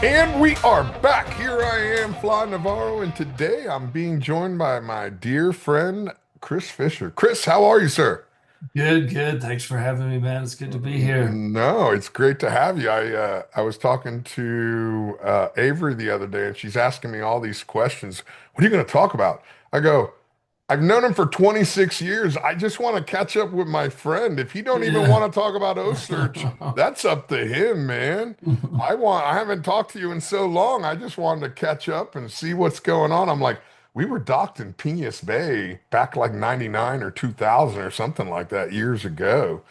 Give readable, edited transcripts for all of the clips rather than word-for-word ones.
And we are back. Here I am, Fly Navarro, and today I'm being joined by my dear friend Chris Fischer. Chris, how are you, sir? Good, good. Thanks for having me, man. It's good to be here. No, it's great to have you. I was talking to Avery the other day, and she's asking me all these questions. What are you going to talk about? I go, I've known him for 26 years. I just want to catch up with my friend. If he don't even Yeah. want to talk about OCEARCH, that's up to him, man. I haven't talked to you in so long. I just wanted to catch up and see what's going on. I'm like, we were docked in Piñas Bay back like 99 or 2000 or something like that years ago.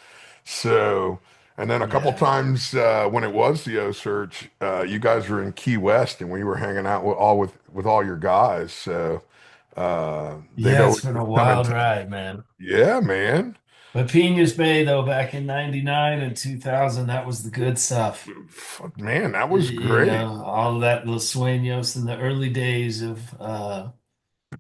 So, and then a couple Yeah. times when it was the OCEARCH, you guys were in Key West and we were hanging out with all your guys. So, they'd Yeah, it's always been a come in. wild ride, man. Yeah, man. But Piñas Bay, though, back in 99 and 2000, that was the good stuff. Man, that was great. All of that Los Sueños in the early days of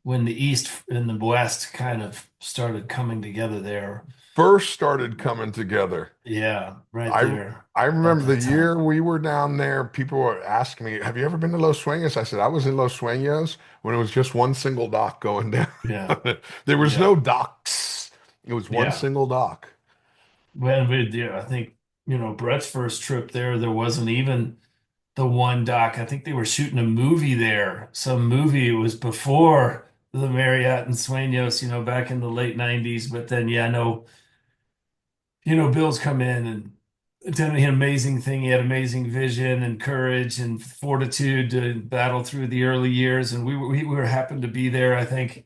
when the East and the West kind of started coming together there. First started coming together. Yeah, right I there I at remember the that time. year we were down there, people were asking me, "Have you ever been to Los Sueños?" I said, "I was in Los Sueños when it was just one single dock going down. Yeah, There was yeah, no docks. It was one yeah. single dock." Yeah, I think, Brett's first trip there, there wasn't even the one doc. I think they were shooting a movie there. Some movie. It was before the Marriott and Sueños, back in the late 90s. But then, yeah, no, Bill's come in and done an amazing thing. He had amazing vision and courage and fortitude to battle through the early years. And we were happened to be there, I think.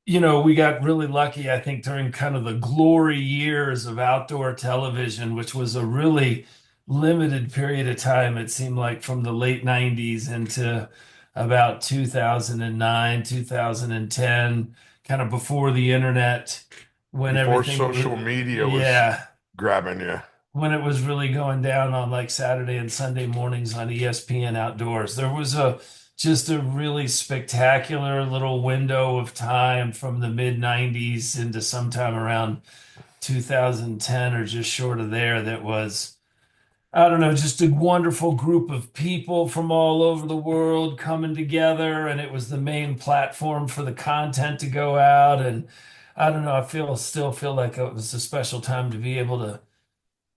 We got really lucky, I think, during kind of the glory years of outdoor television, which was a really limited period of time. It seemed like from the late 90s into about 2009, 2010, kind of before the internet, when Before everything social was, media was yeah, grabbing you. when it was really going down on like Saturday and Sunday mornings on ESPN Outdoors. There was a just a really spectacular little window of time from the mid 90s into sometime around 2010 or just short of there that was I don't know, just a wonderful group of people from all over the world coming together, and it was the main platform for the content to go out. And I don't know, still feel like it was a special time to be able to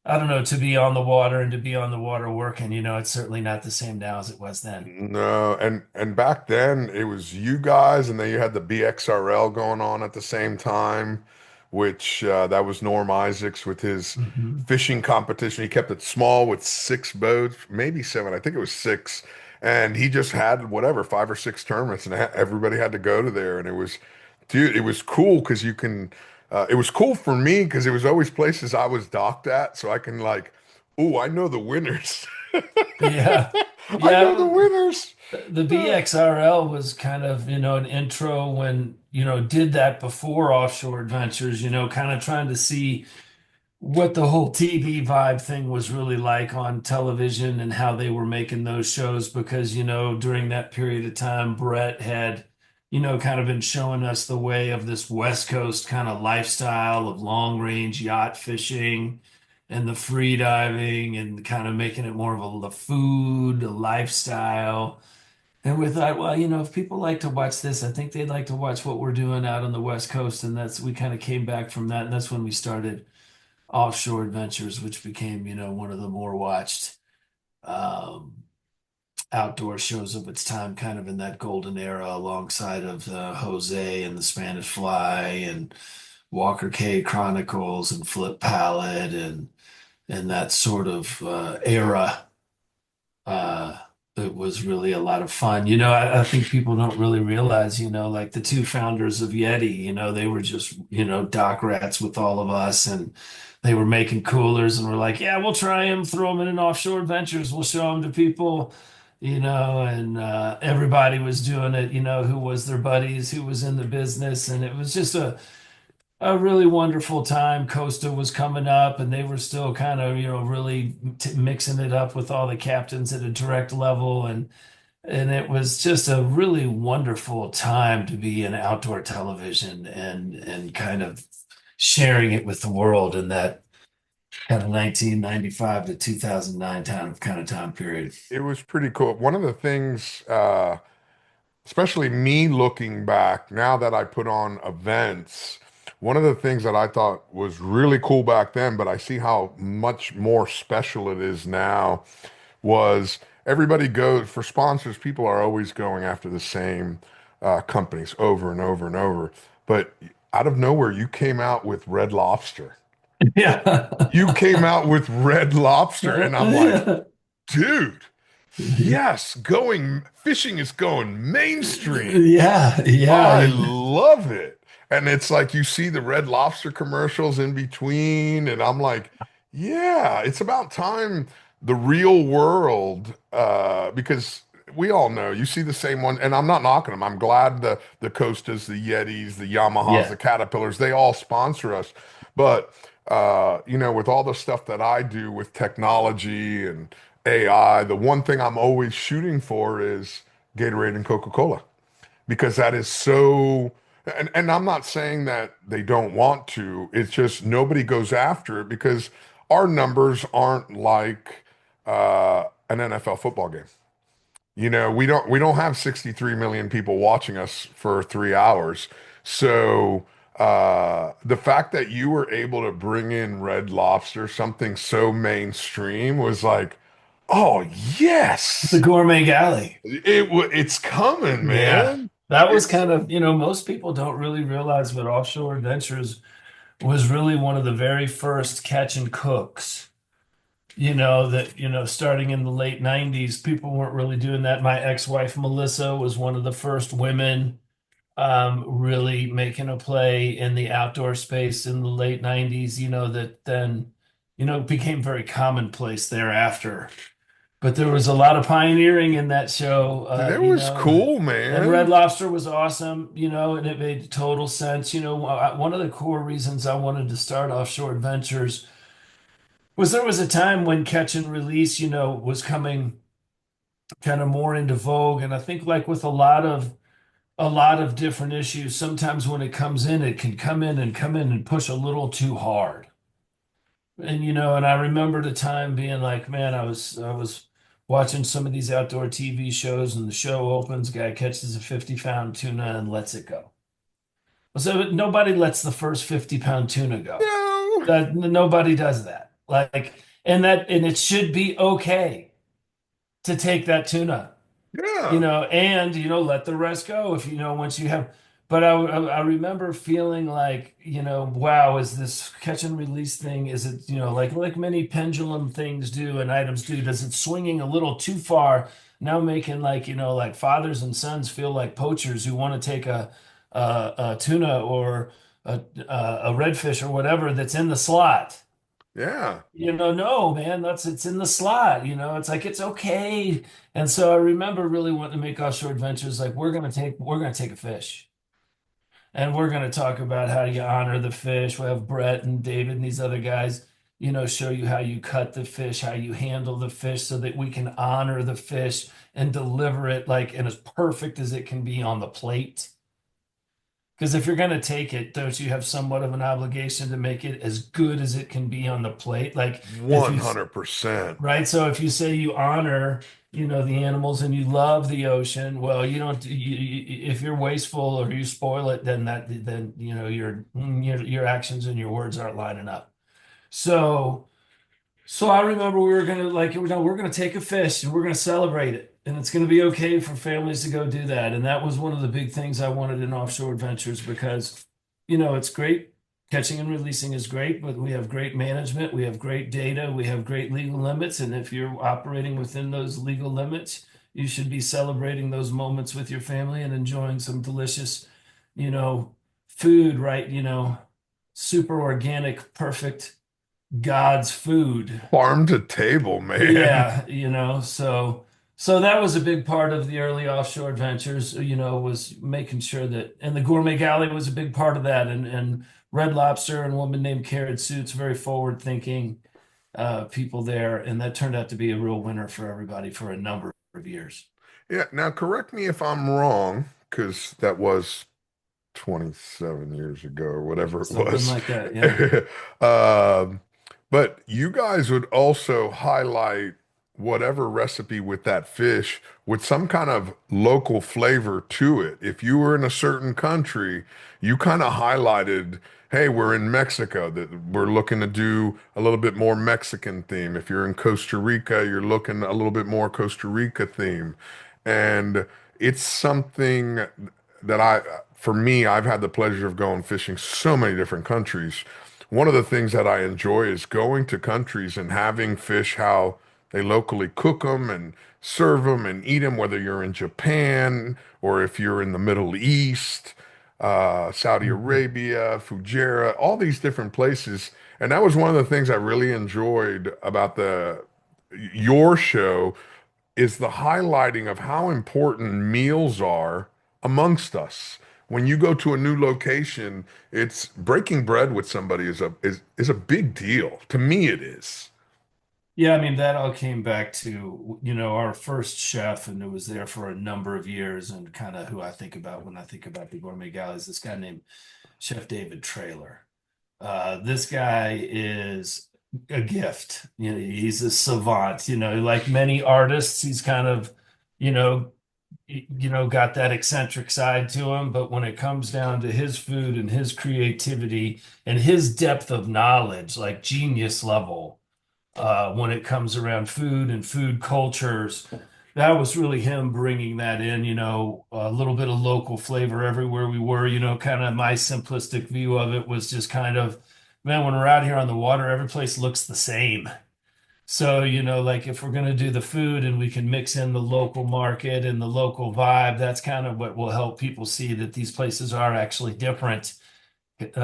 I don't know, to be on the water and to be on the water working, it's certainly not the same now as it was then. No, and back then it was you guys, and then you had the BXRL going on at the same time, which that was Norm Isaacs with his Hmm. fishing competition. He kept it small with six boats, maybe seven. I think it was six, and he just had whatever five or six tournaments, and everybody had to go to there, and it was, dude, it was cool because you can. It was cool for me because it was always places I was docked at, so I can like, oh, I know the winners. Yeah. I know the Yeah. winners. The BXRL was kind of, an intro when, did that before Offshore Adventures, kind of trying to see what the whole TV vibe thing was really like on television and how they were making those shows because, during that period of time, Brett had, kind of been showing us the way of this West Coast kind of lifestyle of long range yacht fishing and the free diving and kind of making it more of the food, the lifestyle. And we thought, well, if people like to watch this, I think they'd like to watch what we're doing out on the West Coast. And we kind of came back from that. And that's when we started Offshore Adventures, which became, one of the more watched um, outdoor shows of its time, kind of in that golden era, alongside of Jose and the Spanish Fly and Walker Cay Chronicles and Flip Palette and that sort of era. Uh, it was really a lot of fun. I think people don't really realize, like the two founders of Yeti, they were just, dock rats with all of us and they were making coolers and we're like, yeah, we'll try them, throw them in an Offshore Adventures. We'll show them to people, and everybody was doing it, who was their buddies, who was in the business. And it was just a really wonderful time. Costa was coming up, and they were still kind of, really mixing it up with all the captains at a direct level, and it was just a really wonderful time to be in outdoor television and kind of sharing it with the world in kind of 1995 to 2009 time period. It was pretty cool. One of the things, especially me looking back now that I put on events, one of the things that I thought was really cool back then, but I see how much more special it is now, was everybody goes for sponsors. People are always going after the same companies over and over and over. But out of nowhere, you came out with Red Lobster. Yeah. You came out with Red Lobster, and I'm like, dude, yes, going fishing is going mainstream. Yeah, yeah. I love it. And it's like you see the Red Lobster commercials in between, and I'm like, yeah, it's about time the real world, because we all know you see the same one, and I'm not knocking them. I'm glad the Costas, the Yetis, the Yamahas, the Yeah. Caterpillars, they all sponsor us. But with all the stuff that I do with technology and AI, the one thing I'm always shooting for is Gatorade and Coca-Cola because that is so and I'm not saying that they don't want to. It's just nobody goes after it because our numbers aren't like an NFL football game. We don't have 63 million people watching us for 3 hours. So the fact that you were able to bring in Red Lobster, something so mainstream, was like, oh The yes, Gourmet Galley. it's coming, Yeah. man. That was It's kind of, most people don't really realize, but Offshore Adventures was really one of the very first catch and cooks. That, starting in the late 90s, people weren't really doing that. My ex-wife, Melissa, was one of the first women really making a play in the outdoor space in the late 90s, that then, became very commonplace thereafter. But there was a lot of pioneering in that show, That was cool, and Red man. Lobster was awesome, and it made total sense. One of the core reasons I wanted to start Offshore Adventures was there was a time when catch and release, was coming kind of more into vogue. And I think like with a lot of different issues, sometimes when it comes in, it can come in and push a little too hard. And I remember the time being like, man, I was watching some of these outdoor TV shows, and the show opens, guy catches a 50-pound tuna and lets it go. So nobody lets the first 50-pound tuna go. No. That nobody does that. And it should be okay to take that tuna, Yeah. and let the rest go if once you have. But I remember feeling like, wow, is this catch and release thing, is it, like many pendulum things do and items do, does it swinging a little too far, now making like, like fathers and sons feel like poachers who want to take a tuna or a redfish or whatever that's in the slot. Yeah. No, man, it's in the slot. It's like it's okay. And so I remember really wanting to make Offshore Adventures like we're gonna take a fish, and we're gonna talk about how you honor the fish. We'll have Brett and David and these other guys, show you how you cut the fish, how you handle the fish, so that we can honor the fish and deliver it like and as perfect as it can be on the plate. Because if you're going to take it, don't you have somewhat of an obligation to make it as good as it can be on the plate? Like if you, 100%. right? So if you say you honor, the animals and you love the ocean, well, you don't. If you're wasteful or you spoil it, then your actions and your words aren't lining up. So. So I remember we were gonna like, we're gonna take a fish and we're gonna celebrate it, and it's gonna be okay for families to go do that. And that was one of the big things I wanted in Offshore Adventures because, it's great. Catching and releasing is great, but we have great management, we have great data, we have great legal limits, and if you're operating within those legal limits, you should be celebrating those moments with your family and enjoying some delicious, you know, food, right? Super organic, perfect God's food. Farm to table, man. Yeah, so that was a big part of the early offshore adventures, was making sure that, and the Gourmet Galley was a big part of that, and Red Lobster and a woman named Carrot Suits, very forward thinking people there, and that turned out to be a real winner for everybody for a number of years. Yeah. Now, correct me if I'm wrong, because that was 27 years ago or whatever it Something was. like that, yeah. Um, But you guys would also highlight whatever recipe with that fish with some kind of local flavor to it. If you were in a certain country, you kind of highlighted, hey, we're in Mexico, that we're looking to do a little bit more Mexican theme. If you're in Costa Rica, you're looking a little bit more Costa Rica theme. And it's something that for me, I've had the pleasure of going fishing so many different countries. One of the things that I enjoy is going to countries and having fish how they locally cook them and serve them and eat them, whether you're in Japan or if you're in the Middle East, Saudi Mhm. Arabia, Fujairah, all these different places. And that was one of the things I really enjoyed about the your show is the highlighting of how important meals are amongst us. When you go to a new location, it's breaking bread with somebody is a big deal. To me, it is. Yeah, I mean, that all came back to, our first chef, and it was there for a number of years, and kind of who I think about when I think about the gourmet galleys, this guy named Chef David Trailer. This guy is a gift. He's a savant. Like many artists, he's kind of, you know, got that eccentric side to him. But when it comes down to his food and his creativity and his depth of knowledge, like genius level, when it comes around food and food cultures. That was really him bringing that in, a little bit of local flavor everywhere we were, kind of my simplistic view of it was just kind of, man, when we're out here on the water, every place looks the same. So, like if we're going to do the food and we can mix in the local market and the local vibe, that's kind of what will help people see that these places are actually different, but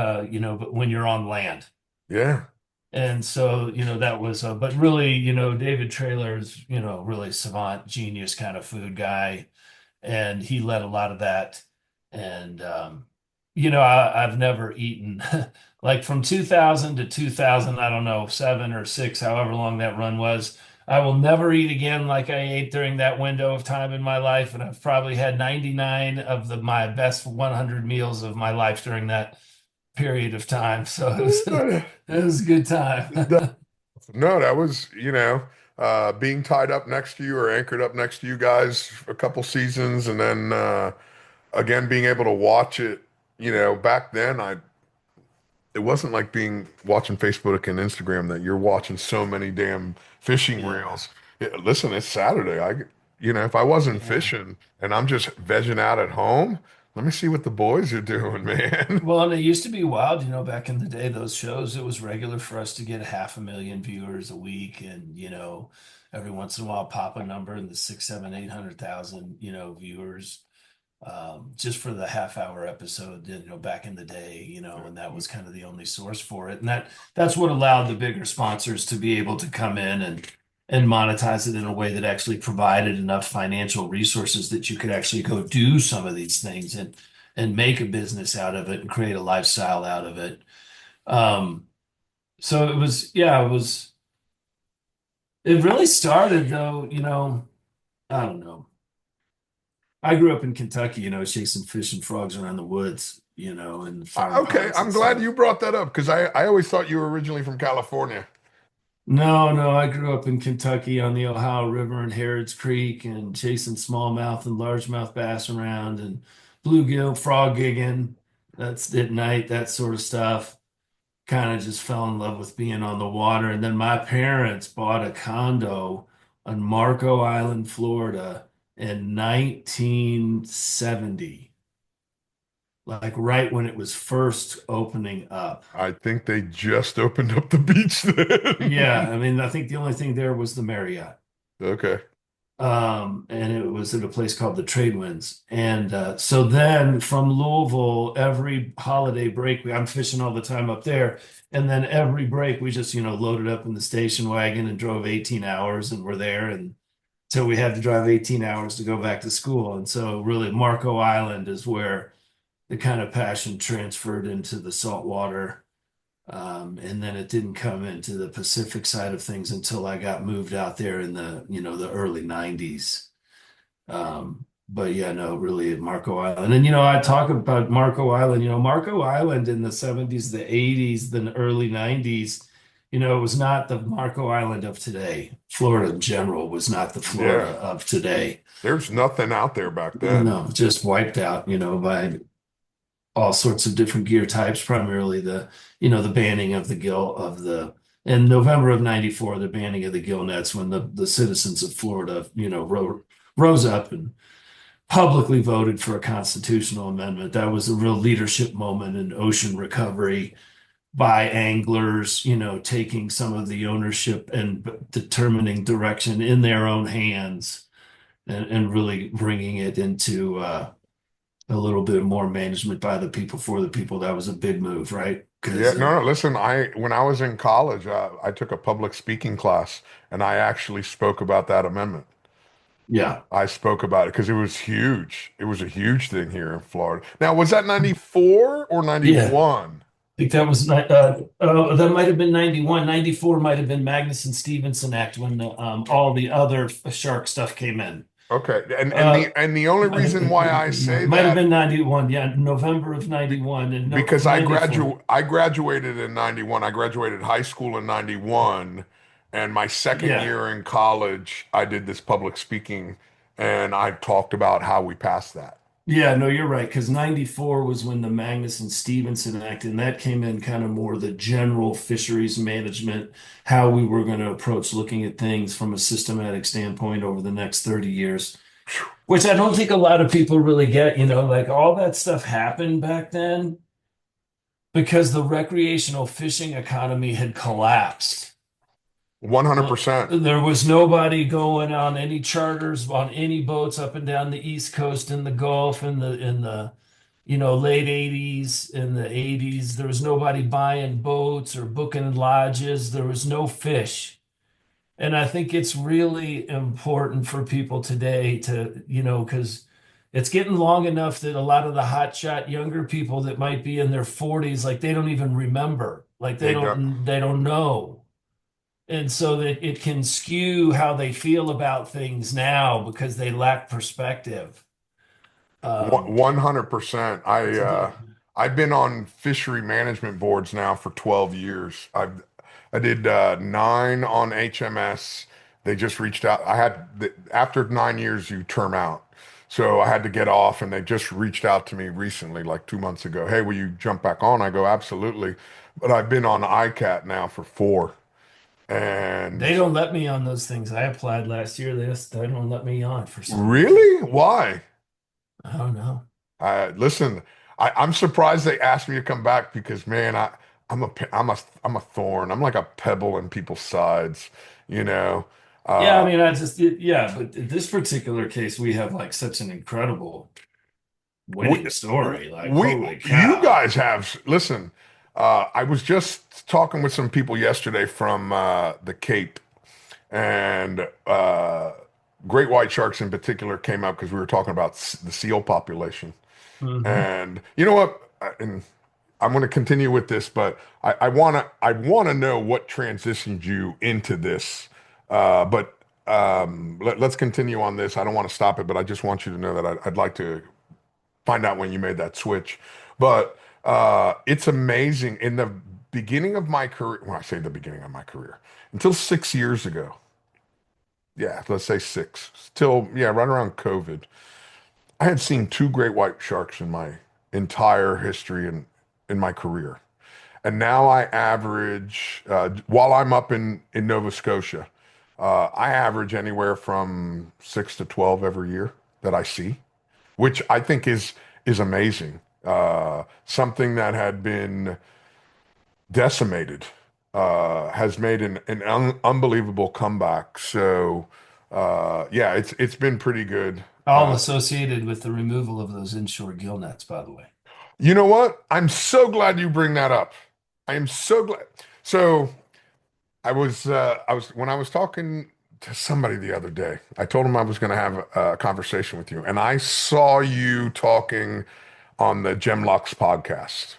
when you're on land. Yeah. And so, that was, but really, David Traylor's, really savant, genius kind of food guy. And he led a lot of that. And, I've never eaten like from 2000 to 2000, I don't know, 7 or 6, however long that run was. I will never eat again like I ate during that window of time in my life. And I've probably had 99 of my best 100 meals of my life during that period of time. So it was a good time. No, that was, being tied up next to you or anchored up next to you guys for a couple seasons and then again being able to watch it, back then it wasn't like being watching Facebook and Instagram that you're watching so many damn fishing Yeah. reels. Listen, it's Saturday. If I wasn't Yeah. fishing and I'm just vegging out at home, let me see what the boys are doing, man. Well, and it used to be wild, back in the day, those shows, it was regular for us to get 500,000 viewers a week and, every once in a while pop a number in the six, seven, 800,000, viewers, just for the half-hour episode, back in the day, and that was kind of the only source for it. And that's what allowed the bigger sponsors to be able to come in and monetize it in a way that actually provided enough financial resources that you could actually go do some of these things and make a business out of it and create a lifestyle out of it. Um, so it was, yeah, it really started though, I don't know. I grew up in Kentucky, chasing fish and frogs around the woods, and farm Okay, ponds I'm and glad you stuff. brought that up because I always thought you were originally from California. No, no, I grew up in Kentucky on the Ohio River and Harrods Creek and chasing smallmouth and largemouth bass around and bluegill, frog gigging. That's at night, that sort of stuff. Kind of just fell in love with being on the water. And then my parents bought a condo on Marco Island, Florida in 1970, like right when it was first opening up. I think they just opened up the beach Yeah, then. I mean, I think the only thing there was the Marriott. Okay. And it was at a place called the Trade Winds. And so then from Louisville, every holiday break, I'm fishing all the time up there. And then every break, we just, loaded up in the station wagon and drove 18 hours and we're there. And so we had to drive 18 hours to go back to school. And so really Marco Island is where the kind of passion transferred into the saltwater. And then it didn't come into the Pacific side of things until I got moved out there in the early 90s. But yeah, no, really at Marco Island. And I talk about Marco Island, Marco Island in the 70s, the 80s, the early 90s. It was not the Marco Island of today. Florida in general was not the Florida Yeah. of today. There's nothing out there back then. No, just wiped out, by all sorts of different gear types, primarily the banning of the gill of the in November of '94, the banning of the gill nets when the citizens of Florida, rose up and publicly voted for a constitutional amendment. That was a real leadership moment in ocean recovery by anglers, taking some of the ownership and determining direction in their own hands and really bringing it into a little bit more management by the people for the people. That was a big move, right? Yeah, Because no, no, listen, when I was in college, I took a public speaking class and I actually spoke about that amendment. yeah, I spoke about it because it was huge. It was a huge thing here in Florida. Now, was that 94 or yeah. 91? I think that was that might have been 91. 94 might have been Magnuson Stevenson Act when all the other shark stuff came in. Okay. And Uh, the only reason why I say might have that been 91. Yeah, November of 91 and no because 94. I graduated in 91. I graduated high school in 91, and my second Yeah. year in college, I did this public speaking and I talked about how we passed that. Yeah, no, you're right. Because 94 was when the Magnuson Stevenson Act, and that came in kind of more the general fisheries management, how we were going to approach looking at things from a systematic standpoint over the next 30 years, which I don't think a lot of people really get. Like all that stuff happened back then because the recreational fishing economy had collapsed. 100%. There was nobody going on any charters on any boats up and down the East Coast in the Gulf in the late 80s in the 80s. There was nobody buying boats or booking lodges. There was no fish. And I think it's really important for people today to, because it's getting long enough that a lot of the hotshot younger people that might be in their 40s, like they don't even remember, like they They don't. don't know. And so that it can skew how they feel about things now because they lack perspective. Um, 100%. so the, I've been on fishery management boards now for 12 years. I did 9 on HMS. They just reached out. After 9 years you term out. So I had to get off and they just reached out to me recently, like 2 months ago. Hey, will you jump back on? I go, absolutely. But I've been on ICAT now for 4. And they don't let me on those things. I applied last year. They don't let me on for some reason. really? Why? I don't know. Listen, I'm surprised they asked me to come back because, man, I'm a thorn. I'm like a pebble in people's sides, you know. Yeah, I Uh, mean, yeah, but in this particular case, we have like such an incredible we, winning story. Like, holy you cow. guys have, listen, I was just talking with some people yesterday from the Cape, and great white sharks in particular came up because we were talking about the seal population. Mhm. And you know what? And I'm going to continue with this, but I want to know what transitioned you into this. But let's continue on this. I don't want to stop it, but I just want you to know that I'd like to find out when you made that switch. But it's amazing. In the beginning of my career, when I say the beginning of my career, until 6 years ago, yeah, let's say 6, till yeah, right around COVID, I had seen 2 great white sharks in my entire history and in my career. And now I average, while I'm up in Nova Scotia, I average anywhere from 6 to 12 every year that I see, which I think is amazing. Something that had been decimated has made an unbelievable comeback. So yeah, it's been pretty good. All associated with the removal of those inshore gill nets, by the way. You know what? I'm so glad you bring that up. I am so glad. So I was when I was talking to somebody the other day, I told him I was going to have a conversation with you, and I saw you talking on the Gemlocks podcast,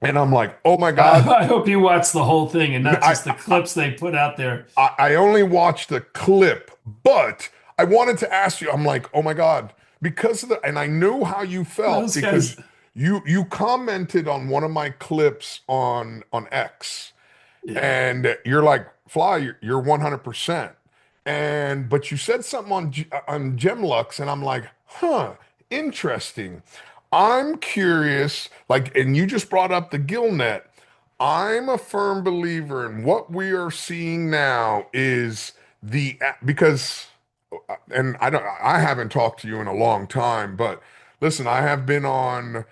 and I'm like, oh my God. I hope you watch the whole thing and not I, just the clips they put out there. I only watched the clip, but I wanted to ask you. I'm like, oh my God, because of and I know how you felt Those guys, because you commented on one of my clips on X, Yeah. And you're like, Fly, you're 100%. And but you said something on Gemlux, and I'm like, huh, interesting. I'm curious, like, and you just brought up the gill net. I'm a firm believer in what we are seeing now is because, and I haven't talked to you in a long time, but listen, I have been on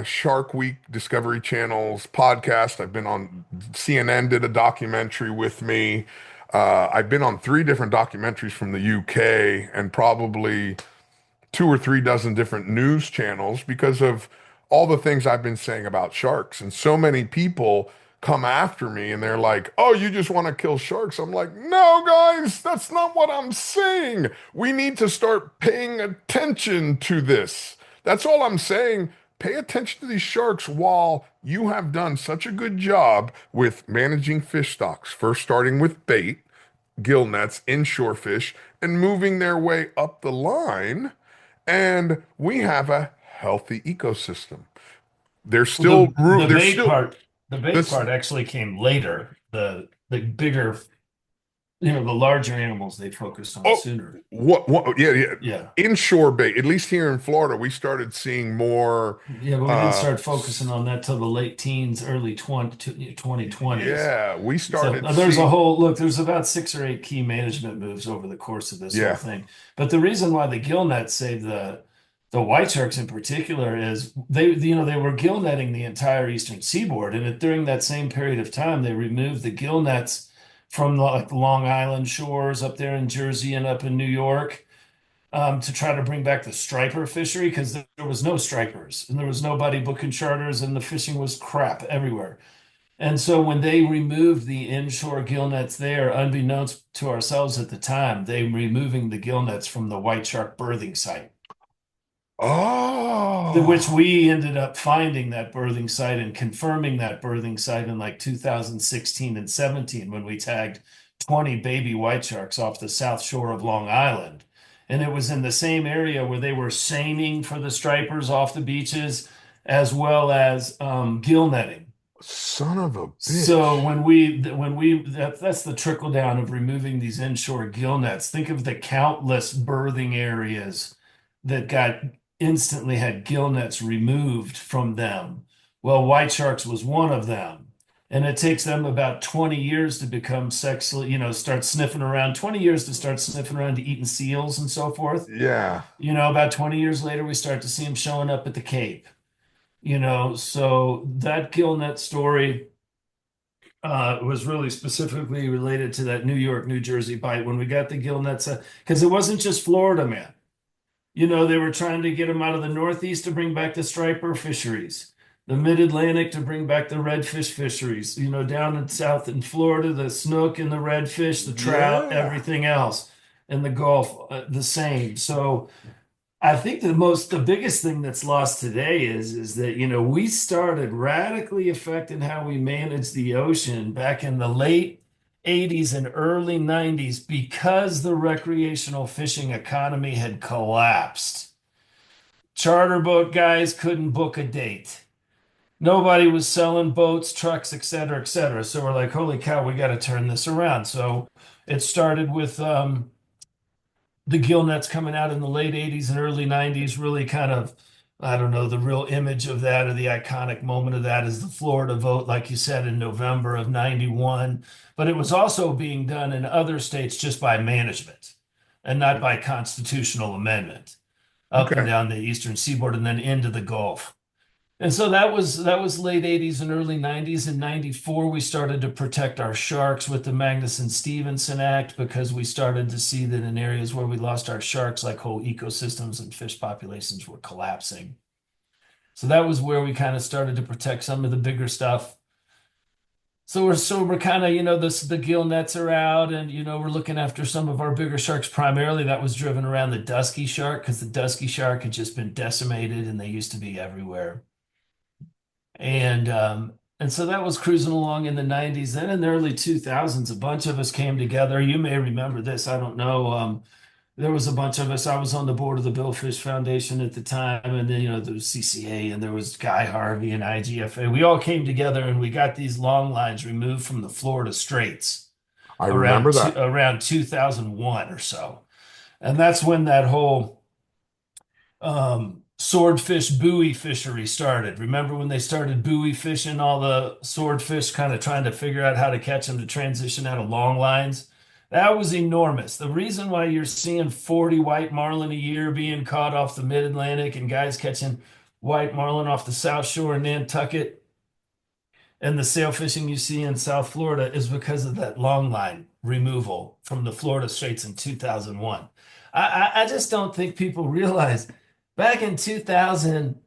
Shark Week Discovery Channel's podcast. I've been on CNN did a documentary with me. I've been on three different documentaries from the UK and probably two or three dozen different news channels because of all the things I've been saying about sharks. And so many people come after me and they're like, oh, you just want to kill sharks. I'm like, no, guys, that's not what I'm saying. We need to start paying attention to this. That's all I'm saying. Pay attention to these sharks while you have done such a good job with managing fish stocks, first starting with bait, gill nets, inshore fish, and moving their way up the line. And we have a healthy ecosystem. There's Well, still room. the There's bait still part, the bait this. part actually came later. The bigger, the larger animals they focused on Oh, sooner. what? Yeah, yeah. Yeah. Inshore bait. At least here in Florida, we started seeing more. Yeah, but we didn't Uh, start focusing on that till the late teens, early 2020s. yeah, we So started there's a seeing. whole look, there's about 6 or 8 key management moves over the course of this whole Yeah. thing. But the reason why the gill net saved the white sharks in particular is they were gill netting the entire eastern seaboard. And during that same period of time, they removed the gill nets from like the Long Island shores up there in Jersey and up in New York to try to bring back the striper fishery because there was no stripers and there was nobody booking charters and the fishing was crap everywhere. And so when they removed the inshore gill nets there, unbeknownst to ourselves at the time, they were removing the gill nets from the white shark birthing site, which Oh, we ended up finding that birthing site and confirming that birthing site in like 2016 and 17 when we tagged 20 baby white sharks off the south shore of Long Island. And it was in the same area where they were seining for the stripers off the beaches, as well as gill netting. son of a So bitch. that's the trickle down of removing these inshore gill nets. Think of the countless birthing areas that got instantly had gill nets removed from them. Well, white sharks was one of them. And it takes them about 20 years to become sexually, start sniffing around, 20 years to start sniffing around to eating seals and so forth. Yeah. About 20 years later, we start to see them showing up at the Cape. So that gill net story was really specifically related to that New York, New Jersey bite when we got the gill nets, because it wasn't just Florida, man. They were trying to get them out of the Northeast to bring back the striper fisheries, the Mid-Atlantic to bring back the redfish fisheries, down in South in Florida, the snook and the redfish, the trout, Yeah. everything else, and the Gulf, the same. So I think the biggest thing that's lost today is that we started radically affecting how we manage the ocean back in the late 80s and early 90s because the recreational fishing economy had collapsed. Charter boat guys couldn't book a date. Nobody was selling boats, trucks, et cetera, et cetera. So we're like, holy cow, we got to turn this around. So it started with the gill nets coming out in the late 80s and early 90s really kind of, I don't know, the real image of that or the iconic moment of that is the Florida vote, like you said, in November of 91. But it was also being done in other states just by management and not by constitutional amendment up and Okay. down the eastern seaboard and then into the Gulf. And so that was late 80s and early 90s. In 94, we started to protect our sharks with the Magnuson-Stevenson Act because we started to see that in areas where we lost our sharks, like whole ecosystems and fish populations were collapsing. So that was where we kind of started to protect some of the bigger stuff. So we're kind of, the gill nets are out and we're looking after some of our bigger sharks. Primarily that was driven around the dusky shark because the dusky shark had just been decimated and they used to be everywhere. And so that was cruising along in the 90s. Then in the early 2000s, a bunch of us came together. You may remember this, I don't know. there was a bunch of us. I was on the board of the Billfish Foundation at the time, and then there was CCA, and there was Guy Harvey and IGFA. We all came together, and we got these long lines removed from the Florida Straits I remember that. around 2001 or so, and that's when that whole swordfish buoy fishery started. Remember when they started buoy fishing all the swordfish, kind of trying to figure out how to catch them to transition out of long lines? That was enormous. The reason why you're seeing 40 white marlin a year being caught off the mid-Atlantic and guys catching white marlin off the South Shore in Nantucket and the sail fishing you see in South Florida is because of that long line removal from the Florida Straits in 2001. I just don't think people realize back in 2000,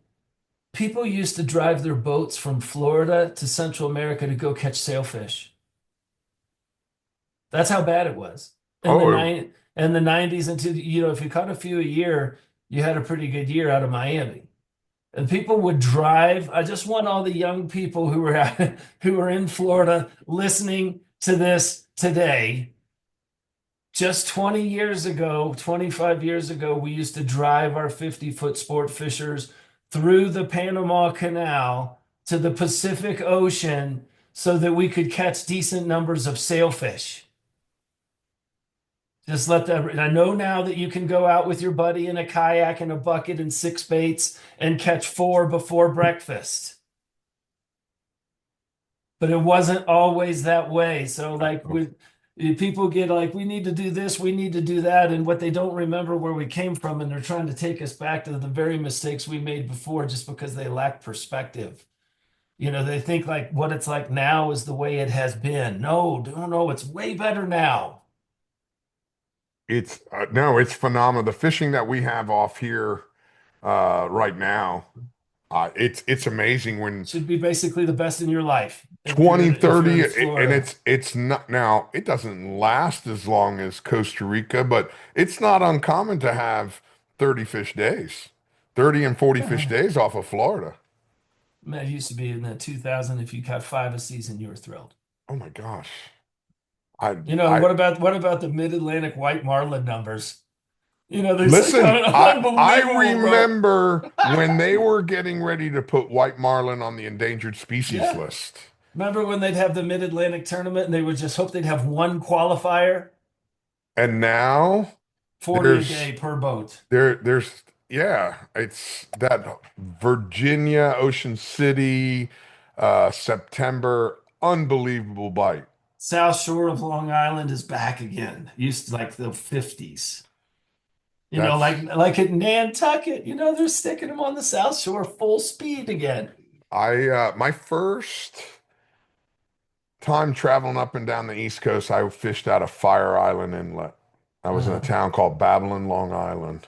people used to drive their boats from Florida to Central America to go catch sailfish. That's how bad it was in the Oh, nine in the 90s until if you caught a few a year, you had a pretty good year out of Miami. And people would drive. I just want all the young people who are in Florida listening to this today. Just 20 years ago, 25 years ago, we used to drive our 50-foot sport fishers through the Panama Canal to the Pacific Ocean so that we could catch decent numbers of sailfish. Just let that. I know now that you can go out with your buddy in a kayak and a bucket and six baits and catch four before breakfast. But it wasn't always that way. So people get like, we need to do this, we need to do that, and what they don't remember where we came from, and they're trying to take us back to the very mistakes we made before just because they lack perspective. They think like what it's like now is the way it has been. No, no, no, it's way better now. it's no, it's phenomenal. The fishing that we have off here right now, it's amazing when Should be basically the best in your life twenty if you're thirty, in and Florida. it's not now, it doesn't last as long as Costa Rica, but it's not uncommon to have 30 fish days, 30 and 40 fish days off of Florida. Man, it used to be in the 2000, if you caught five a season, you were thrilled. Oh my gosh. I What I about the mid-Atlantic white marlin numbers? They're like listen, I unbelievable, bro. remember when they were getting ready to put white marlin on the endangered species Yeah. list. Remember when they'd have the Mid-Atlantic tournament and they would just hope they'd have one qualifier, And now 40 a there's day per boat. there's yeah, it's that Virginia, Ocean City, September, unbelievable bite. South Shore of Long Island is back again. Used to like the 50s. That's Like at Nantucket, they're sticking them on the South Shore full speed again. I my first time traveling up and down the East Coast, I fished out of Fire Island Inlet. I was in a Uh, town called Babylon, Long Island.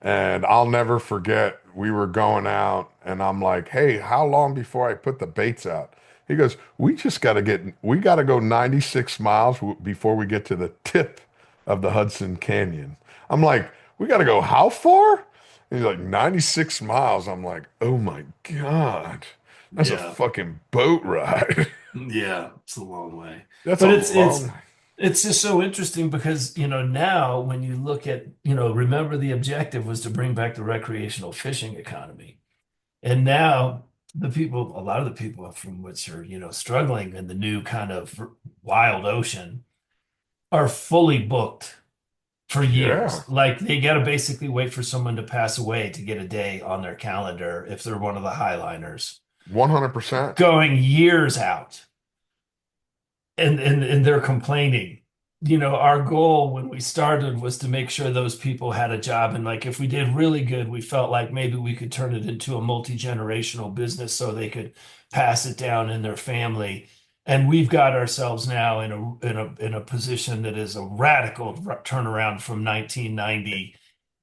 And I'll never forget, we were going out, and I'm like, hey, how long before I put the baits out? He goes, we got to go 96 miles before we get to the tip of the Hudson Canyon. I'm like, we got to go how far? And he's like, 96 miles. I'm like, oh my God, that's a yeah. fucking boat ride. Yeah, it's a long way. That's But a it's long, it's it's just so interesting because, now when you look at, remember the objective was to bring back the recreational fishing economy. And now a lot of the people from which are, struggling in the new kind of wild ocean are fully booked for yeah, years. Like they got to basically wait for someone to pass away to get a day on their calendar if they're one of the highliners, 100%. going years out. And they're complaining. Our goal when we started was to make sure those people had a job. And like if we did really good, we felt like maybe we could turn it into a multi-generational business so they could pass it down in their family. And we've got ourselves now in a position that is a radical turnaround from 1990,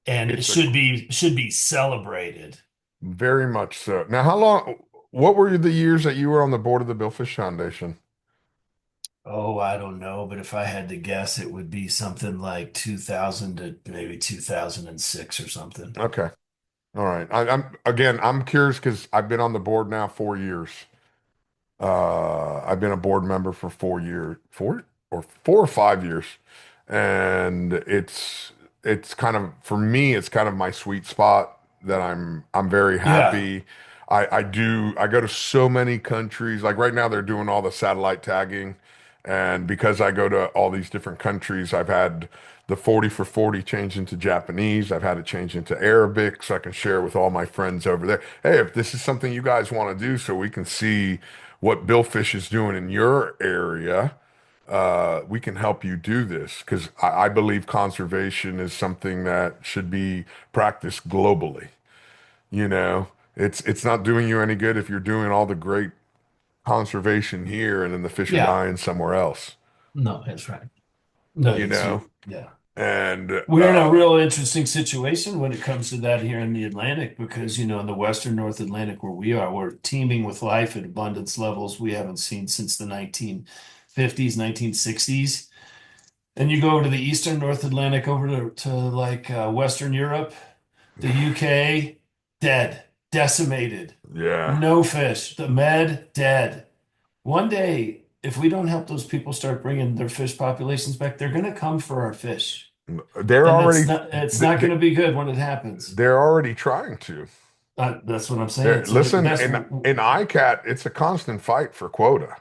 and it It's a should be celebrated. Very much so. Now, what were the years that you were on the board of the Billfish Foundation? Oh, I don't know, but if I had to guess, it would be something like 2000 to maybe 2006 or something. Okay. All right. I'm curious because I've been on the board now 4 years. I've been a board member for 4 years, 4 or 5 years. And it's kind of for me, it's kind of my sweet spot that I'm very Yeah. happy. I go to so many countries. Like right now they're doing all the satellite tagging. And because I go to all these different countries, I've had the 40 for 40 change into Japanese. I've had it change into Arabic so I can share with all my friends over there. Hey, if this is something you guys want to do so we can see what Billfish is doing in your area, we can help you do this because I believe conservation is something that should be practiced globally. You know, it's not doing you any good if you're doing all the great conservation here and then the fish are Yeah. dying somewhere else. No, that's right. No, You it's know, you. Yeah. and We're in a real interesting situation when it comes to that here in the Atlantic because, in the Western North Atlantic where we are, we're teeming with life at abundance levels we haven't seen since the 1950s, 1960s. And you go over to the Eastern North Atlantic, over to like Western Europe, the UK, dead, decimated, yeah, no fish. The Med, dead. One day, if we don't help those people start bringing their fish populations back, they're going to come for our fish. they're And already it's not going to be good when it happens. they're already trying to. That's what I'm saying. They're, So listen, that's in ICAT, it's a constant fight for quota.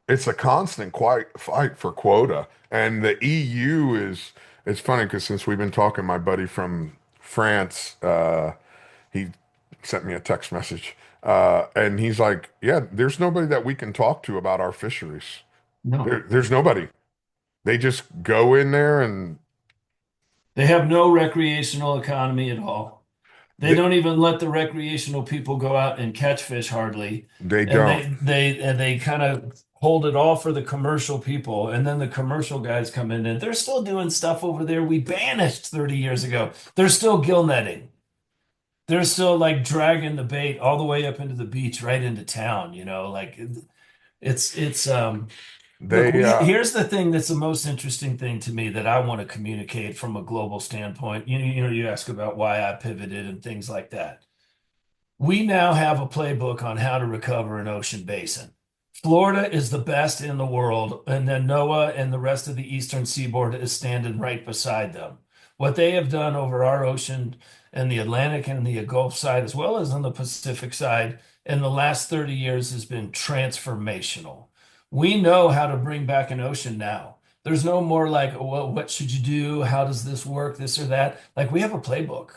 It's a constant quite fight for quota. And the EU is, it's funny because since we've been talking, my buddy from France, he sent me a text message. And he's like, yeah, there's nobody that we can talk to about our fisheries. no. There's nobody. They just go in there and They have no recreational economy at all. They they, don't even let the recreational people go out and catch fish hardly. they And don't. they kind of hold it all for the commercial people. And then the commercial guys come in and they're still doing stuff over there we banished 30 years ago. They're still gill netting. They're still like dragging the bait all the way up into the beach, right into town, like it's look, They, we here's the thing that's the most interesting thing to me that I want to communicate from a global standpoint. You ask about why I pivoted and things like that. We now have a playbook on how to recover an ocean basin. Florida is the best in the world, and then NOAA and the rest of the eastern seaboard is standing right beside them. What they have done over our ocean and the Atlantic and the Gulf side, as well as on the Pacific side, in the last 30 years has been transformational. We know how to bring back an ocean now. There's no more like, well, what should you do? How does this work? This or that. Like we have a playbook.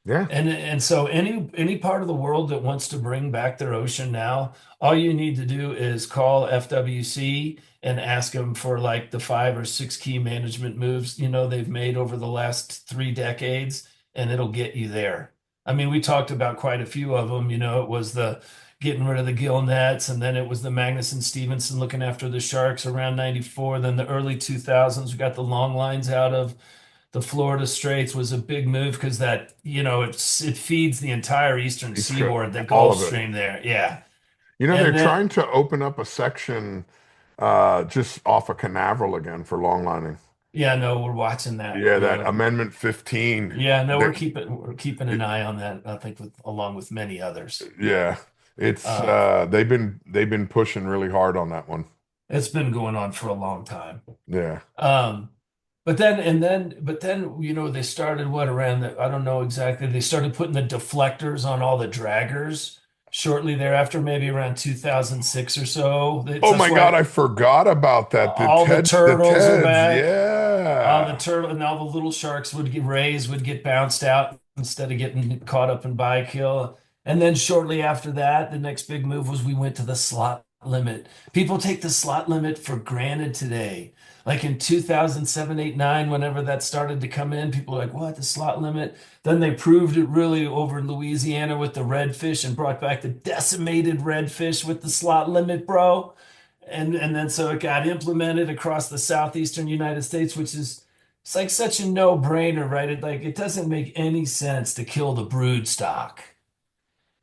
yeah, And so any part of the world that wants to bring back their ocean now, all you need to do is call FWC and ask them for like the 5 or 6 key management moves, they've made over the last 3 decades, and it'll get you there. I mean, we talked about quite a few of them. It was the getting rid of the gill nets, and then it was the Magnuson Stevenson looking after the sharks around 94. Then the early 2000s, we got the long lines out of the Florida Straits was a big move because that, it feeds the entire eastern East Coast, seaboard, the all Gulf of it. Stream there. Yeah. You know, they're And then, trying to open up a section just off of Canaveral again for longlining. yeah, no, we're watching that. Yeah, that Amendment 15. Yeah, no, That, we're keeping an it, eye on that, I think along with many others. yeah, it's Uh, they've been pushing really hard on that one. it's been going on for a long time. Yeah. Um, but then, they started what around I don't know exactly. They started putting the deflectors on all the draggers shortly thereafter, maybe around 2006 or so. Oh That's my God, why I forgot about that. all the The turtles are Teds, back. All the yeah. turtle and all the little sharks would get bounced out instead of getting caught up in bykill. And then shortly after that, the next big move was we went to the slot limit. People take the slot limit for granted today. Like in 2007, 8, 9, whenever that started to come in, people were like, what, the slot limit? Then they proved it really over in Louisiana with the redfish and brought back the decimated redfish with the slot limit, bro. And then so it got implemented across the southeastern United States, which is it's like such a no-brainer, right? It doesn't make any sense to kill the brood stock,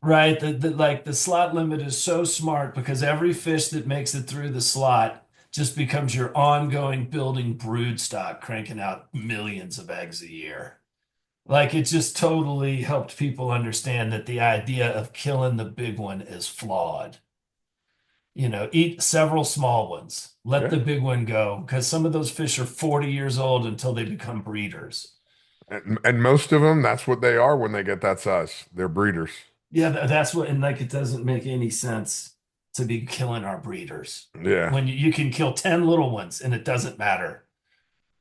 right? The slot limit is so smart because every fish that makes it through the slot just becomes your ongoing building brood stock, cranking out millions of eggs a year. Like it just totally helped people understand that the idea of killing the big one is flawed. Eat several small ones. Let Yeah. the big one go because some of those fish are 40 years old until they become breeders. And most of them, that's what they are when they get that size. They're breeders. Yeah, that's what, and like it doesn't make any sense to be killing our breeders Yeah. when you can kill 10 little ones and it doesn't matter,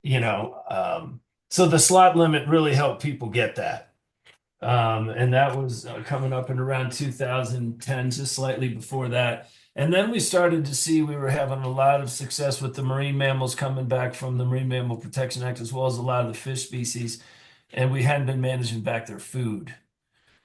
you know. So the slot limit really helped people get that. And that was coming up in around 2010, just slightly before that. And then we started to see we were having a lot of success with the marine mammals coming back from the Marine Mammal Protection Act, as well as a lot of the fish species. And we hadn't been managing back their food.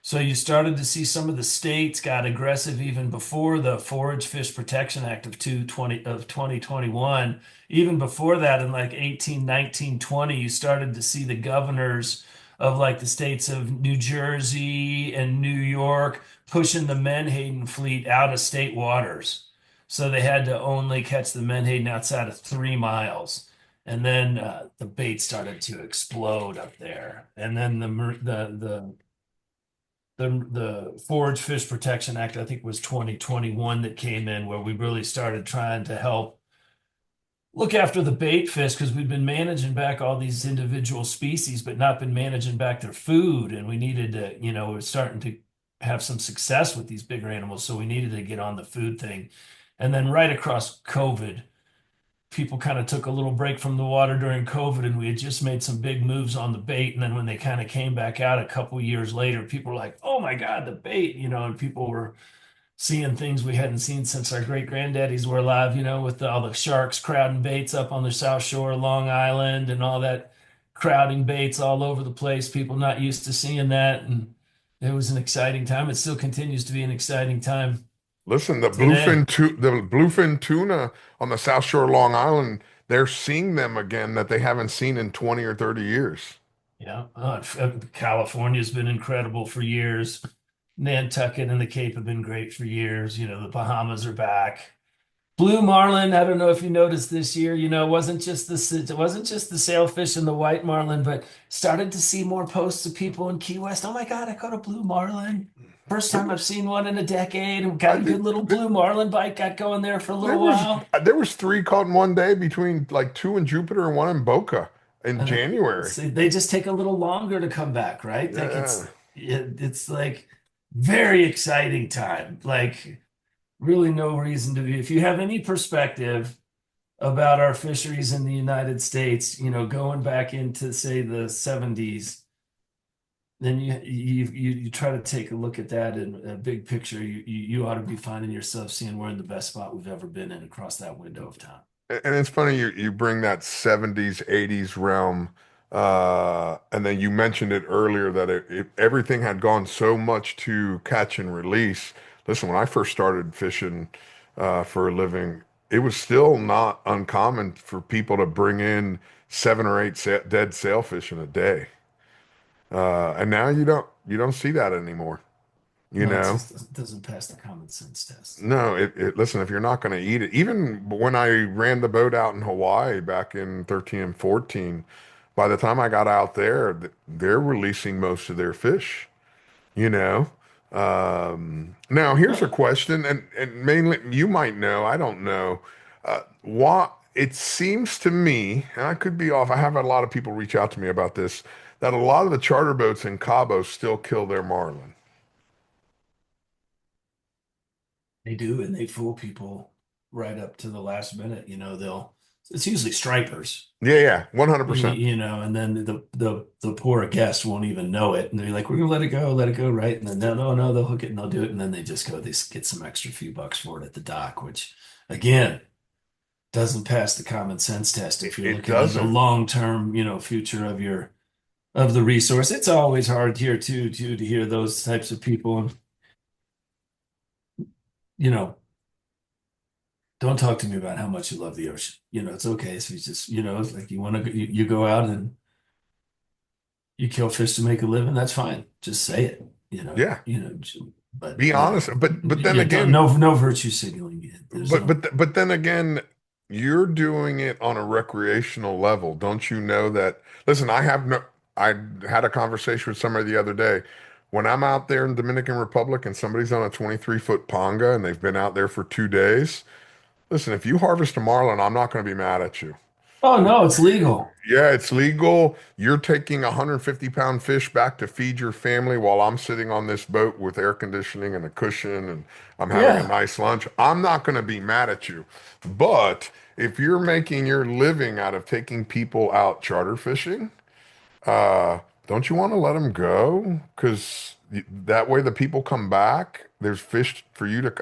So you started to see some of the states got aggressive even before the Forage Fish Protection Act of 2021. Even before that, in like 18, 19, 20, you started to see the governors of like the states of New Jersey and New York pushing the Menhaden fleet out of state waters. So they had to only catch the Menhaden outside of 3 miles. And then the bait started to explode up there. And then the Forage Fish Protection Act, I think was 2021 that came in where we really started trying to help look after the bait fish because we've been managing back all these individual species, but not been managing back their food. And we needed to, we're starting to have some success with these bigger animals. So we needed to get on the food thing. And then right across COVID, people kind of took a little break from the water during COVID, and we had just made some big moves on the bait. And then when they kind of came back out a couple years later, people were like, "Oh my God, the bait!" And people were seeing things we hadn't seen since our great granddaddies were alive. With all the sharks crowding baits up on the South Shore of Long Island and all that crowding baits all over the place. People not used to seeing that, and it was an exciting time. It still continues to be an exciting time Listen, today. the bluefin tuna on the South Shore of Long Island, they're seeing them again that they haven't seen in 20 or 30 years. Yeah, California's been incredible for years. Nantucket and the Cape have been great for years. The Bahamas are back. Blue marlin, I don't know if you noticed this year, it wasn't just the sailfish and the white marlin, but started to see more posts of people in Key West. Oh my God, I caught a blue marlin. First There time was, I've seen one in a decade. We I got a good think little blue marlin bite got going there for a there little was while. there was three caught in one day between like two in Jupiter and one in Boca in Uh, January. See, they just take a little longer to come back, right? Like Yeah. it's like very exciting time. Like really no reason to be. If you have any perspective about our fisheries in the United States, going back into say the 70s, then you try to take a look at that in a big picture. You ought to be finding yourself seeing we're in the best spot we've ever been in across that window of time. And it's funny you bring that 70s, 80s realm, and then you mentioned it earlier that everything had gone so much to catch and release. Listen, when I first started fishing for a living, it was still not uncommon for people to bring in seven or eight dead sailfish in a day. And now you don't see that anymore, you No, it know? just doesn't pass the common sense test. No, listen, if you're not going to eat it, even when I ran the boat out in Hawaii back in 13 and 14, by the time I got out there, they're releasing most of their fish, you know? Now here's a question, and mainly you might know, I don't know. Why it seems to me, and I could be off, I have had a lot of people reach out to me about this, that a lot of the charter boats in Cabo still kill their marlin. They do, and they fool people right up to the last minute. It's usually stripers. Yeah, yeah, 100%. And then the poor guest won't even know it, and they're like, "We're gonna let it go, right?" And then no, they'll hook it and they'll do it, and then they get some extra few bucks for it at the dock, which again doesn't pass the common sense test if you're It looking at the doesn't. long term, future of the resource. It's always hard here too to hear those types of people, and you know, don't talk to me about how much you love the ocean. It's okay if you just, it's like you want to, you go out and you kill fish to make a living, that's fine. Just say it, Yeah. but Be honest, but then yeah, again, no virtue signaling. There's no, but then again, you're doing it on a recreational level. Don't you know that? Listen, I had a conversation with somebody the other day. When I'm out there in Dominican Republic and somebody's on a 23-foot panga and they've been out there for 2 days, listen, if you harvest a marlin, I'm not going to be mad at you. Oh no, it's legal. Yeah, it's legal. You're taking a 150-pound fish back to feed your family while I'm sitting on this boat with air conditioning and a cushion and I'm having a Yeah. nice lunch. I'm not going to be mad at you. But if you're making your living out of taking people out charter fishing, uh, don't you want to let them go? Because that way the people come back. There's fish for you to.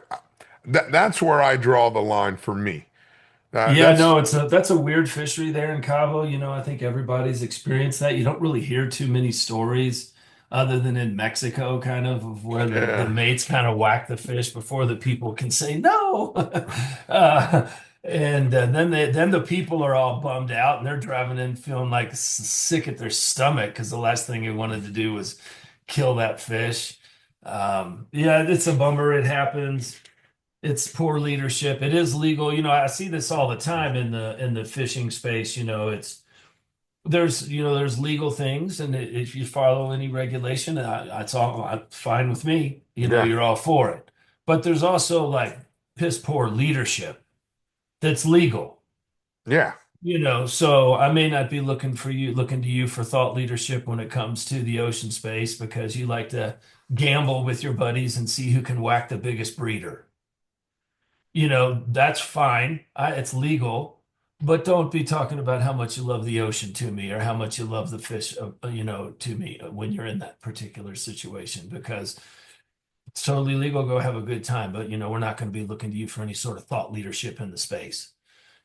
That's where I draw the line for me. Yeah, That's no, that's a weird fishery there in Cabo. I think everybody's experienced that. You don't really hear too many stories other than in Mexico, kind of where the yeah, mates kind of whack the fish before the people can say no. uh, and then the people are all bummed out and they're driving in feeling like sick at their stomach because the last thing they wanted to do was kill that fish. Yeah, it's a bummer. It happens. It's poor leadership. It is legal. I see this all the time in the fishing space. There's legal things, and if you follow any regulation, that's all fine with me. yeah, You're all for it. But there's also like piss poor leadership that's legal. yeah. So I may not be looking to you for thought leadership when it comes to the ocean space because you like to gamble with your buddies and see who can whack the biggest breeder. That's fine. It's legal, but don't be talking about how much you love the ocean to me or how much you love the fish, to me when you're in that particular situation because it's totally legal. Go have a good time, but we're not going to be looking to you for any sort of thought leadership in the space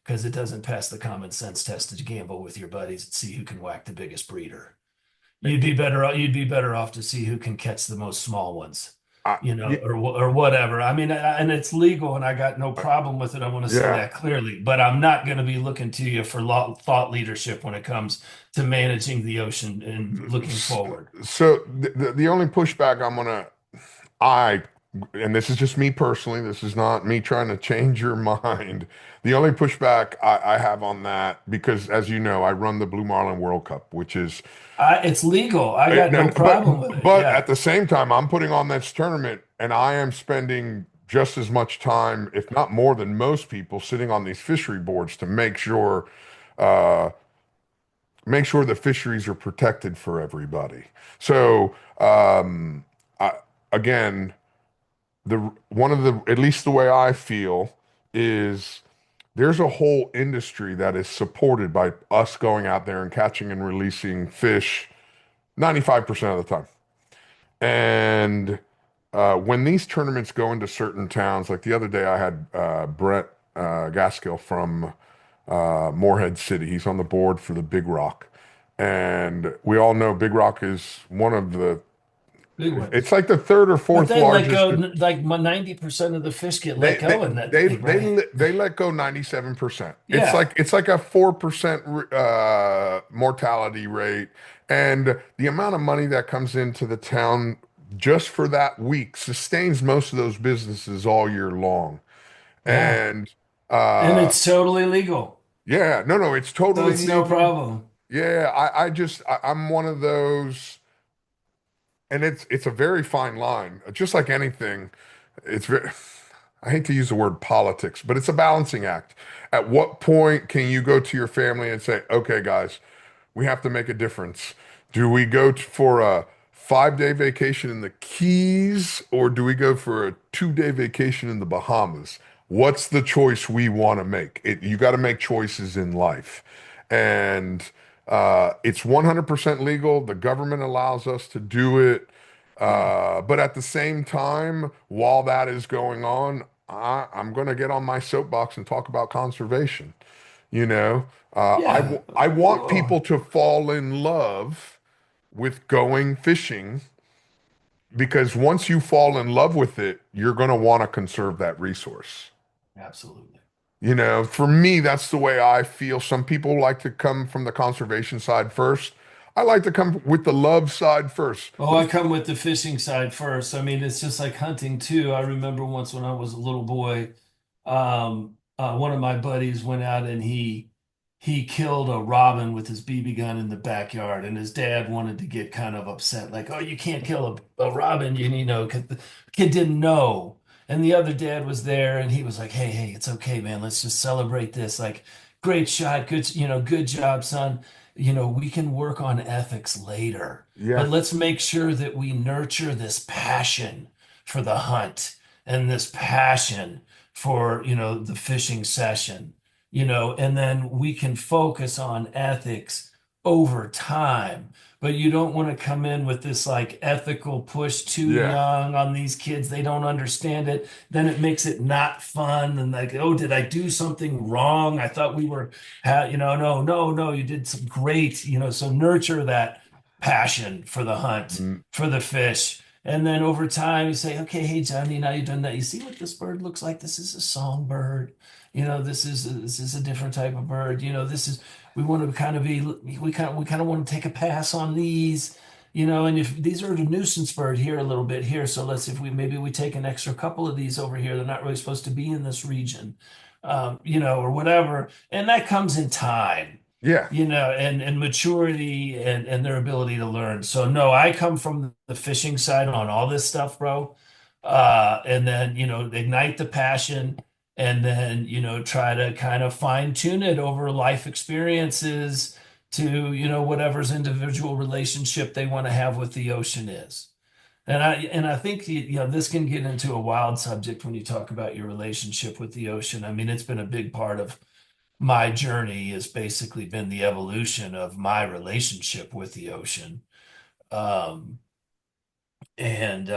because it doesn't pass the common sense test to gamble with your buddies and see who can whack the biggest breeder. You'd be better off to see who can catch the most small ones, Yeah, or whatever. I mean, and it's legal, and I got no problem with it. I want to say yeah. that clearly, but I'm not going to be looking to you for thought leadership when it comes to managing the ocean and looking forward. So the only pushback I, and this is just me personally, this is not me trying to change your mind. The only pushback I have on that, because as you know, I run the Blue Marlin World Cup, which is, It's legal. I got no but problem with it. but Yeah, at the same time, I'm putting on this tournament, and I am spending just as much time, if not more than most people, sitting on these fishery boards to uh, make sure the fisheries are protected for everybody. So, I, again, the one of the at least the way I feel is there's a whole industry that is supported by us going out there and catching and releasing fish 95% of the time. And when these tournaments go into certain towns, like the other day, I had Brett Gaskill from Morehead City. He's on the board for the Big Rock. And we all know Big Rock is one of the, big it's ones. like the third or But fourth they let largest. go. Like 90% of the fish get They let they go in that they thing, they right? let, they let go 97%. Yeah, It's like a 4% mortality rate, and the amount of money that comes into the town just for that week sustains most of those businesses all year long. yeah, And and uh it's totally legal, yeah, no, it's so totally it's no legal. problem. Yeah, I'm one of those, and it's a very fine line. Just like anything, it's very, I hate to use the word politics, but it's a balancing act. At what point can you go to your family and say, okay, guys, we have to make a difference? Do we go for a 5-day vacation in the Keys or do we go for a 2-day vacation in the Bahamas? What's the choice we want to make? You got to make choices in life. And it's 100% legal. The government allows us to do it. Yeah. But at the same time, while that is going on, I'm going to get on my soapbox and talk about conservation. You know, Yeah. I want people Well, to fall in love with going fishing because once you fall in love with it, you're going to want to conserve that resource. absolutely. For me, that's the way I feel. Some people like to come from the conservation side first. I like to come with the love side first. Oh, I come with the fishing side first. I mean, it's just like hunting too. I remember once when I was a little boy, one of my buddies went out and he killed a robin with his BB gun in the backyard, and his dad wanted to get kind of upset, like, "Oh, you can't kill a robin," 'cause the kid didn't know. And the other dad was there, and he was like, "Hey, hey, it's okay, man. Let's just celebrate this. Like, great shot, good, good job, son. We can work on ethics later, but Yeah. let's make sure that we nurture this passion for the hunt and this passion for, the fishing session, and then we can focus on ethics over time. But you don't want to come in with this like ethical push too Yeah. young on these kids. They don't understand it. Then it makes it not fun. And like, oh, did I do something wrong? I thought we were, no, no, no, you did some great, so nurture that passion for the hunt, Mm. for the fish. And then over time, you say, okay, hey, Johnny, now you've done that. You see what this bird looks like? This is a songbird. This is a different type of bird. This is we want to kind of be we kind of want to take a pass on these, and if these are a nuisance bird here a little bit here, so let's if we maybe we take an extra couple of these over here. They're not really supposed to be in this region, or whatever. And that comes in time, Yeah. and maturity and their ability to learn. So no, I come from the fishing side on all this stuff, bro. And then, ignite the passion and then, try to kind of fine tune it over life experiences to, whatever's individual relationship they want to have with the ocean is. And I think this can get into a wild subject when you talk about your relationship with the ocean. I mean, it's been a big part of my journey has basically been the evolution of my relationship with the ocean. Um, and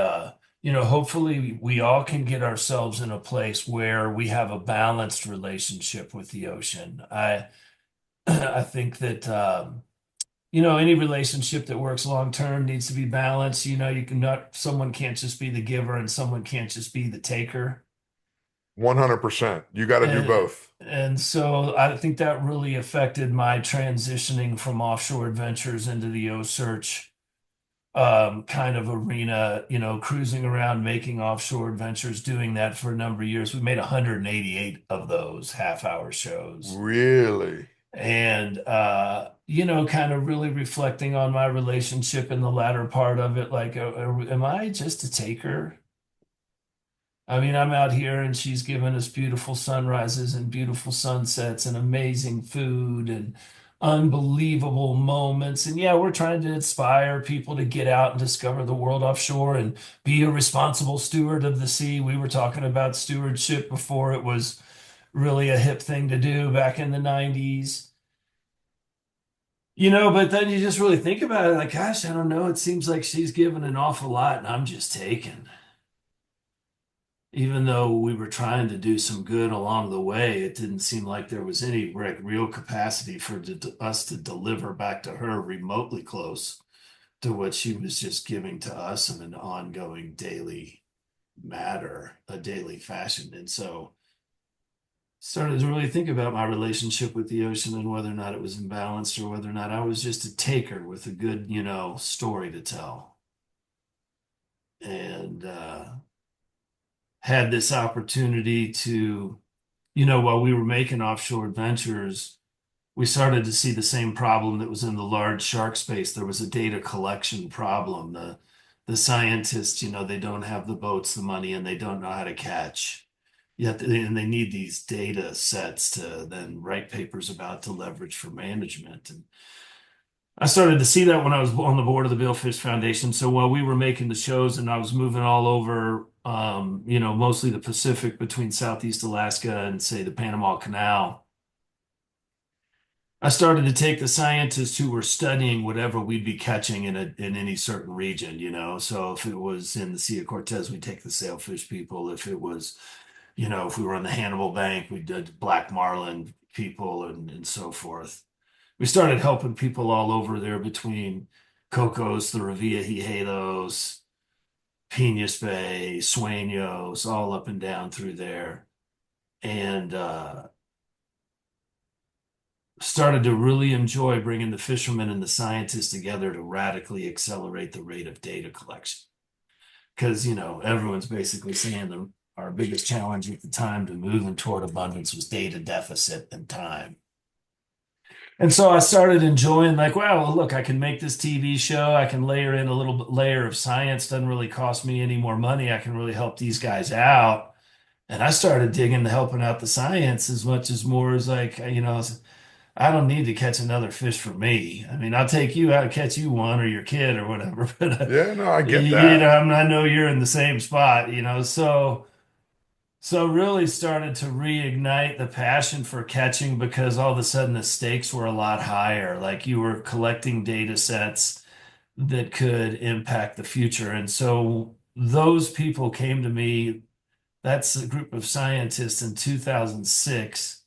hopefully we all can get ourselves in a place where we have a balanced relationship with the ocean. I think that any relationship that works long term needs to be balanced. You can not someone can't just be the giver and someone can't just be the taker. 100%. You got to do And both. and so I think that really affected my transitioning from offshore adventures into the OCEARCH kind of arena, cruising around making offshore adventures, doing that for a number of years. We made 188 of those half-hour shows. Really? And kind of really reflecting on my relationship in the latter part of it, like, am I just a taker? I mean, I'm out here and she's given us beautiful sunrises and beautiful sunsets and amazing food and unbelievable moments. And yeah, we're trying to inspire people to get out and discover the world offshore and be a responsible steward of the sea. We were talking about stewardship before it was really a hip thing to do back in the 90s. But then you just really think about it like, gosh, I don't know. It seems like she's given an awful lot and I'm just taking. Even though we were trying to do some good along the way, it didn't seem like there was any real capacity for us to deliver back to her remotely close to what she was just giving to us in an ongoing daily matter, a daily fashion. And so started to really think about my relationship with the ocean and whether or not it was imbalanced or whether or not I was just a taker with a good, story to tell. And had this opportunity to, while we were making offshore adventures, we started to see the same problem that was in the large shark space. There was a data collection problem. The scientists, they don't have the boats, the money, and they don't know how to catch. And they need these data sets to then write papers about to leverage for management. And I started to see that when I was on the board of the Billfish Foundation. So while we were making the shows and I was moving all over, mostly the Pacific between Southeast Alaska and say the Panama Canal, I started to take the scientists who were studying whatever we'd be catching in any certain region, So if it was in the Sea of Cortez, we'd take the sailfish people. If it was, if we were on the Hannibal Bank, we did black marlin people and so forth. We started helping people all over there between Cocos, the Revillagigedos, Piñas Bay, Sueños, all up and down through there. And started to really enjoy bringing the fishermen and the scientists together to radically accelerate the rate of data collection. Because, everyone's basically saying our biggest challenge at the time to moving toward abundance was data deficit and time. And so I started enjoying like, wow, look, I can make this TV show. I can layer in a little layer of science. Doesn't really cost me any more money. I can really help these guys out. And I started digging into helping out the science as much as more as like, I don't need to catch another fish for me. I mean, I'll take you out, catch you one or your kid or whatever. But Yeah, no, I get you know, that. I know you're in the same spot, so really started to reignite the passion for catching because all of a sudden the stakes were a lot higher. Like you were collecting data sets that could impact the future. And so those people came to me. That's a group of scientists in 2006.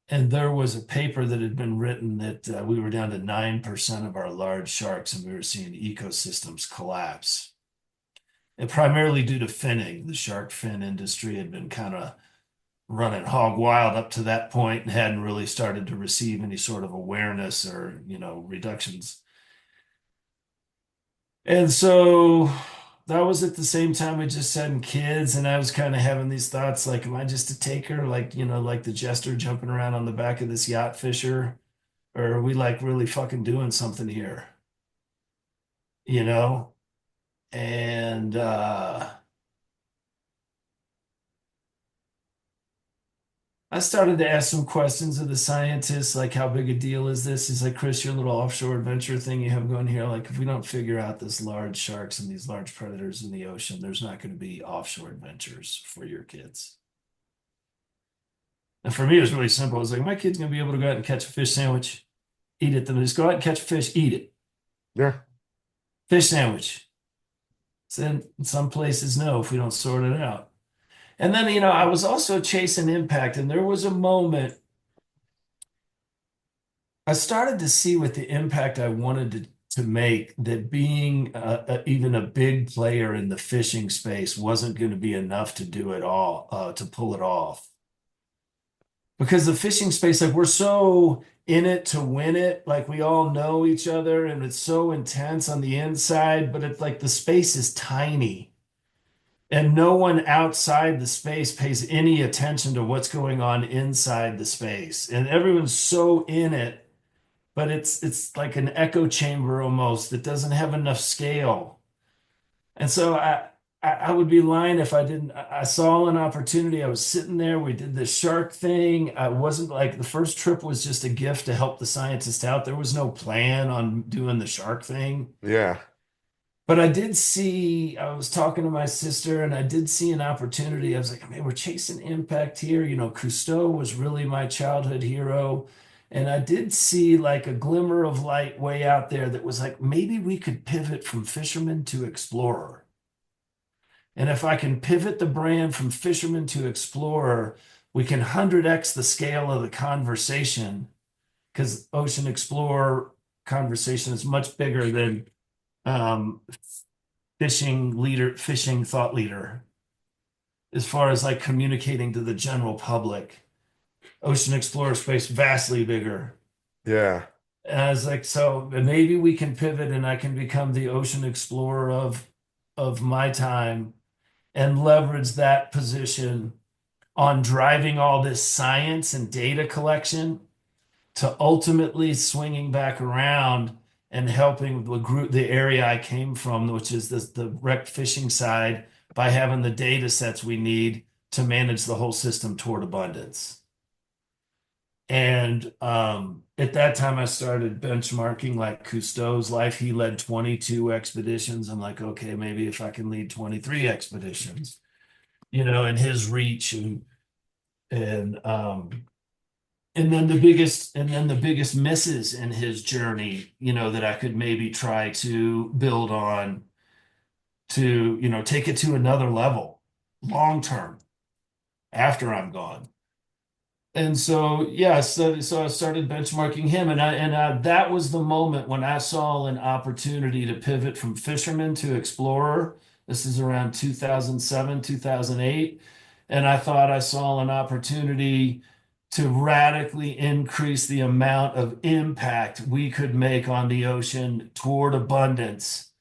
And there was a paper that had been written that we were down to 9% of our large sharks and we were seeing ecosystems collapse. And primarily due to finning. The shark fin industry had been kind of running hog wild up to that point and hadn't really started to receive any sort of awareness or, reductions. And so that was at the same time I just had kids, and I was kind of having these thoughts like, am I just a taker? Like, like the jester jumping around on the back of this yacht Fisher? Or are we like really fucking doing something here? You know? And I started to ask some questions of the scientists, like, how big a deal is this? He's like, Chris, your little offshore adventure thing you have going here, like, if we don't figure out this large sharks and these large predators in the ocean, there's not going to be offshore adventures for your kids. And for me, it was really simple. It was like, my kid's going to be able to go out and catch a fish sandwich, eat it. Then just go out and catch a fish, eat it. Yeah. Fish sandwich. So in some places, no, if we don't sort it out. And then, I was also chasing impact, and there was a moment I started to see with the impact I wanted to make that being even a big player in the fishing space wasn't going to be enough to do it all, to pull it off. Because the fishing space, like we're so in it to win it, like we all know each other and it's so intense on the inside, but it's like the space is tiny and no one outside the space pays any attention to what's going on inside the space. And everyone's so in it, but it's like an echo chamber almost that doesn't have enough scale. And so I would be lying if I didn't. I saw an opportunity. I was sitting there. We did this shark thing. I wasn't like the first trip was just a gift to help the scientists out. There was no plan on doing the shark thing. Yeah. But I did see, I was talking to my sister and I did see an opportunity. I was like, man, we're chasing impact here. Cousteau was really my childhood hero. And I did see like a glimmer of light way out there that was like, maybe we could pivot from fisherman to explorer. And if I can pivot the brand from fisherman to explorer, we can 100x the scale of the conversation because ocean explorer conversation is much bigger than um, fishing thought leader, as far as like communicating to the general public. Ocean Explorer space vastly bigger. Yeah. And I was like, so maybe we can pivot and I can become the Ocean Explorer of my time and leverage that position on driving all this science and data collection to ultimately swinging back around and helping the area I came from, which is the rec fishing side, by having the data sets we need to manage the whole system toward abundance. And at that time, I started benchmarking like Cousteau's life. He led 22 expeditions. I'm like, okay, maybe if I can lead 23 expeditions, in his reach and and then the biggest misses in his journey, that I could maybe try to build on to, take it to another level long term after I'm gone. And so, yeah, so I started benchmarking him, and that was the moment when I saw an opportunity to pivot from fisherman to explorer. This is around 2007, 2008, and I thought I saw an opportunity to radically increase the amount of impact we could make on the ocean toward abundance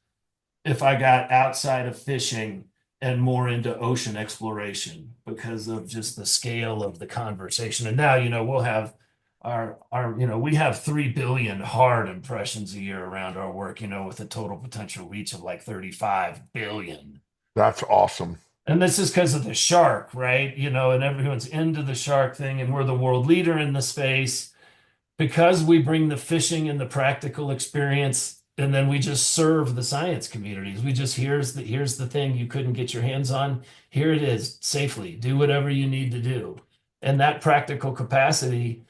if I got outside of fishing and more into ocean exploration because of just the scale of the conversation. And now, we'll have we have 3 billion hard impressions a year around our work, with a total potential reach of like 35 billion. That's awesome. And this is because of the shark, right? And everyone's into the shark thing, and we're the world leader in the space because we bring the fishing and the practical experience, and then we just serve the science communities. We just here's the thing you couldn't get your hands on. Here it is, safely. Do whatever you need to do. And that practical capacity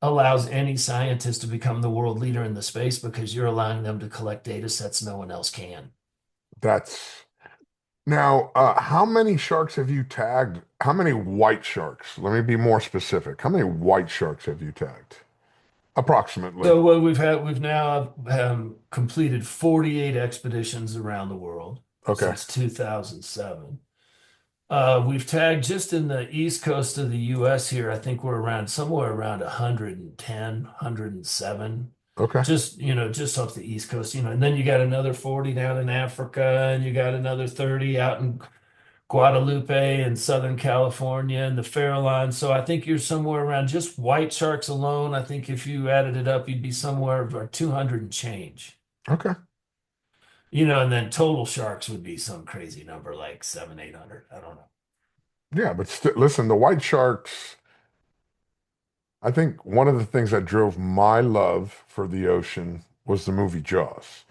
allows any scientist to become the world leader in the space because you're allowing them to collect data sets no one else can. That's now, how many sharks have you tagged? How many white sharks? Let me be more specific. How many white sharks have you tagged? Approximately. So what we've now completed 48 expeditions around the world Okay. since 2007. We've tagged just in the east coast of the US here. I think we're around somewhere around 110, 107, Okay. just off the east coast, and then you got another 40 down in Africa, and you got another 30 out in Guadalupe and Southern California and the Farallones. So I think you're somewhere around just white sharks alone. I think if you added it up, you'd be somewhere around 200 and change. Okay. And then total sharks would be some crazy number like seven, 800. I don't know. Yeah, but listen, the white sharks, I think one of the things that drove my love for the ocean was the movie Jaws,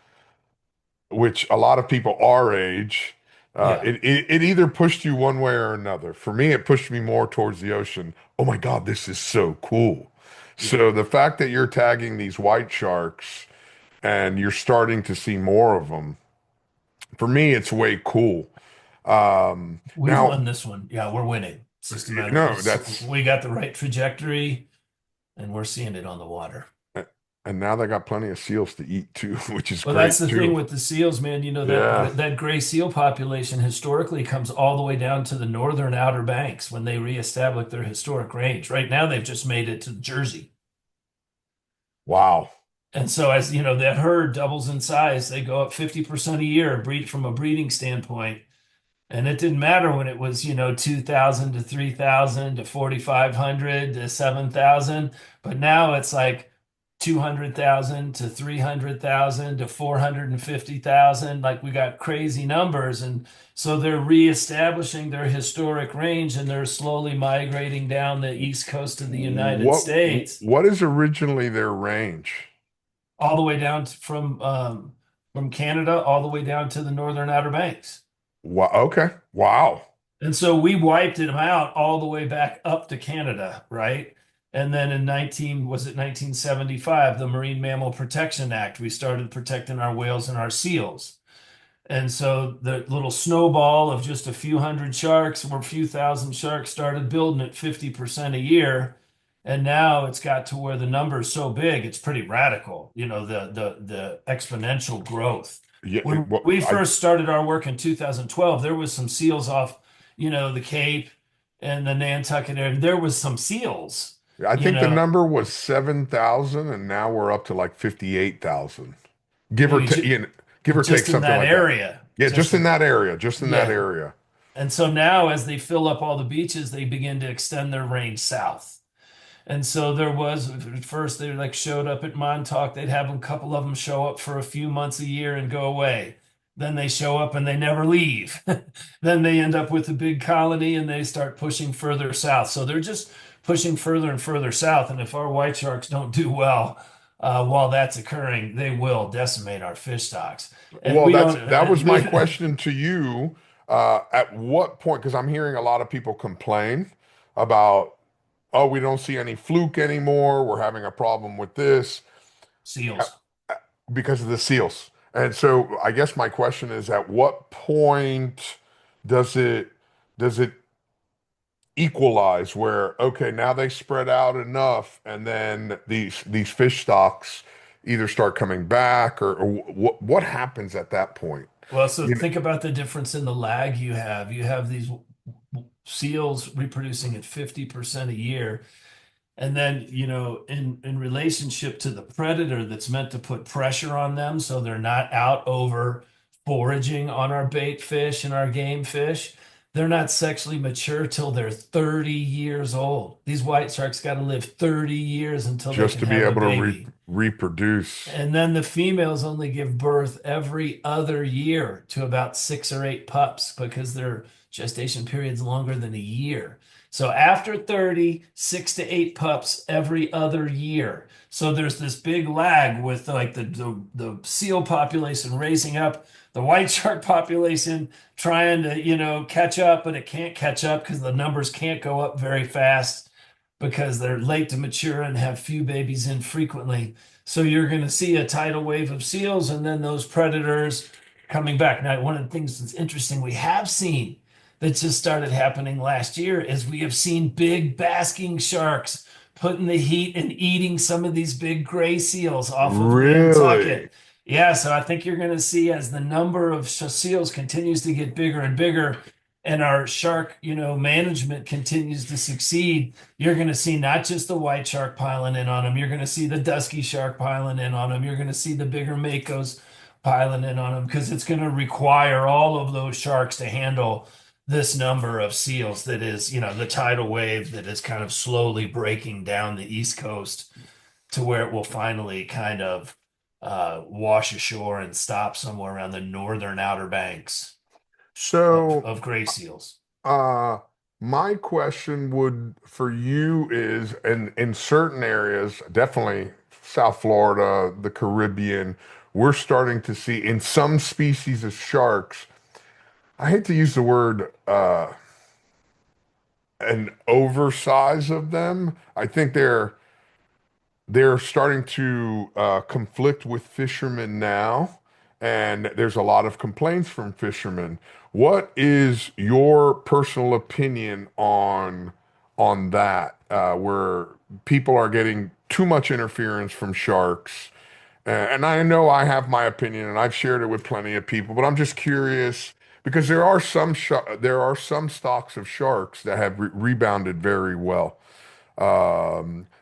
which a lot of people our age, Yeah, it either pushed you one way or another. For me, it pushed me more towards the ocean. Oh my God, this is so cool. yeah. So the fact that you're tagging these white sharks and you're starting to see more of them, for me, it's way cool. We've Now, won this one. Yeah, we're winning. It's just a matter of no, that's we got the right trajectory and we're seeing it on the water. and now they got plenty of seals to eat too, which is Well, that's great the thing too. with the seals, man. Yeah. That gray seal population historically comes all the way down to the northern Outer Banks when they reestablish their historic range. Right now, they've just made it to Jersey. Wow. And so, as you know, that herd doubles in size. They go up 50% a year breed from a breeding standpoint. And it didn't matter when it was, 2,000 to 3,000 to 4,500 to 7,000. But now it's like 200,000 to 300,000 to 450,000. Like we got crazy numbers. And so they're reestablishing their historic range and they're slowly migrating down the east coast of the United What States, what is originally their range? all the way down from Canada, all the way down to the northern Outer Banks. Wow. Okay. Wow. And so we wiped them out all the way back up to Canada, right? And then in 1975, the Marine Mammal Protection Act, we started protecting our whales and our seals. And so the little snowball of just a few hundred sharks or a few thousand sharks started building at 50% a year. And now it's got to where the number is so big, it's pretty radical, the exponential growth. Yeah. When Well, we first started our work in 2012, there was some seals off, the Cape and the Nantucket area. There was some seals, I you think the know, number was 7,000, and now we're up to like 58,000, maybe give or take just in something that like that. area. Yeah, Just just in in, that area, just in that yeah. area. And so now, as they fill up all the beaches, they begin to extend their range south. And so there was at first they like showed up at Montauk. They'd have a couple of them show up for a few months a year and go away. Then they show up and they never leave. Then they end up with a big colony and they start pushing further south. So they're just pushing further and further south. And if our white sharks don't do well while that's occurring, they will decimate our fish stocks. And Well, we don't. that was my question to you. At what point? Because I'm hearing a lot of people complain about, oh, we don't see any fluke anymore. We're having a problem with this Seals. because of the seals. And so I guess my question is, at what point does it equalize where, okay, now they spread out enough and then these fish stocks either start coming back or what happens at that point? Well, so You know, think about the difference in the lag you have. You have these seals reproducing at 50% a year. And then, in relationship to the predator that's meant to put pressure on them so they're not out over foraging on our bait fish and our game fish, they're not sexually mature till they're 30 years old. These white sharks got to live 30 years until they just can to be have a able to baby. reproduce. And then the females only give birth every other year to about 6 or 8 pups because their gestation period's longer than a year. So after 30, 6 to 8 pups every other year. So there's this big lag with like the seal population raising up, the white shark population trying to, catch up, but it can't catch up because the numbers can't go up very fast because they're late to mature and have few babies in frequently. So you're going to see a tidal wave of seals and then those predators coming back. Now, one of the things that's interesting we have seen that just started happening last year is we have seen big basking sharks putting the heat and eating some of these big gray seals off of Really? Nantucket. Yeah, so I think you're going to see as the number of seals continues to get bigger and bigger and our shark, management continues to succeed, you're going to see not just the white shark piling in on them. You're going to see the dusky shark piling in on them. You're going to see the bigger makos piling in on them because it's going to require all of those sharks to handle this number of seals that is, the tidal wave that is kind of slowly breaking down the East Coast to where it will finally kind of wash ashore and stop somewhere around the northern outer banks So, of gray seals. uh, my question would for you is, in certain areas, definitely South Florida, the Caribbean, we're starting to see in some species of sharks, I hate to use the word an oversize of them. I think they're starting to conflict with fishermen now, and there's a lot of complaints from fishermen. What is your personal opinion on that? Where people are getting too much interference from sharks, and I know I have my opinion, and I've shared it with plenty of people, but I'm just curious because there are some stocks of sharks that have rebounded very well.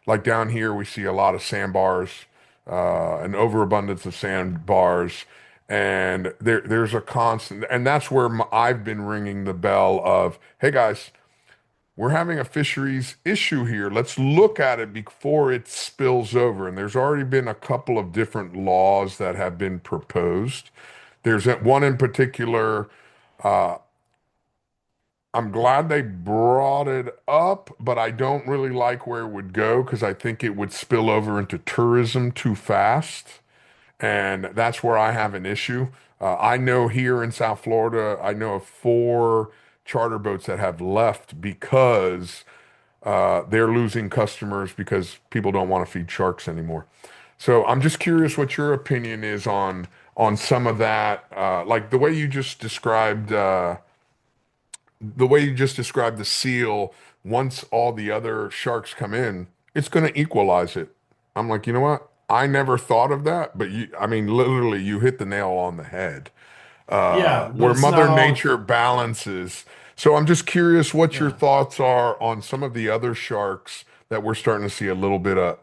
Like down here, we see a lot of sandbars, an overabundance of sandbars, and there's a constant, and that's where I've been ringing the bell of, hey guys, we're having a fisheries issue here. Let's look at it before it spills over. And there's already been a couple of different laws that have been proposed. There's one in particular. I'm glad they brought it up, but I don't really like where it would go because I think it would spill over into tourism too fast. And that's where I have an issue. I know here in South Florida, I know of 4 charter boats that have left because they're losing customers because people don't want to feed sharks anymore. So I'm just curious what your opinion is on some of that, like the way you just described the seal, once all the other sharks come in, it's going to equalize it. I'm like, you know what? I never thought of that, but I mean, literally, you hit the nail on the head. Yeah, but Where it's Mother not all. Nature balances. So I'm just curious what your Yeah. thoughts are on some of the other sharks that we're starting to see a little bit of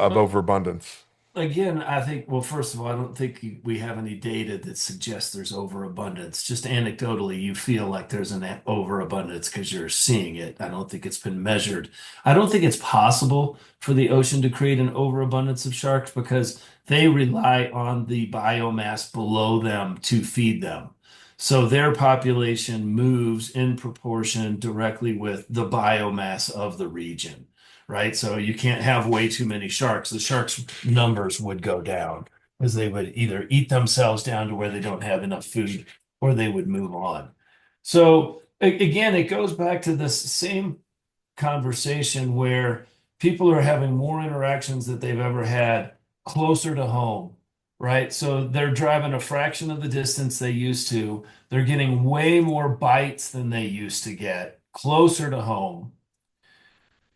Well, overabundance. again, I think, well, first of all, I don't think we have any data that suggests there's overabundance. Just anecdotally, you feel like there's an overabundance because you're seeing it. I don't think it's been measured. I don't think it's possible for the ocean to create an overabundance of sharks because they rely on the biomass below them to feed them. So their population moves in proportion directly with the biomass of the region, right? So you can't have way too many sharks. The sharks' numbers would go down because they would either eat themselves down to where they don't have enough food or they would move on. So again, it goes back to this same conversation where people are having more interactions that they've ever had closer to home, right? So they're driving a fraction of the distance they used to. They're getting way more bites than they used to get closer to home,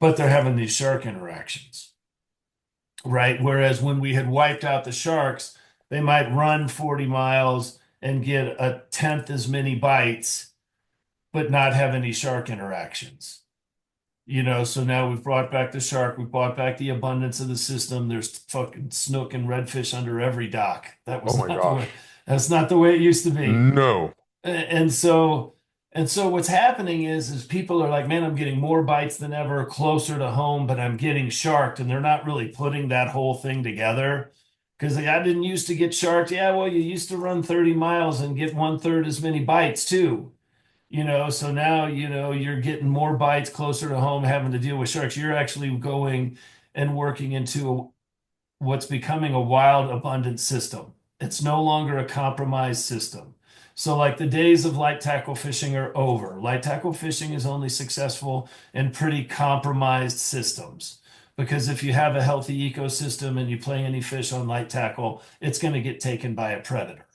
but they're having these shark interactions, right? Whereas when we had wiped out the sharks, they might run 40 miles and get a tenth as many bites, but not have any shark interactions. So now we've brought back the shark, we've brought back the abundance of the system. There's fucking snook and redfish under every dock. That Oh was my not the gosh. way, that's not the way it used to be. No. And so And so what's happening is people are like, man, I'm getting more bites than ever, closer to home, but I'm getting sharked, and they're not really putting that whole thing together. Because like, I didn't used to get sharked. Yeah, well, you used to run 30 miles and get one third as many bites too. So now, you're getting more bites closer to home, having to deal with sharks. You're actually going and working into what's becoming a wild abundant system. It's no longer a compromised system. So, like the days of light tackle fishing are over. Light tackle fishing is only successful in pretty compromised systems. Because if you have a healthy ecosystem and you play any fish on light tackle, it's going to get taken by a predator.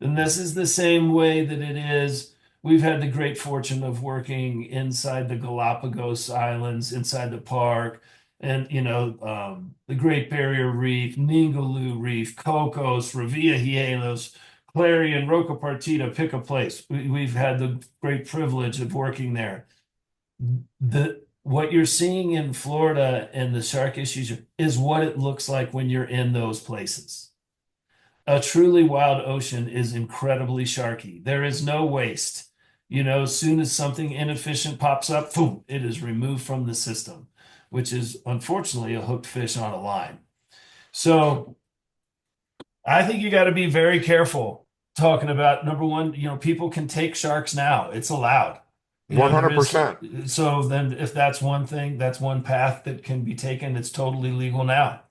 And this is the same way that it is. We've had the great fortune of working inside the Galapagos Islands, inside the park, and the Great Barrier Reef, Ningaloo Reef, Cocos, Revillagigedos, Clarion, Roca Partida, pick a place. We've had the great privilege of working there. What you're seeing in Florida and the shark issues is what it looks like when you're in those places. A truly wild ocean is incredibly sharky. There is no waste. As soon as something inefficient pops up, boom, it is removed from the system, which is unfortunately a hooked fish on a line. So I think you got to be very careful talking about number one, people can take sharks now. It's allowed. There is 100%. so then if that's one thing, that's one path that can be taken. It's totally legal now.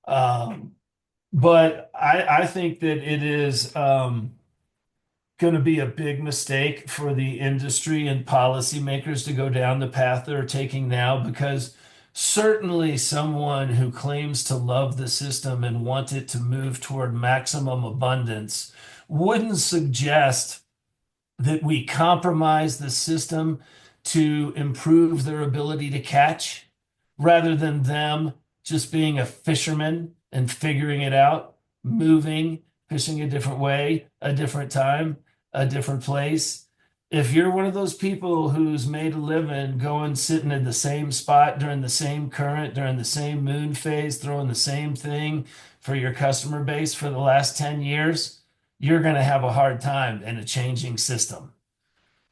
Um, but I think that it is going to be a big mistake for the industry and policymakers to go down the path they're taking now, because certainly someone who claims to love the system and want it to move toward maximum abundance wouldn't suggest that we compromise the system to improve their ability to catch rather than them just being a fisherman and figuring it out, moving, fishing a different way, a different time, a different place. If you're one of those people who's made a living going sitting in the same spot during the same current, during the same moon phase, throwing the same thing for your customer base for the last 10 years, you're going to have a hard time in a changing system.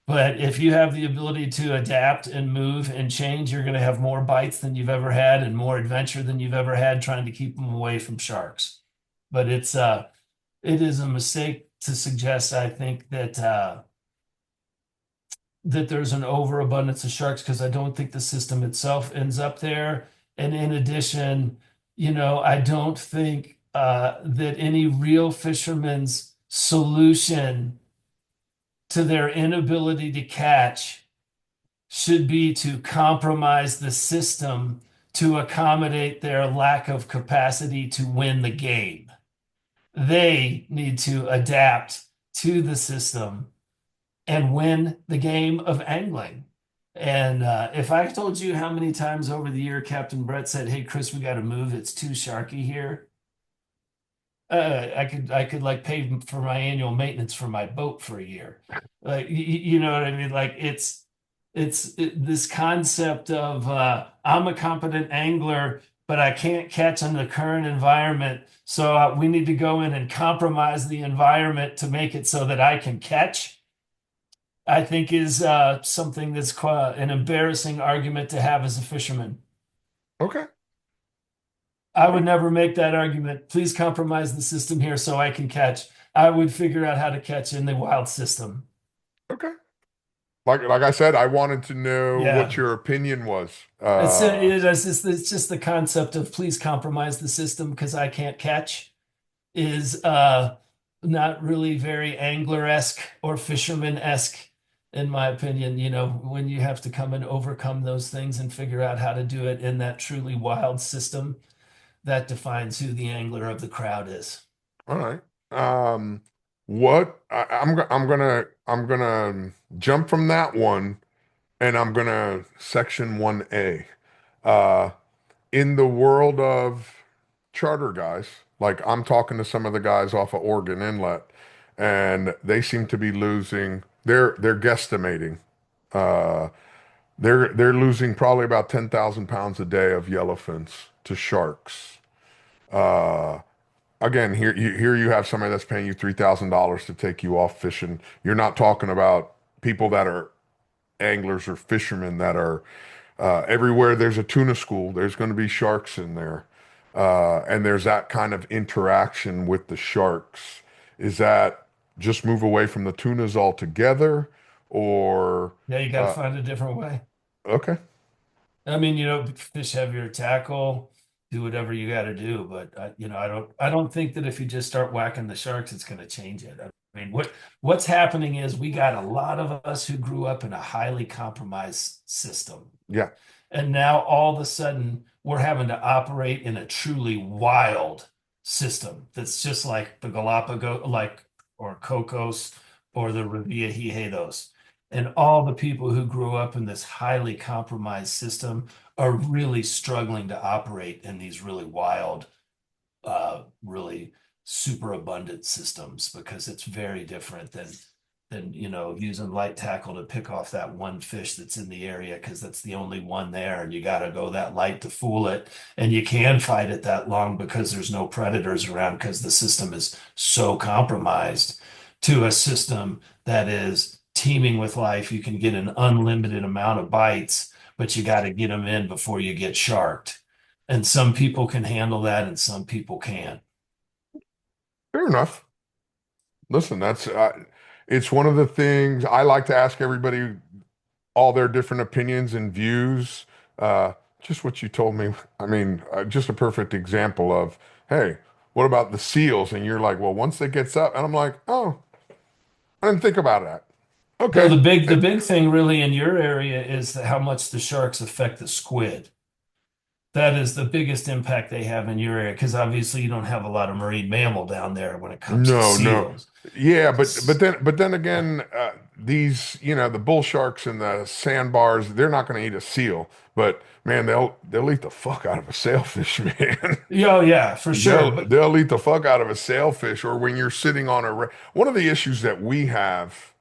But if you have the ability to adapt and move and change, you're going to have more bites than you've ever had and more adventure than you've ever had trying to keep them away from sharks. But it is a mistake to suggest, I think, that there's an overabundance of sharks, because I don't think the system itself ends up there. And in addition, I don't think that any real fisherman's solution to their inability to catch should be to compromise the system to accommodate their lack of capacity to win the game. They need to adapt to the system and win the game of angling. And if I told you how many times over the year Captain Brett said, "Hey, Chris, we got to move. It's too sharky here." I could like pay for my annual maintenance for my boat for a year. Like you know what I mean? Like this concept of I'm a competent angler, but I can't catch in the current environment. So we need to go in and compromise the environment to make it so that I can catch. I think is something that's quite an embarrassing argument to have as a fisherman. Okay. I would never make that argument. Please compromise the system here so I can catch. I would figure out how to catch in the wild system. Okay. Like I said, I wanted to know what Yeah. your opinion was. It's just the concept of please compromise the system because I can't catch is not really very angler-esque or fisherman-esque in my opinion. When you have to come and overcome those things and figure out how to do it in that truly wild system, that defines who the angler of the crowd is. All right. What I'm gonna jump from that one, and I'm gonna section 1A. Uh, in the world of charter guys, like I'm talking to some of the guys off of Oregon Inlet, and they seem to be losing. They're guesstimating. Uh, they're losing probably about 10,000 pounds a day of yellowfins to sharks. Uh, Again, here you have somebody that's paying you $3,000 to take you off fishing. You're not talking about people that are anglers or fishermen that are everywhere there's a tuna school, there's going to be sharks in there. And there's that kind of interaction with the sharks. Is that just move away from the tunas altogether? Or, Yeah, you got to uh, find a different way. okay, I mean, fish heavier tackle, do whatever you got to do, but I don't think that if you just start whacking the sharks, it's going to change it. I mean, what's happening is we got a lot of us who grew up in a highly compromised system. yeah, And now all of a sudden, we're having to operate in a truly wild system that's just like the Galapagos, or Cocos or the Revillagigedos. And all the people who grew up in this highly compromised system are really struggling to operate in these really wild, really super abundant systems because it's very different than using light tackle to pick off that one fish that's in the area because that's the only one there and you got to go that light to fool it and you can fight it that long because there's no predators around because the system is so compromised to a system that is teeming with life. You can get an unlimited amount of bites, but you got to get them in before you get sharked. And some people can handle that and some people can't. fair enough. Listen, it's one of the things I like to ask everybody all their different opinions and views. Uh, just what you told me. I mean, just a perfect example of, hey, what about the seals? And you're like, well, once it gets up, and I'm like, oh, I didn't think about that. So Okay. the big thing really in your area is how much the sharks affect the squid. That is the biggest impact they have in your area because obviously you don't have a lot of marine mammal down there when it comes to No, no. seals. Yeah, but then again, these, the bull sharks and the sandbars, they're not going to eat a seal, but man, they'll eat the fuck out of a sailfish, man. Oh yeah, for sure. They'll But they'll eat the fuck out of a sailfish, or when you're sitting on one of the issues that we have,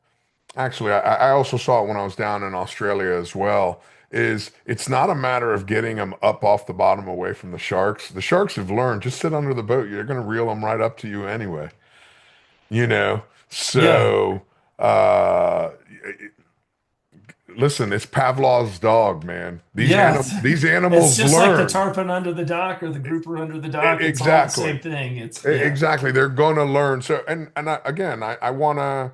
actually, I also saw it when I was down in Australia as well, is it's not a matter of getting them up off the bottom away from the sharks. The sharks have learned, just sit under the boat. You're going to reel them right up to you anyway, you know? yeah, So, uh, listen, it's Pavlov's dog, man. yeah, These it's animals just like the learn. tarpon under the dock or the grouper under the dock. It's all the Exactly. same thing. Yeah, Exactly. They're going to learn. So, again, I want to,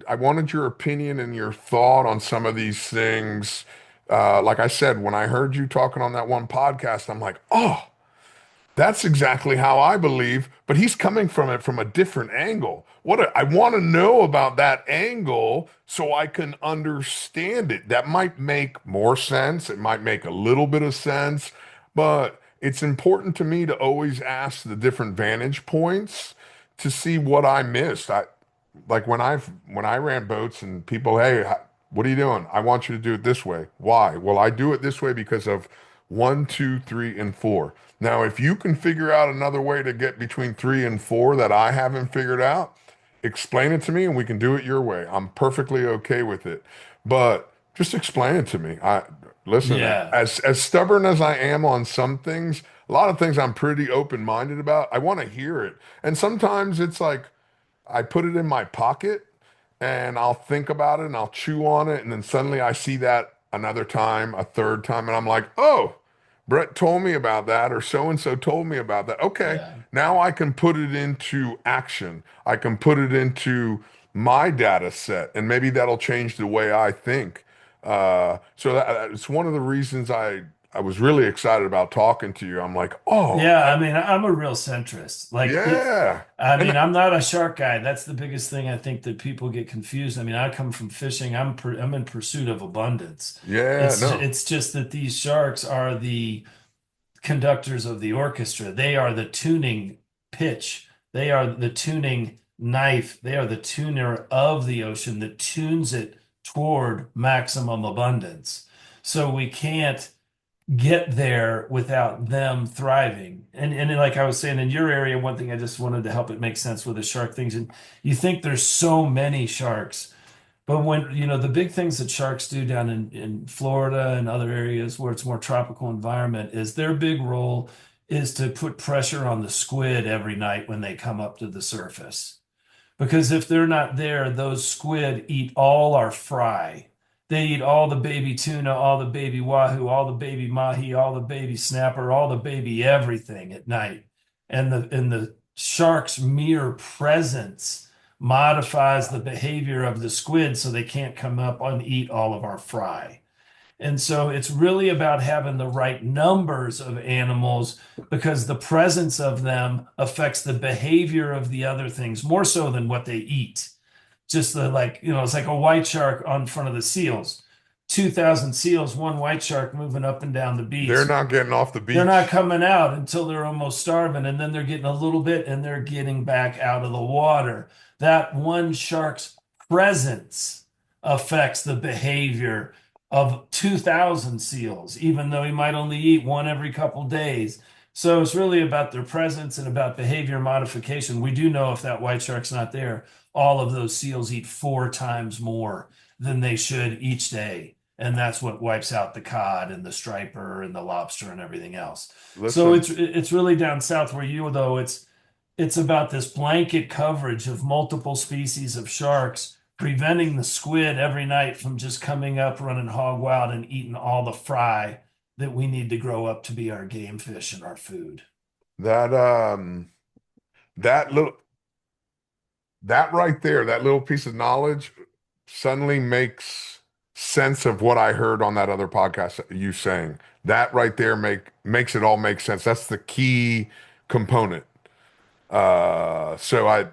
I wanted your opinion and your thought on some of these things. Like I said, when I heard you talking on that one podcast, I'm like, oh, that's exactly how I believe, but he's coming from it from a different angle. I want to know about that angle so I can understand it. That might make more sense. It might make a little bit of sense, but it's important to me to always ask the different vantage points to see what I missed. Like when I ran boats and people, hey, what are you doing? I want you to do it this way. Why? Well, I do it this way because of one, two, three, and four. Now, if you can figure out another way to get between three and four that I haven't figured out, explain it to me and we can do it your way. I'm perfectly okay with it. But just explain it to me. Listen, yeah, as stubborn as I am on some things, a lot of things I'm pretty open-minded about. I want to hear it. And sometimes it's like I put it in my pocket and I'll think about it and I'll chew on it. And then suddenly I see that another time, a third time, and I'm like, oh, Brett told me about that, or so and so told me about that. Okay, yeah. now I can put it into action. I can put it into my data set, and maybe that'll change the way I think. So it's one of the reasons I was really excited about talking to you. I'm like, oh, Yeah, I mean, I'm a real centrist. yeah, I and mean, I'm not a shark guy. That's the biggest thing I think that people get confused. I mean, I come from fishing. I'm in pursuit of abundance. yeah, no, It's just that these sharks are the conductors of the orchestra. They are the tuning pitch. They are the tuning knife. They are the tuner of the ocean that tunes it toward maximum abundance. So we can't get there without them thriving. And like I was saying in your area, one thing I just wanted to help it make sense with the shark things. And you think there's so many sharks, but when the big things that sharks do down in Florida and other areas where it's more tropical environment is their big role is to put pressure on the squid every night when they come up to the surface. Because if they're not there, those squid eat all our fry. They eat all the baby tuna, all the baby wahoo, all the baby mahi, all the baby snapper, all the baby everything at night. And the shark's mere presence modifies the behavior of the squid so they can't come up and eat all of our fry. And so it's really about having the right numbers of animals because the presence of them affects the behavior of the other things more so than what they eat. Just the like, it's like a white shark on front of the seals. 2,000 seals, one white shark moving up and down the They're beach. not getting off the They're not beach. coming out until they're almost starving, and then they're getting a little bit and they're getting back out of the water. That one shark's presence affects the behavior of 2,000 seals, even though he might only eat one every couple days. So it's really about their presence and about behavior modification. We do know if that white shark's not there, all of those seals eat 4 times more than they should each day. And that's what wipes out the cod and the striper and the lobster and everything else. So Listen, it's really down south where you though it's about this blanket coverage of multiple species of sharks preventing the squid every night from just coming up running hog wild and eating all the fry that we need to grow up to be our game fish and our food. that that little that right there, that little piece of knowledge suddenly makes sense of what I heard on that other podcast you saying. That right there makes it all make sense. That's the key component. So I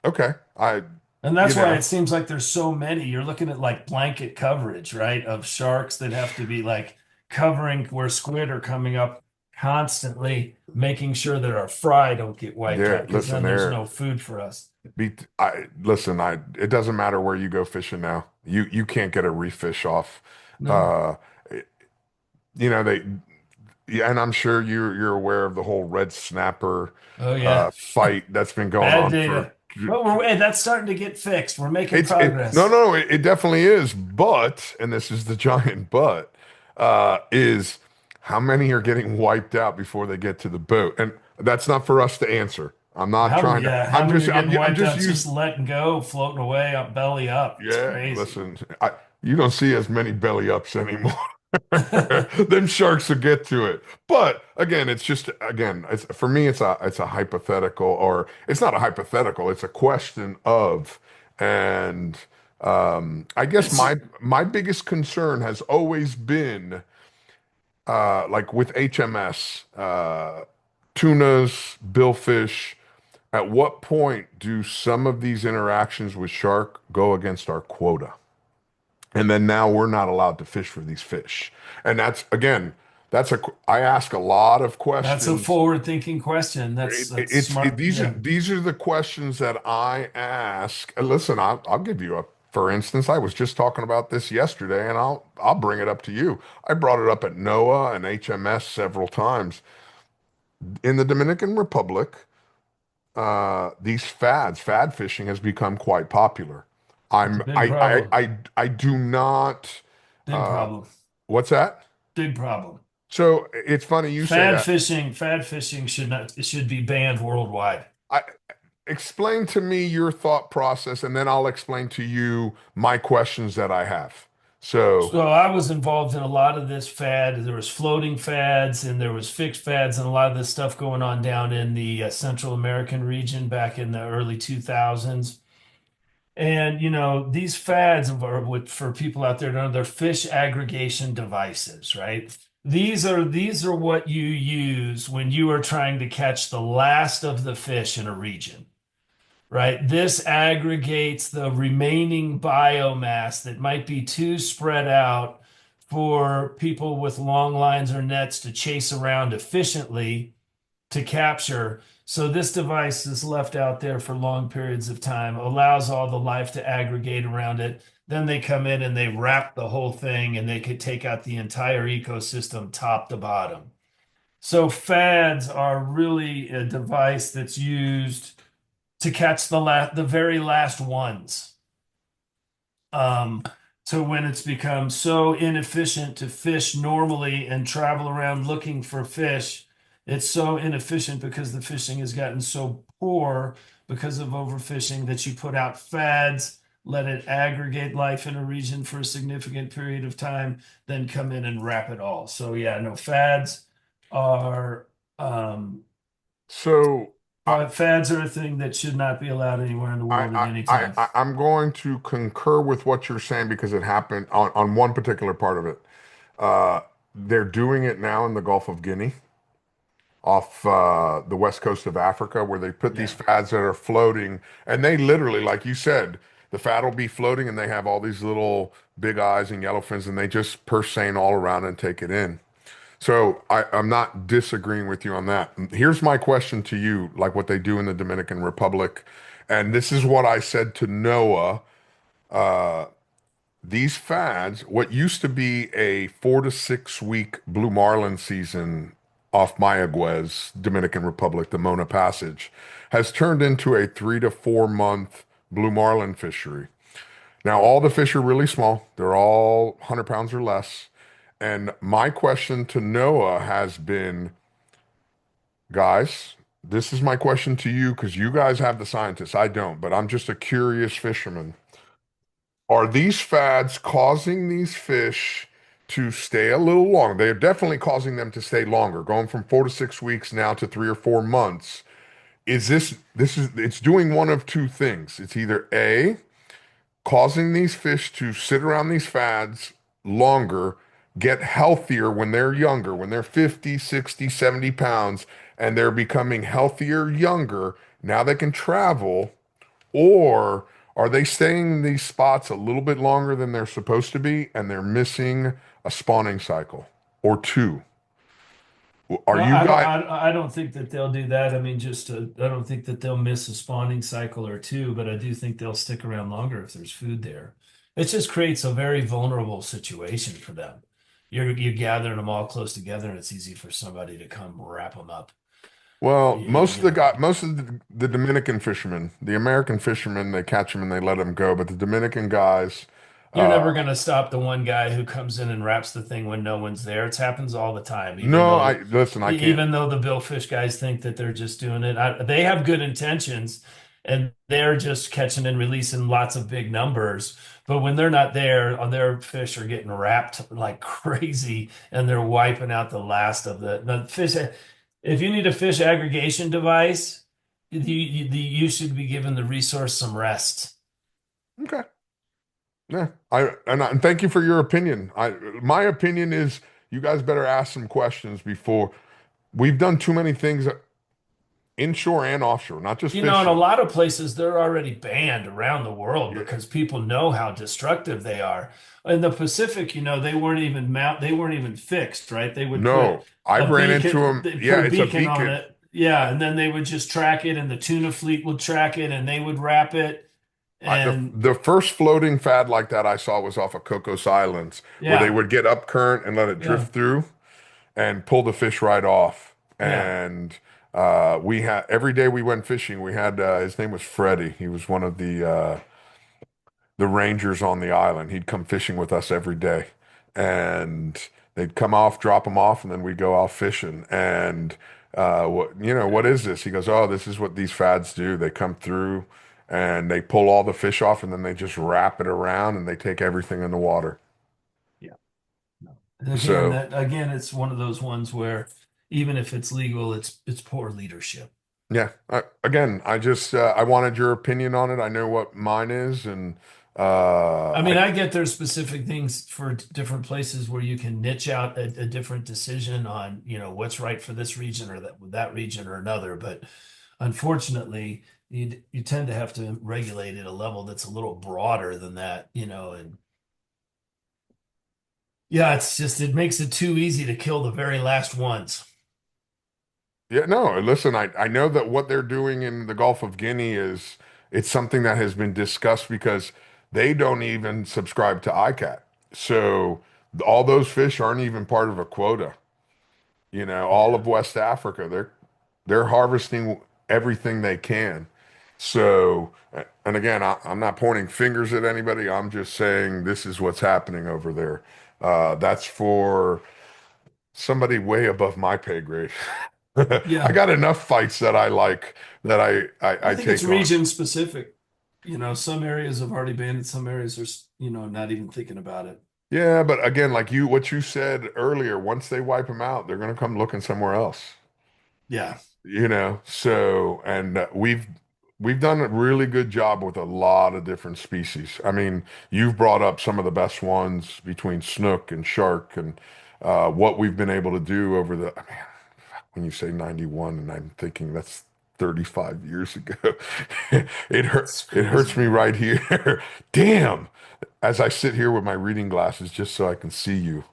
okay. I And you that's why know, it seems like there's so many. You're looking at like blanket coverage, right? Of sharks that have to be like covering where squid are coming up constantly, making sure that our fry don't get wiped there out because listen then there's there no food for us. be I listen, I it doesn't matter where you go fishing now. You can't get a reef fish off. No. Uh you know they Yeah, and I'm sure you're aware of the whole red snapper Oh yeah. fight that's been going Bad on for data. But hey, that's starting to get fixed. We're making no, progress. no, it definitely is. But, and this is the giant but, is how many are getting wiped out before they get to the boat? And that's not for us to answer. I'm not trying to. How many are getting I'm wiped just out using. just letting go, floating away up belly up? It's Yeah, crazy. listen, you don't see as many belly ups anymore. Them sharks will get to it. But again, it's just again, it's for me, it's a hypothetical, or it's not a hypothetical, it's a question of, and I guess It's my biggest concern has always been like with HMS, tunas, billfish. At what point do some of these interactions with shark go against our quota? And then now we're not allowed to fish for these fish. And that's again, I ask a lot of that's a questions. forward-thinking question. That's smart. Yeah. These are the questions that I ask. And listen, I'll give you a for instance. I was just talking about this yesterday, and I'll bring it up to you. I brought it up at NOAA and HMS several times. In the Dominican Republic, these fad fishing has become quite popular. It's a big problem. I do not. Big Uh, problem. what's that? Big problem. So it's funny you say that. Fad fishing should not, it should be banned worldwide. I explain to me your thought process, and then I'll explain to you my questions that I have. So So I was involved in a lot of this fad. There was floating fads and there was fixed fads and a lot of this stuff going on down in the Central American region back in the early 2000s. And these fads for people out there to know they're fish aggregation devices, right? These are what you use when you are trying to catch the last of the fish in a region, right? This aggregates the remaining biomass that might be too spread out for people with long lines or nets to chase around efficiently to capture. So this device is left out there for long periods of time, allows all the life to aggregate around it. Then they come in and they wrap the whole thing and they could take out the entire ecosystem top to bottom. So fads are really a device that's used to catch the very last ones. Um, so when it's become so inefficient to fish normally and travel around looking for fish, it's so inefficient because the fishing has gotten so poor because of overfishing that you put out fads, let it aggregate life in a region for a significant period of time, then come in and wrap it all. So yeah, no, are um, So I, fads are a thing that should not be allowed anywhere in the world at any time. I'm going to concur with what you're saying because it happened on one particular part of it. Uh, they're doing it now in the Gulf of Guinea, off the west coast of Africa, where they put these Yeah. fads that are floating, and they literally, like you said, the fad will be floating, and they have all these little big eyes and yellow fins, and they just purse seine all around and take it in. So I'm not disagreeing with you on that. Here's my question to you, like what they do in the Dominican Republic, and this is what I said to Noah. Uh, these fads, what used to be a 4 to 6 week blue marlin season off Mayaguez, Dominican Republic, the Mona Passage, has turned into a 3 to 4 month blue marlin fishery. Now, all the fish are really small. They're all 100 pounds or less. And my question to Noah has been, guys, this is my question to you because you guys have the scientists. I don't, but I'm just a curious fisherman. Are these fads causing these fish to stay a little longer? They are definitely causing them to stay longer, going from 4 to 6 weeks now to 3 or 4 months. It's doing one of two things. It's either A, causing these fish to sit around these fads longer, get healthier when they're younger, when they're 50, 60, 70 pounds, and they're becoming healthier younger. Now they can travel, or are they staying in these spots a little bit longer than they're supposed to be and they're missing a spawning cycle or two? Are Well, you guys? I don't think that they'll do that. I mean, I don't think that they'll miss a spawning cycle or two, but I do think they'll stick around longer if there's food there. It just creates a very vulnerable situation for them. You're gathering them all close together, and it's easy for somebody to come wrap them up. Well, You know, most of the Dominican fishermen, the American fishermen, they catch them and they let them go, but the Dominican guys, you're uh, never going to stop the one guy who comes in and wraps the thing when no one's there. It happens all the time, no, I listen, I can't. even though the billfish guys think that they're just doing it. They have good intentions and they're just catching and releasing lots of big numbers. But when they're not there, their fish are getting wrapped like crazy and they're wiping out the last of the fish. If you need a fish aggregation device, you should be giving the resource some rest. Okay. Yeah, and thank you for your opinion. My opinion is you guys better ask some questions before we've done too many things inshore and offshore, not just You know, in a fishing. lot of places, they're already banned around the world Yeah. because people know how destructive they are. In the Pacific, they weren't even fixed, right? They would put No, I've ran into them. they put Yeah, a it's a beacon on beacon. it. Yeah, and then they would just track it, and the tuna fleet would track it, and they would wrap it. And The first floating fad like that I saw was off of Cocos Islands, where they yeah, would get up current and let it yeah, drift through and pull the fish right off. yeah, And we had every day we went fishing, we had his name was Freddie. He was one of the rangers on the island. He'd come fishing with us every day, and they'd come off, drop him off, and then we'd go off fishing. And what is this? He goes, "Oh, this is what these fads do. They come through and they pull all the fish off, and then they just wrap it around and they take everything in the water." yeah. No. So Again, it's one of those ones where even if it's legal, it's poor leadership. yeah, again, I wanted your opinion on it. I know what mine is, and I mean, I I get there's specific things for different places where you can niche out a different decision on, what's right for this region or that region or another. But unfortunately, you tend to have to regulate at a level that's a little broader than that. And yeah, it makes it too easy to kill the very last ones. Yeah, no, listen, I know that what they're doing in the Gulf of Guinea is it's something that has been discussed because they don't even subscribe to ICAT. So all those fish aren't even part of a quota. All Yeah. of West Africa, they're harvesting everything they can. So, and again, I'm not pointing fingers at anybody. I'm just saying this is what's happening over there. That's for somebody way above my pay grade. I Yeah. got enough fights that I like that I I think it's take on. region specific. Some areas have already banned it, some areas are, not even thinking about it. Yeah, but again, like what you said earlier, once they wipe them out, they're going to come looking somewhere else. Yeah. So and we've done a really good job with a lot of different species. I mean, you've brought up some of the best ones between snook and shark and what we've been able to do over the, I mean, when you say 91 and I'm thinking that's 35 years ago. It's It crazy, hurts me man. right here. Damn. As I sit here with my reading glasses just so I can see you.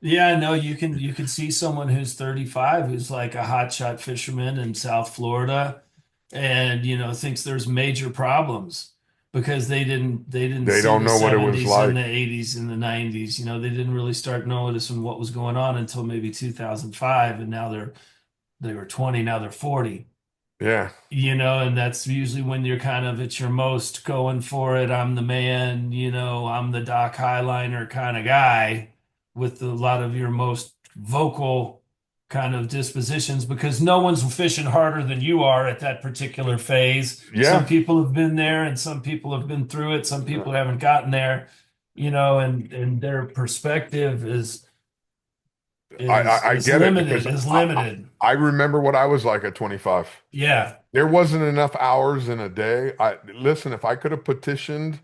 Yeah, no, you can see someone who's 35 who's like a hotshot fisherman in South Florida and thinks there's major problems because they didn't They see don't the know what it was 70s and the like. 80s and the 90s. They didn't really start noticing what was going on until maybe 2005, and now they were 20, now they're 40. Yeah. And that's usually when you're kind of at your most going for it. I'm the man, I'm the Doc Highliner kind of guy with a lot of your most vocal kind of dispositions because no one's fishing harder than you are at that particular phase. Some Yeah. people have been there and some people have been through it. Some people haven't gotten there, and their perspective is is I is get it because limited, is limited. I remember what I was like at 25. Yeah. There wasn't enough hours in a day. Listen, if I could have petitioned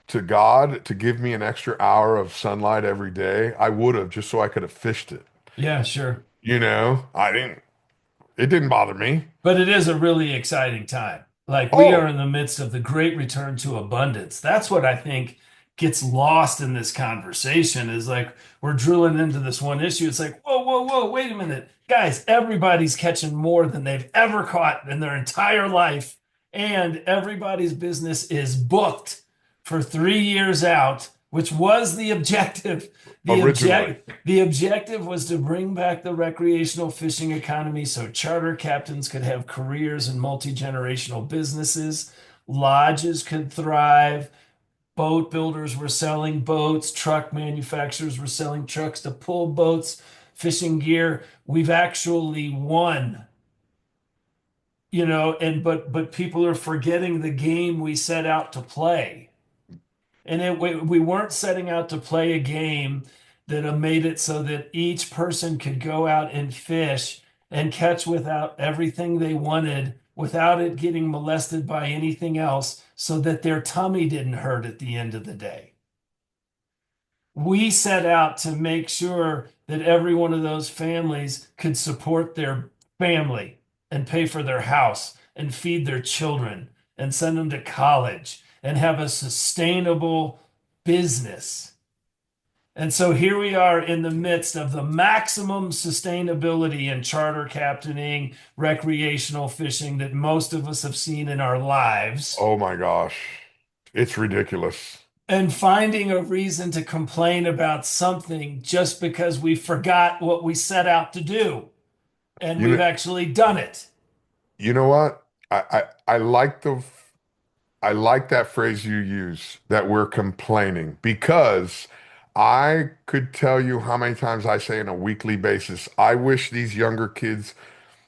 to God to give me an extra hour of sunlight every day, I would have just so I could have fished it. Yeah, sure. I didn't, it didn't bother me. But it is a really exciting time. Like we are Oh, in the midst of the great return to abundance. That's what I think gets lost in this conversation is like we're drilling into this one issue. It's like, whoa, whoa, whoa, wait a minute. Guys, everybody's catching more than they've ever caught in their entire life. And everybody's business is booked for 3 years out, which was the objective. The originally. objective was to bring back the recreational fishing economy so charter captains could have careers in multi-generational businesses, lodges could thrive, boat builders were selling boats, truck manufacturers were selling trucks to pull boats, fishing gear. We've actually won, and but people are forgetting the game we set out to play. And we weren't setting out to play a game that made it so that each person could go out and fish and catch without everything they wanted without it getting molested by anything else so that their tummy didn't hurt at the end of the day. We set out to make sure that every one of those families could support their family and pay for their house and feed their children and send them to college and have a sustainable business. And so here we are in the midst of the maximum sustainability in charter captaining, recreational fishing that most of us have seen in our lives, Oh my gosh. It's ridiculous. and finding a reason to complain about something just because we forgot what we set out to do and You we've know, actually done it. you know what? I like I like that phrase you use that we're complaining because I could tell you how many times I say on a weekly basis, I wish these younger kids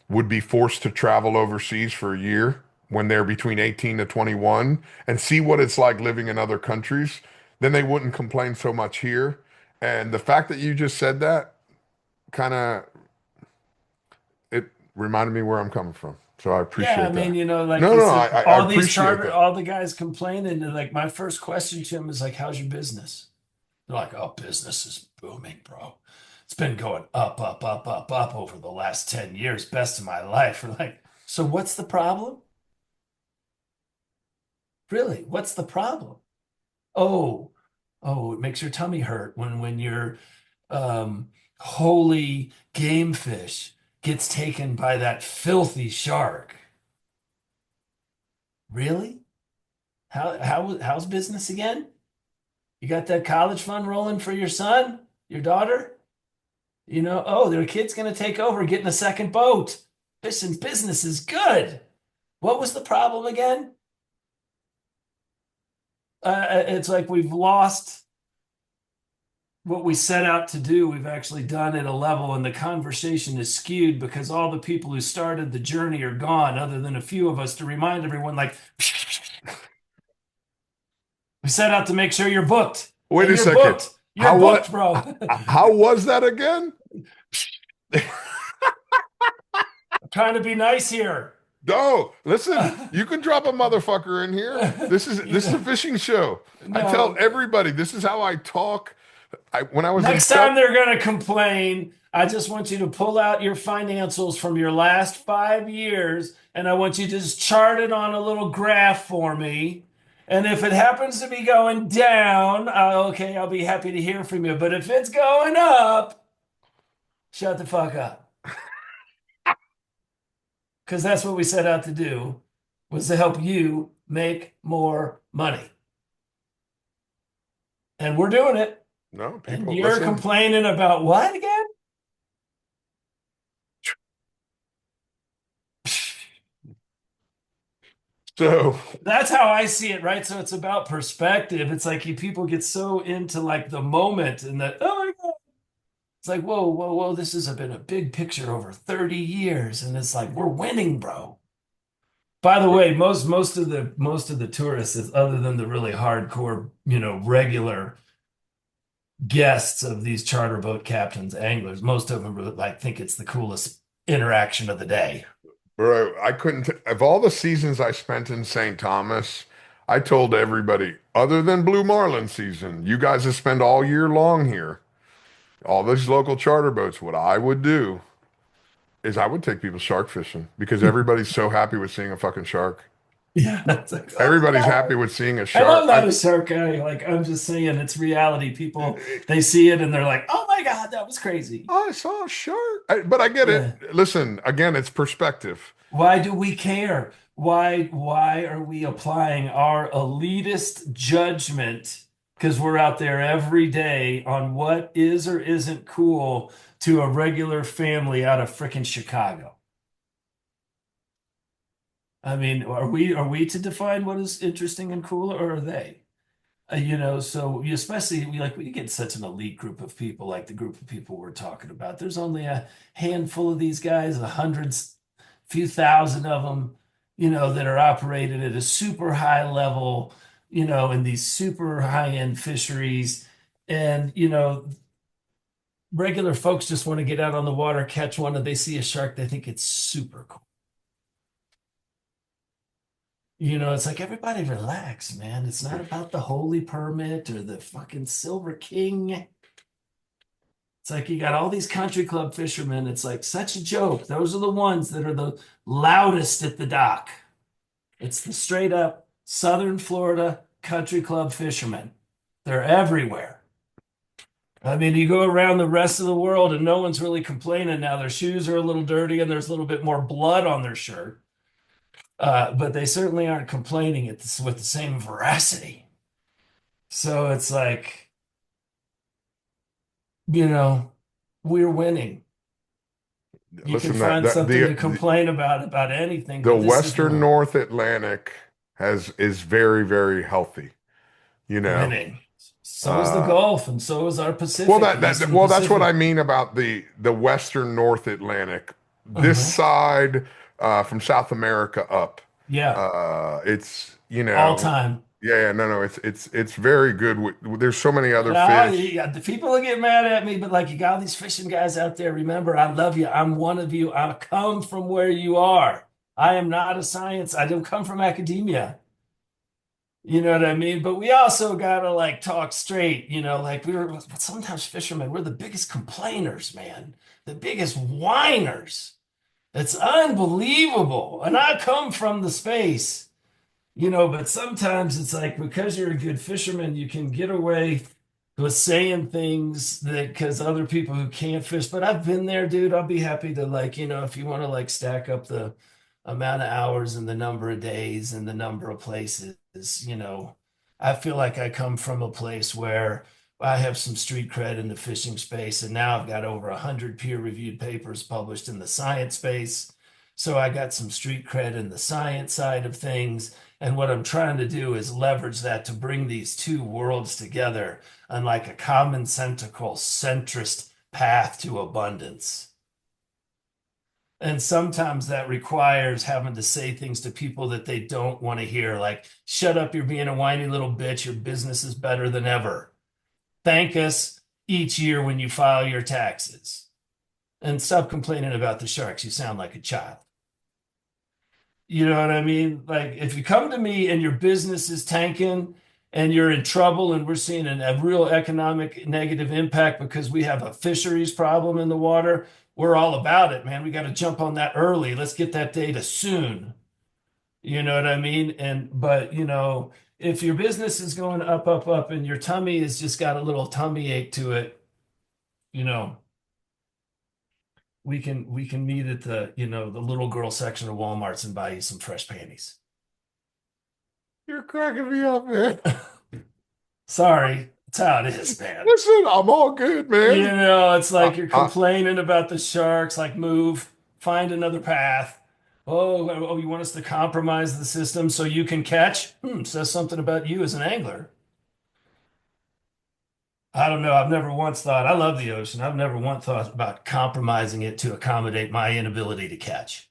would be forced to travel overseas for a year when they're between 18 to 21 and see what it's like living in other countries. Then they wouldn't complain so much here. And the fact that you just said that kind of it reminded me where I'm coming from. So I Yeah, I appreciate mean, that. like No, you no, said, I all these appreciate charter, that. all the guys complaining, and like my first question to him is like, "How's your business?" They're like, "Oh, business is booming, bro. It's been going up, up, up, up, up over the last 10 years, best of my life." We're like, "So what's the problem? Really? What's the problem?" Oh, oh, it makes your tummy hurt when your holy game fish gets taken by that filthy shark. Really? How's business again? You got that college fund rolling for your son, your daughter? Oh, their kid's going to take over, getting a second boat. Listen, business is good. What was the problem again? It's like we've lost what we set out to do, we've actually done at a level, and the conversation is skewed because all the people who started the journey are gone, other than a few of us to remind everyone, like, we set out to make sure you're booked, Wait and a you're second. booked. You're How booked, what? bro. How was that again? I'm trying to be nice here. No, listen, you can drop a motherfucker in here. You This is a know, fishing show. I tell no. everybody this is how I talk. When I was in Next South, time they're going to complain, I just want you to pull out your financials from your last 5 years, and I want you to just chart it on a little graph for me. And if it happens to be going down, okay, I'll be happy to hear from you. But if it's going up, shut the fuck up. Because that's what we set out to do, was to help you make more money. And we're doing it. no, And people you're listen. complaining about what again? So, That's how I see it, right? So it's about perspective. It's like people get so into like the moment and that, oh my God. It's like, whoa, whoa, whoa, this has been a big picture over 30 years. And it's like, we're winning, bro. By the way, most of the tourists, other than the really hardcore, regular guests of these charter boat captains, anglers, most of them really like think it's the coolest interaction of the day. bro, I couldn't, of all the seasons I spent in St. Thomas, I told everybody, other than Blue Marlin season, you guys that spend all year long here, all these local charter boats, what I would do is I would take people shark fishing because everybody's so happy with seeing a fucking shark. Yeah, it's like, oh my Everybody's God. happy with seeing a And shark. I'm not a shark guy. Like, I'm just saying it's reality. People, they see it and they're like, oh my God, that was crazy. I saw a shark. But I get it. Yeah. Listen, again, it's perspective. Why do we care? Why are we applying our elitist judgment? Because we're out there every day on what is or isn't cool to a regular family out of frickin' Chicago. I mean, are we to define what is interesting and cool, or are they? So you especially we get such an elite group of people, like the group of people we're talking about. There's only a handful of these guys, a hundreds, few thousand of them, that are operated at a super high level, in these super high-end fisheries. And, regular folks just want to get out on the water, catch one, and they see a shark, they think it's super cool. It's like everybody relax, man. It's not about the holy permit or the fucking Silver King. It's like you got all these country club fishermen. It's like such a joke. Those are the ones that are the loudest at the dock. It's the straight up Southern Florida country club fishermen. They're everywhere. I mean, you go around the rest of the world and no one's really complaining now. Their shoes are a little dirty and there's a little bit more blood on their shirt. But they certainly aren't complaining with the same veracity. So it's like, you know, we're winning. You can Listen, find something to the complain about anything, the but this is Western not North Atlantic has is very, very healthy. You know, winning. So is the uh, Gulf, and so is our Pacific, the Eastern that's what I Pacific. mean about the Western North Atlantic. This Uh-huh. side, from South America up, Yeah, it's all time. yeah, no, no, it's very good. There's so many other Now, fish. the people will get mad at me, but like you got all these fishing guys out there. Remember, I love you. I'm one of you. I come from where you are. I am not a science. I don't come from academia. You know what I mean? But we also gotta like talk straight, like sometimes fishermen, we're the biggest complainers, man, the biggest whiners. It's unbelievable. And I come from the space, but sometimes it's like because you're a good fisherman, you can get away with saying things that because other people who can't fish. But I've been there, dude. I'll be happy to like, if you want to like stack up the amount of hours and the number of days and the number of places, I feel like I come from a place where I have some street cred in the fishing space, and now I've got over 100 peer-reviewed papers published in the science space. So I got some street cred in the science side of things. And what I'm trying to do is leverage that to bring these two worlds together on like a commonsensical centrist path to abundance. And sometimes that requires having to say things to people that they don't want to hear, like, shut up, you're being a whiny little bitch, your business is better than ever. Thank us each year when you file your taxes. And stop complaining about the sharks. You sound like a child. You know what I mean? Like if you come to me and your business is tanking and you're in trouble and we're seeing a real economic negative impact because we have a fisheries problem in the water, we're all about it, man. We got to jump on that early. Let's get that data soon. You know what I mean? But if your business is going up, up, up, and your tummy has just got a little tummy ache to it, you know, we can meet at the little girl section of Walmart's and buy you some fresh panties. You're cracking me up, man. Sorry, that's how it is, man. Listen, I'm all good, man. It's I, like you're I, complaining about the sharks, like move, find another path. Oh, you want us to compromise the system so you can catch? Says something about you as an angler. I don't know. I've never once thought, I love the ocean. I've never once thought about compromising it to accommodate my inability to catch.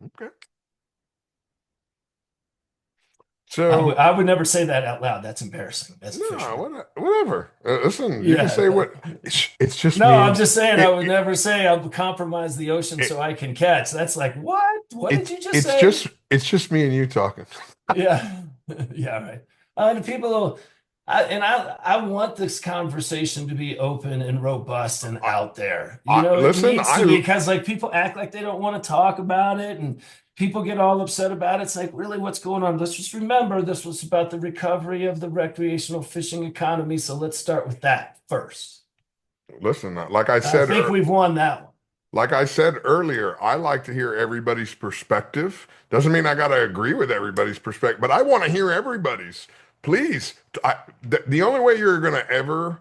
okay. I So, would I would never say that out loud. That's embarrassing as a no, fisherman. whatever. Listen, you can say Yeah. what. It's just No, me I'm and just saying I it, would it, never say I'll compromise the ocean it, so I can catch. That's like, what? What did you just it's say? just me and you talking. Yeah. Yeah, right. And people, I want this conversation to be open and robust and I, out there. It listen, needs to be because like people act like they don't want to talk about it and people get all upset about it. It's like, really, what's going on? Let's just remember this was about the recovery of the recreational fishing economy. So let's start with that first. listen. Like I I said, think we've won that one. like I said earlier, I like to hear everybody's perspective. Doesn't mean I got to agree with everybody's perspective, but I want to hear everybody's. Please, the only way you're going to ever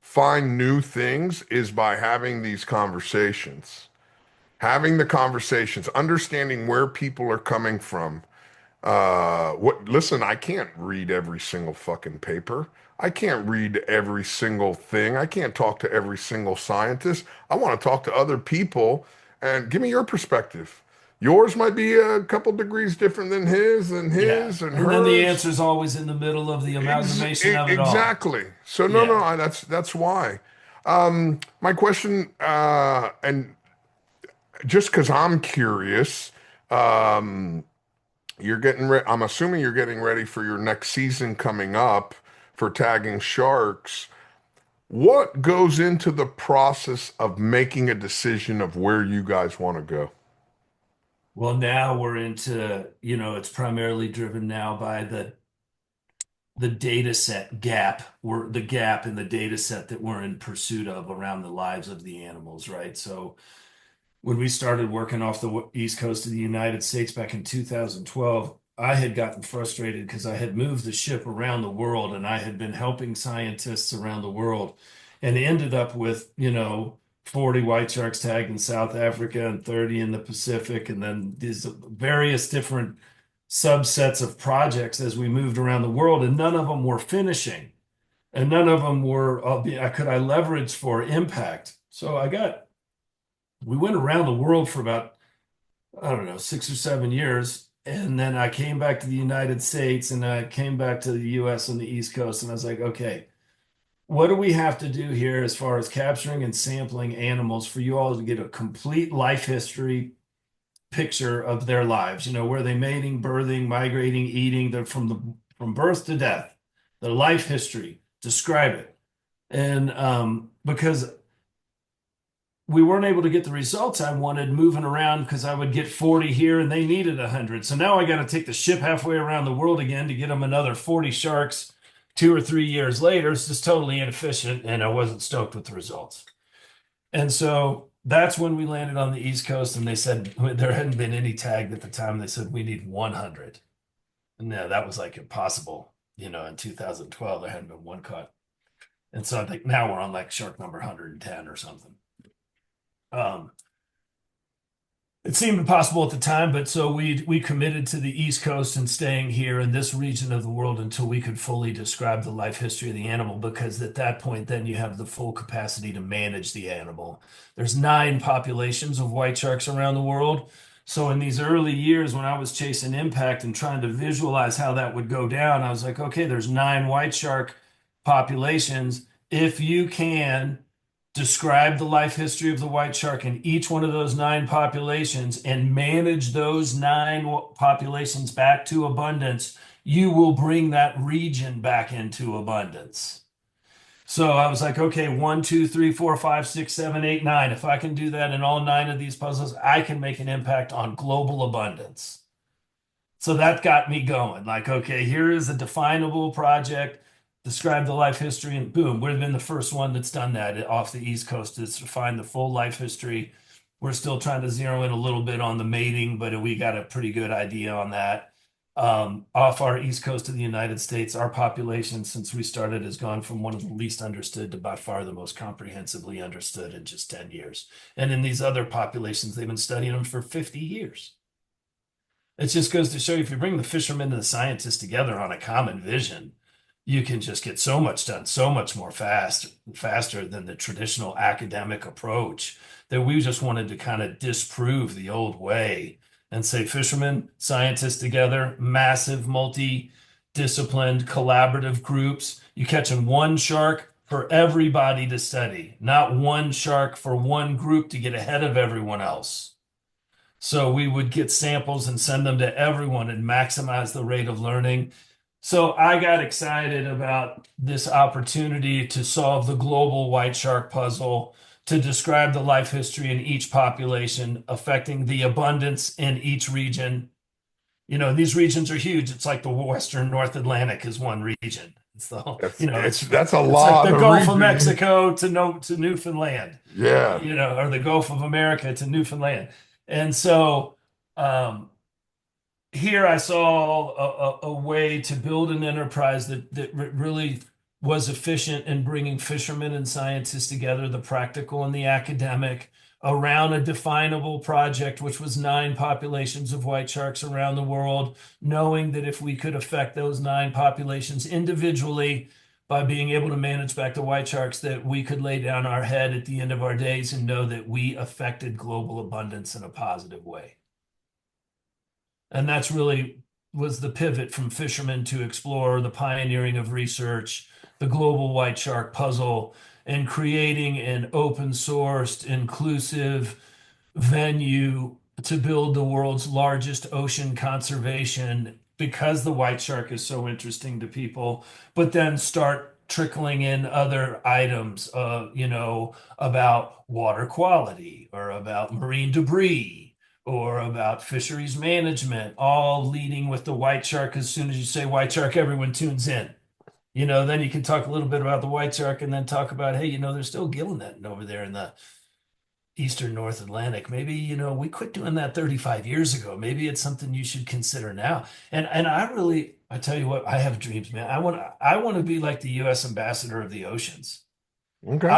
find new things is by having these conversations, having the conversations, understanding where people are coming from. Listen, I can't read every single fucking paper. I can't read every single thing. I can't talk to every single scientist. I want to talk to other people and give me your perspective. Yours might be a couple degrees different than Yeah. his and And then the hers. answer is always in the middle of the amalgamation of it all. Exactly. So no, Yeah. that's why. My question, and just because I'm curious, um, I'm assuming you're getting ready for your next season coming up for tagging sharks. What goes into the process of making a decision of where you guys want to go? Well, now we're into, it's primarily driven now by the data set gap. We're the gap in the data set that we're in pursuit of around the lives of the animals, right? So when we started working off the East Coast of the United States back in 2012, I had gotten frustrated because I had moved the ship around the world and I had been helping scientists around the world and ended up with, 40 white sharks tagged in South Africa and 30 in the Pacific, and then these various different subsets of projects as we moved around the world, and none of them were finishing, and none of them were could I leverage for impact. So we went around the world for about, I don't know, 6 or 7 years. And then I came back to the United States and I came back to the US on the East Coast. And I was like, okay, what do we have to do here as far as capturing and sampling animals for you all to get a complete life history picture of their lives? Where they mating, birthing, migrating, eating, they're from birth to death, their life history, describe it. And because we weren't able to get the results I wanted moving around because I would get 40 here and they needed 100. So now I got to take the ship halfway around the world again to get them another 40 sharks 2 or 3 years later. It's just totally inefficient and I wasn't stoked with the results. And so that's when we landed on the East Coast and they said there hadn't been any tagged at the time. They said we need 100. And yeah, that was like impossible. In 2012, there hadn't been one caught. And so I think now we're on like shark number 110 or something. Um, It seemed impossible at the time, but so we committed to the East Coast and staying here in this region of the world until we could fully describe the life history of the animal, because at that point, then you have the full capacity to manage the animal. There's 9 populations of white sharks around the world. So in these early years, when I was chasing impact and trying to visualize how that would go down, I was like, okay, there's 9 white shark populations. If you can describe the life history of the white shark in each one of those 9 populations and manage those 9 populations back to abundance, you will bring that region back into abundance. So I was like, okay, 1, 2, 3, 4, 5, 6, 7, 8, 9. If I can do that in all 9 of these puzzles, I can make an impact on global abundance. So that got me going. Like, okay, here is a definable project, describe the life history, and boom, we've been the first one that's done that off the East Coast to find the full life history. We're still trying to zero in a little bit on the mating, but we got a pretty good idea on that. Off our East Coast of the United States, our population, since we started, has gone from one of the least understood to by far the most comprehensively understood in just 10 years. And in these other populations, they've been studying them for 50 years. It just goes to show you, if you bring the fishermen and the scientists together on a common vision, you can just get so much done, so much more faster than the traditional academic approach, that we just wanted to kind of disprove the old way and say fishermen, scientists together, massive multi-disciplined collaborative groups. You catching one shark for everybody to study, not one shark for one group to get ahead of everyone else. So we would get samples and send them to everyone and maximize the rate of learning. So I got excited about this opportunity to solve the global white shark puzzle, to describe the life history in each population, affecting the abundance in each region. These regions are huge. It's like the Western North Atlantic is one region. So, That's a it's like lot the of Gulf of region. Mexico to Newfoundland, Yeah. or the Gulf of America to Newfoundland. And so here I saw a way to build an enterprise that really was efficient in bringing fishermen and scientists together, the practical and the academic, around a definable project, which was 9 populations of white sharks around the world, knowing that if we could affect those 9 populations individually by being able to manage back the white sharks, that we could lay down our head at the end of our days and know that we affected global abundance in a positive way. And that's really was the pivot from fishermen to explorer, the pioneering of research, the global white shark puzzle, and creating an open sourced, inclusive venue to build the world's largest ocean conservation, because the white shark is so interesting to people, but then start trickling in other items, about water quality or about marine debris or about fisheries management, all leading with the white shark. As soon as you say white shark, everyone tunes in. Then you can talk a little bit about the white shark and then talk about, hey, there's still gill netting over there in the Eastern North Atlantic. Maybe, we quit doing that 35 years ago. Maybe it's something you should consider now. And I tell you what, I have dreams, man. I want to be like the US ambassador of the oceans. Okay.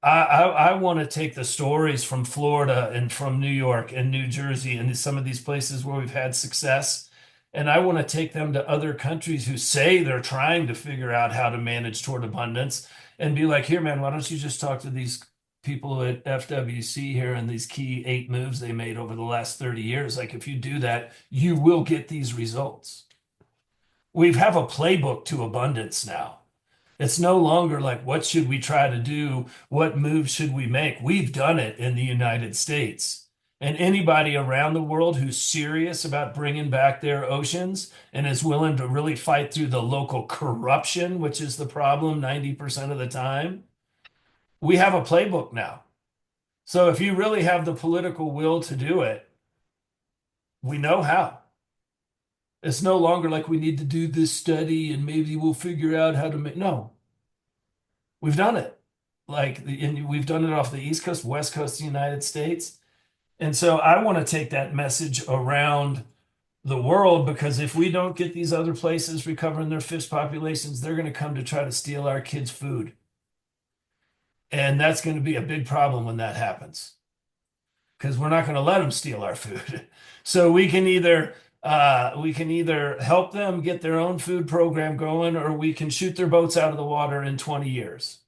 I want to take the stories from Florida and from New York and New Jersey and some of these places where we've had success. And I want to take them to other countries who say they're trying to figure out how to manage toward abundance, and be like, here, man, why don't you just talk to these people at FWC here and these key 8 moves they made over the last 30 years? Like, if you do that, you will get these results. We have a playbook to abundance now. It's no longer like, what should we try to do? What moves should we make? We've done it in the United States. And anybody around the world who's serious about bringing back their oceans and is willing to really fight through the local corruption, which is the problem 90% of the time, we have a playbook now. So if you really have the political will to do it, we know how. It's no longer like we need to do this study and maybe we'll figure out how to make. No, we've done it. We've done it off the East Coast, West Coast of the United States. And so I want to take that message around the world, because if we don't get these other places recovering their fish populations, they're going to come to try to steal our kids' food. And that's going to be a big problem when that happens. because we're not going to let them steal our food. So we can either help them get their own food program going, or we can shoot their boats out of the water in 20 years.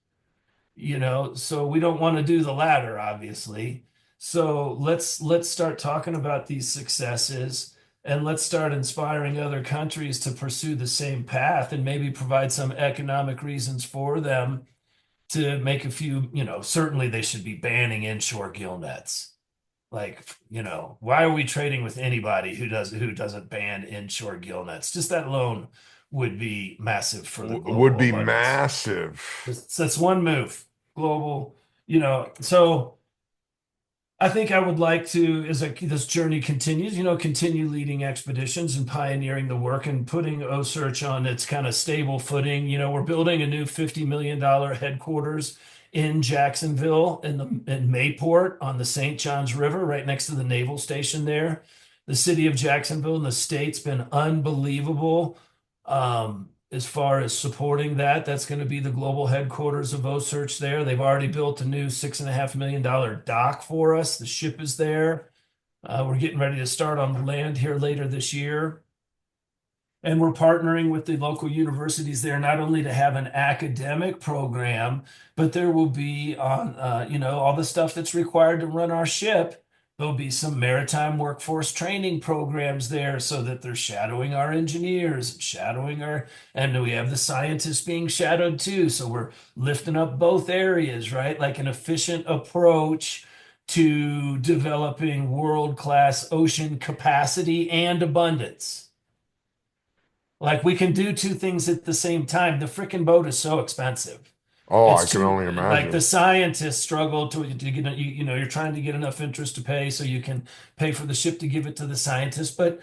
So we don't want to do the latter, obviously. So let's start talking about these successes, and let's start inspiring other countries to pursue the same path, and maybe provide some economic reasons for them to make a few, certainly they should be banning inshore gill nets. Like, why are we trading with anybody who doesn't ban inshore gill nets? Just that alone would be massive for the Would global be abundance. massive. That's one move. Global, so I think I would like to, as this journey continues, continue leading expeditions and pioneering the work and putting OCEARCH on its kind of stable footing. We're building a new $50 million headquarters in Jacksonville in Mayport on the St. Johns River, right next to the naval station there. The city of Jacksonville and the state's been unbelievable as far as supporting that. That's going to be the global headquarters of OCEARCH there. They've already built a new $6.5 million dock for us. The ship is there. We're getting ready to start on the land here later this year. And we're partnering with the local universities there, not only to have an academic program, but there will be on, all the stuff that's required to run our ship. There'll be some maritime workforce training programs there so that they're shadowing our engineers, and we have the scientists being shadowed too. So we're lifting up both areas, right? Like an efficient approach to developing world-class ocean capacity and abundance. Like we can do two things at the same time. The freaking boat is so expensive. Oh, I It's can too only like the imagine. scientists struggle to get you're trying to get enough interest to pay so you can pay for the ship to give it to the scientists. But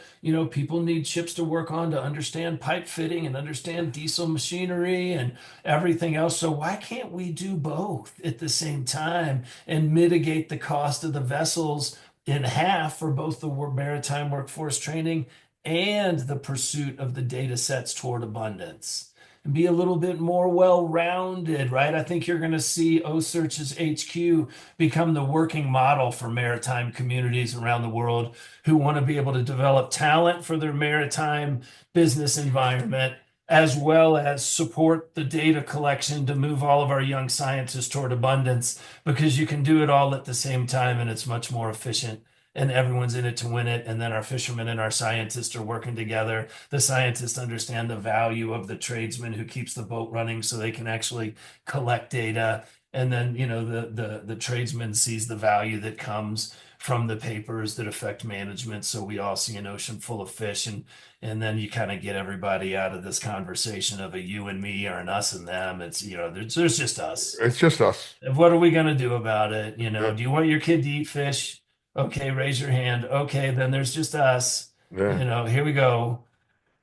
people need ships to work on to understand pipe fitting and understand diesel machinery and everything else. So why can't we do both at the same time and mitigate the cost of the vessels in half for both the maritime workforce training and the pursuit of the data sets toward abundance? And be a little bit more well-rounded, right? I think you're going to see OCEARCH's HQ become the working model for maritime communities around the world who want to be able to develop talent for their maritime business environment, as well as support the data collection to move all of our young scientists toward abundance, because you can do it all at the same time and it's much more efficient, and everyone's in it to win it. And then our fishermen and our scientists are working together. The scientists understand the value of the tradesman who keeps the boat running so they can actually collect data. And then, the tradesman sees the value that comes from the papers that affect management. So we all see an ocean full of fish, and then you kind of get everybody out of this conversation of a you and me or an us and them. It's, there's just us. It's just us. What are we going to do about it? Yeah. Do you want your kid to eat fish? Okay, raise your hand. Okay, then there's just us. Yeah. Here we go.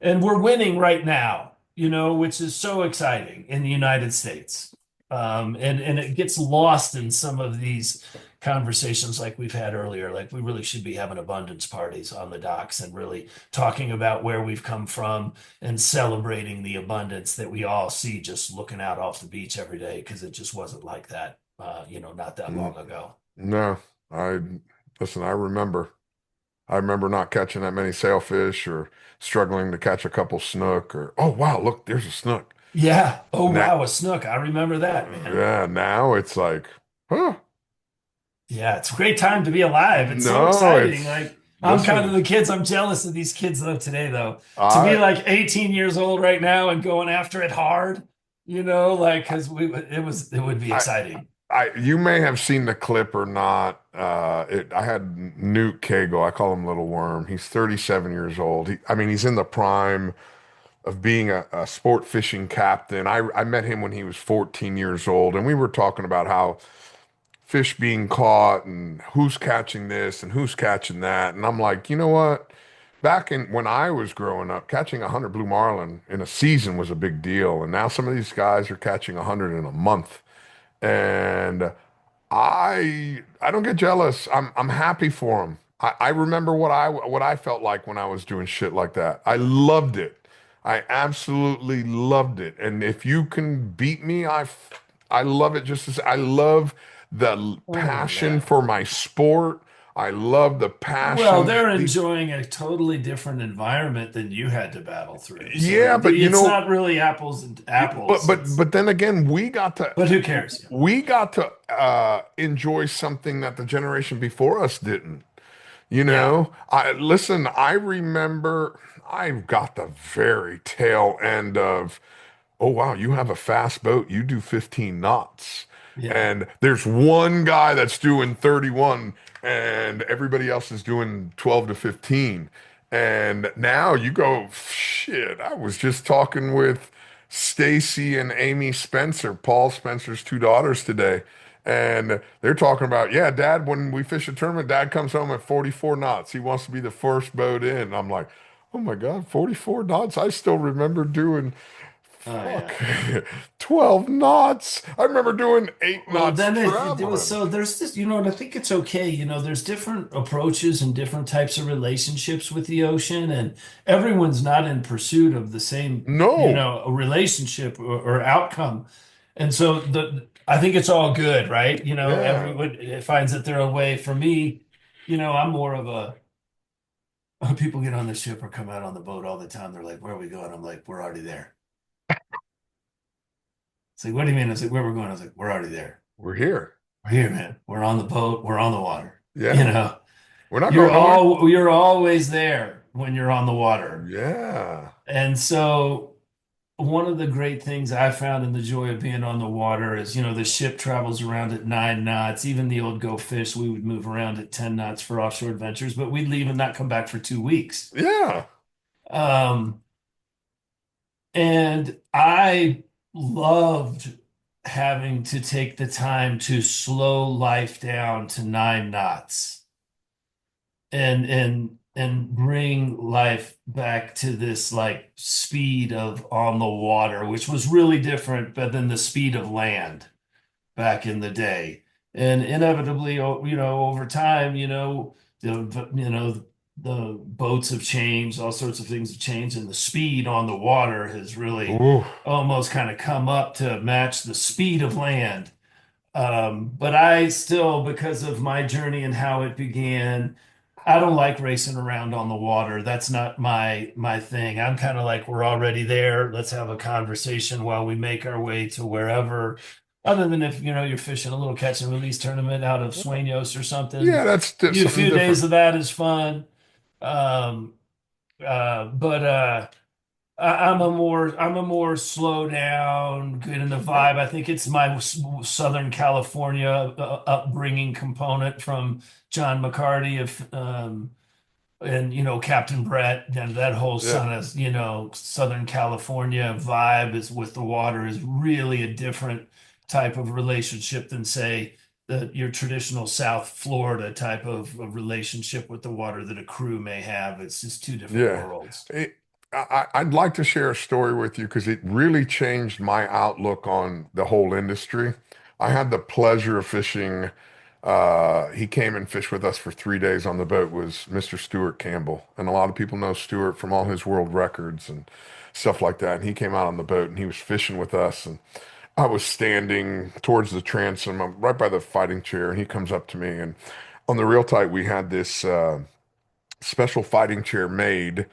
And we're winning right now, which is so exciting in the United States. And it gets lost in some of these conversations like we've had earlier. Like we really should be having abundance parties on the docks and really talking about where we've come from and celebrating the abundance that we all see just looking out off the beach every day, because it just wasn't like that, not that Mm, long ago. no, I listen, I remember not catching that many sailfish or struggling to catch a couple snook or oh wow, look, there's a snook. Yeah. Oh, Now, wow. A snook. I remember that, man. yeah, now it's like, huh, Yeah. It's a great time to be alive. It's so no, exciting. it's Like, I'm kind of listen, the kids. I'm jealous of these kids though today, though. To be I like 18 years old right now and going after it hard, like, because it would be I exciting. you may have seen the clip or not. I had Newt Cagle. I call him Little Worm. He's 37 years old. I mean, he's in the prime of being a sport fishing captain. I met him when he was 14 years old, and we were talking about how fish being caught and who's catching this and who's catching that. And I'm like, you know what? Back in when I was growing up, catching 100 blue marlin in a season was a big deal. And now some of these guys are catching 100 in a month. And I don't get jealous. I'm happy for them. I remember what I felt like when I was doing shit like that. I loved it. I absolutely loved it. And if you can beat me, I love it just as I love the Oh passion yeah. for my sport. I love the Well, passion. they're enjoying a totally different environment than you had to battle through. So Yeah, but it's not really apples and apples. It's but then again, but who cares? Yeah. we got to enjoy something that the generation before us didn't. You Yeah. know, I listen, I remember I got the very tail end of, oh wow, you have a fast boat, you do 15 knots. Yeah. And there's one guy that's doing 31 and everybody else is doing 12 to 15. And now you go, shit, I was just talking with Stacy and Amy Spencer, Paul Spencer's two daughters today. And they're talking about, yeah, Dad, when we fish a tournament, Dad comes home at 44 knots. He wants to be the first boat in. I'm like, oh my God, 44 knots. I still remember doing, Oh fuck, yeah. 12 knots. I remember doing 8 Well, knots then it was traveling. so there's this, and I think it's okay. There's different approaches and different types of relationships with the ocean, and everyone's not in pursuit of the same, No. a relationship or outcome. And so I think it's all good, right? Yeah. Everyone it finds that their own way. For me, I'm more of a people get on the ship or come out on the boat all the time. They're like, "Where are we going?" I'm like, "We're already there." It's like, "What do you mean?" I was like, "Where we're going?" I was like, "We're already there. We're here. We're here, man. We're on the boat. We're on the water." You Yeah. know, We're not going nowhere. you're always there when you're on the water. Yeah. And so one of the great things I found in the joy of being on the water is, the ship travels around at 9 knots. Even the old Go Fish, we would move around at 10 knots for offshore adventures, but we'd leave and not come back for 2 weeks. Yeah. Um, and I loved having to take the time to slow life down to 9 knots and bring life back to this like speed of on the water, which was really different but than the speed of land back in the day. And inevitably, over time, the boats have changed, all sorts of things have changed, and the speed on the water has really Ooh. almost kind of come up to match the speed of land. But I still, because of my journey and how it began, I don't like racing around on the water. That's not my thing. I'm kind of like, we're already there. Let's have a conversation while we make our way to wherever. Other than if, you're fishing a little catch and release tournament out of Sueños or Yeah, something. that's A something few different. days of that is fun. Um, but I'm a more slow down, good in the Yeah. vibe. I think it's my Southern California upbringing component from John McCarty of and Captain Brett and that whole Yeah. son of Southern California vibe is with the water is really a different type of relationship than say your traditional South Florida type of relationship with the water that a crew may have. It's just two different Yeah. worlds. I'd like to share a story with you because it really changed my outlook on the whole industry. I had the pleasure of fishing. He came and fished with us for 3 days on the boat was Mr. Stuart Campbell. And a lot of people know Stuart from all his world records and stuff like that. And he came out on the boat and he was fishing with us. And I was standing towards the transom, I'm right by the fighting chair. And he comes up to me. And on the real tight, we had this special fighting chair made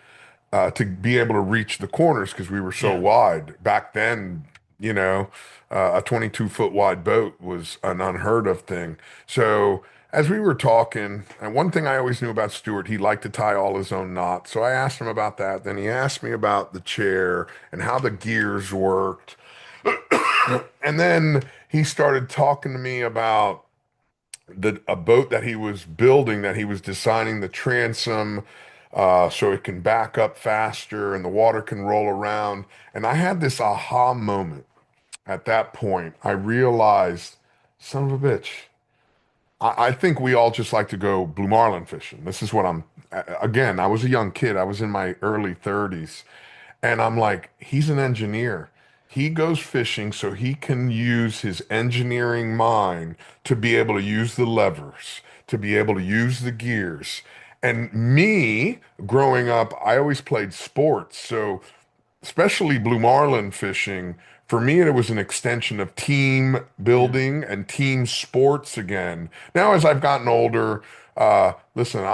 to be able to reach the corners because we were so Yeah. wide. Back then, you know, a 22-foot wide boat was an unheard of thing. So as we were talking, and one thing I always knew about Stuart, he liked to tie all his own knots. So I asked him about that. Then he asked me about the chair and how the gears worked. And then he started talking to me about a boat that he was building, that he was designing the transom so it can back up faster and the water can roll around. And I had this aha moment at that point. I realized, son of a bitch, I think we all just like to go blue marlin fishing. This is what again, I was a young kid. I was in my early 30s. And I'm like, he's an engineer. He goes fishing so he can use his engineering mind to be able to use the levers, to be able to use the gears. And me, growing up, I always played sports. So especially blue marlin fishing For me, it was an extension of team Yeah. building and team sports again. Now, as I've gotten older, listen,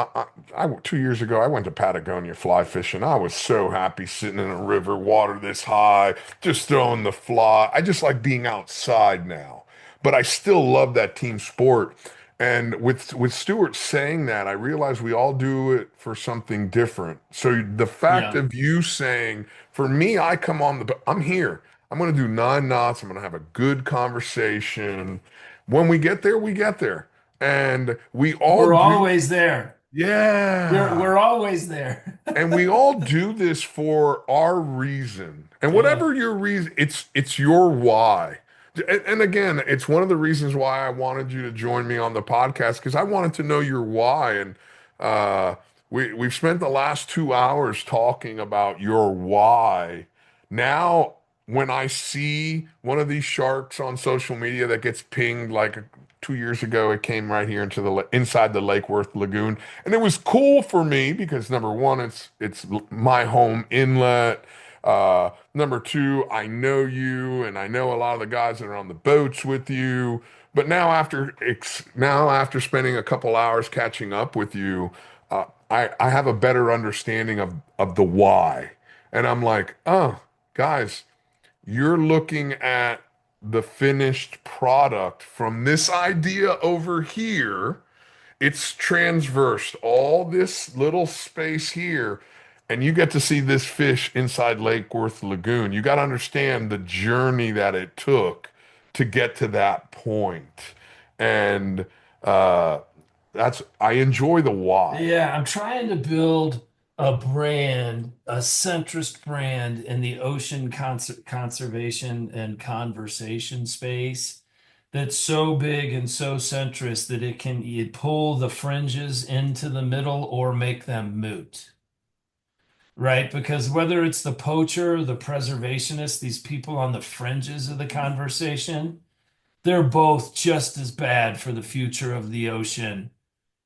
2 years ago, I went to Patagonia fly fishing. I was so happy sitting in a river, water this high, just throwing the fly. I just like being outside now, but I still love that team sport. And with Stuart saying that, I realize we all do it for something different. So the fact Yeah. of you saying, for me, I'm here. I'm going to do 9 knots. I'm going to have a good conversation. When we get there, we get there. And we all We're do, always there. yeah. We're always there. And we all do this for our reason. And Yeah. whatever your reason, it's your why. And again, it's one of the reasons why I wanted you to join me on the podcast because I wanted to know your why. And uh, we've spent the last 2 hours talking about your why. Now, when I see one of these sharks on social media that gets pinged like 2 years ago, it came right here into inside the Lake Worth Lagoon. And it was cool for me because number one, it's my home inlet. Number two, I know you and I know a lot of the guys that are on the boats with you. But now after spending a couple hours catching up with you, I have a better understanding of the why. And I'm like, oh, guys, you're looking at the finished product from this idea over here. It's transversed all this little space here, and you get to see this fish inside Lake Worth Lagoon. You got to understand the journey that it took to get to that point. And uh, I enjoy the why. Yeah, I'm trying to build a brand, a centrist brand in the ocean conservation and conversation space that's so big and so centrist that it can pull the fringes into the middle or make them moot, right? Because whether it's the poacher, the preservationist, these people on the fringes of the conversation, they're both just as bad for the future of the ocean,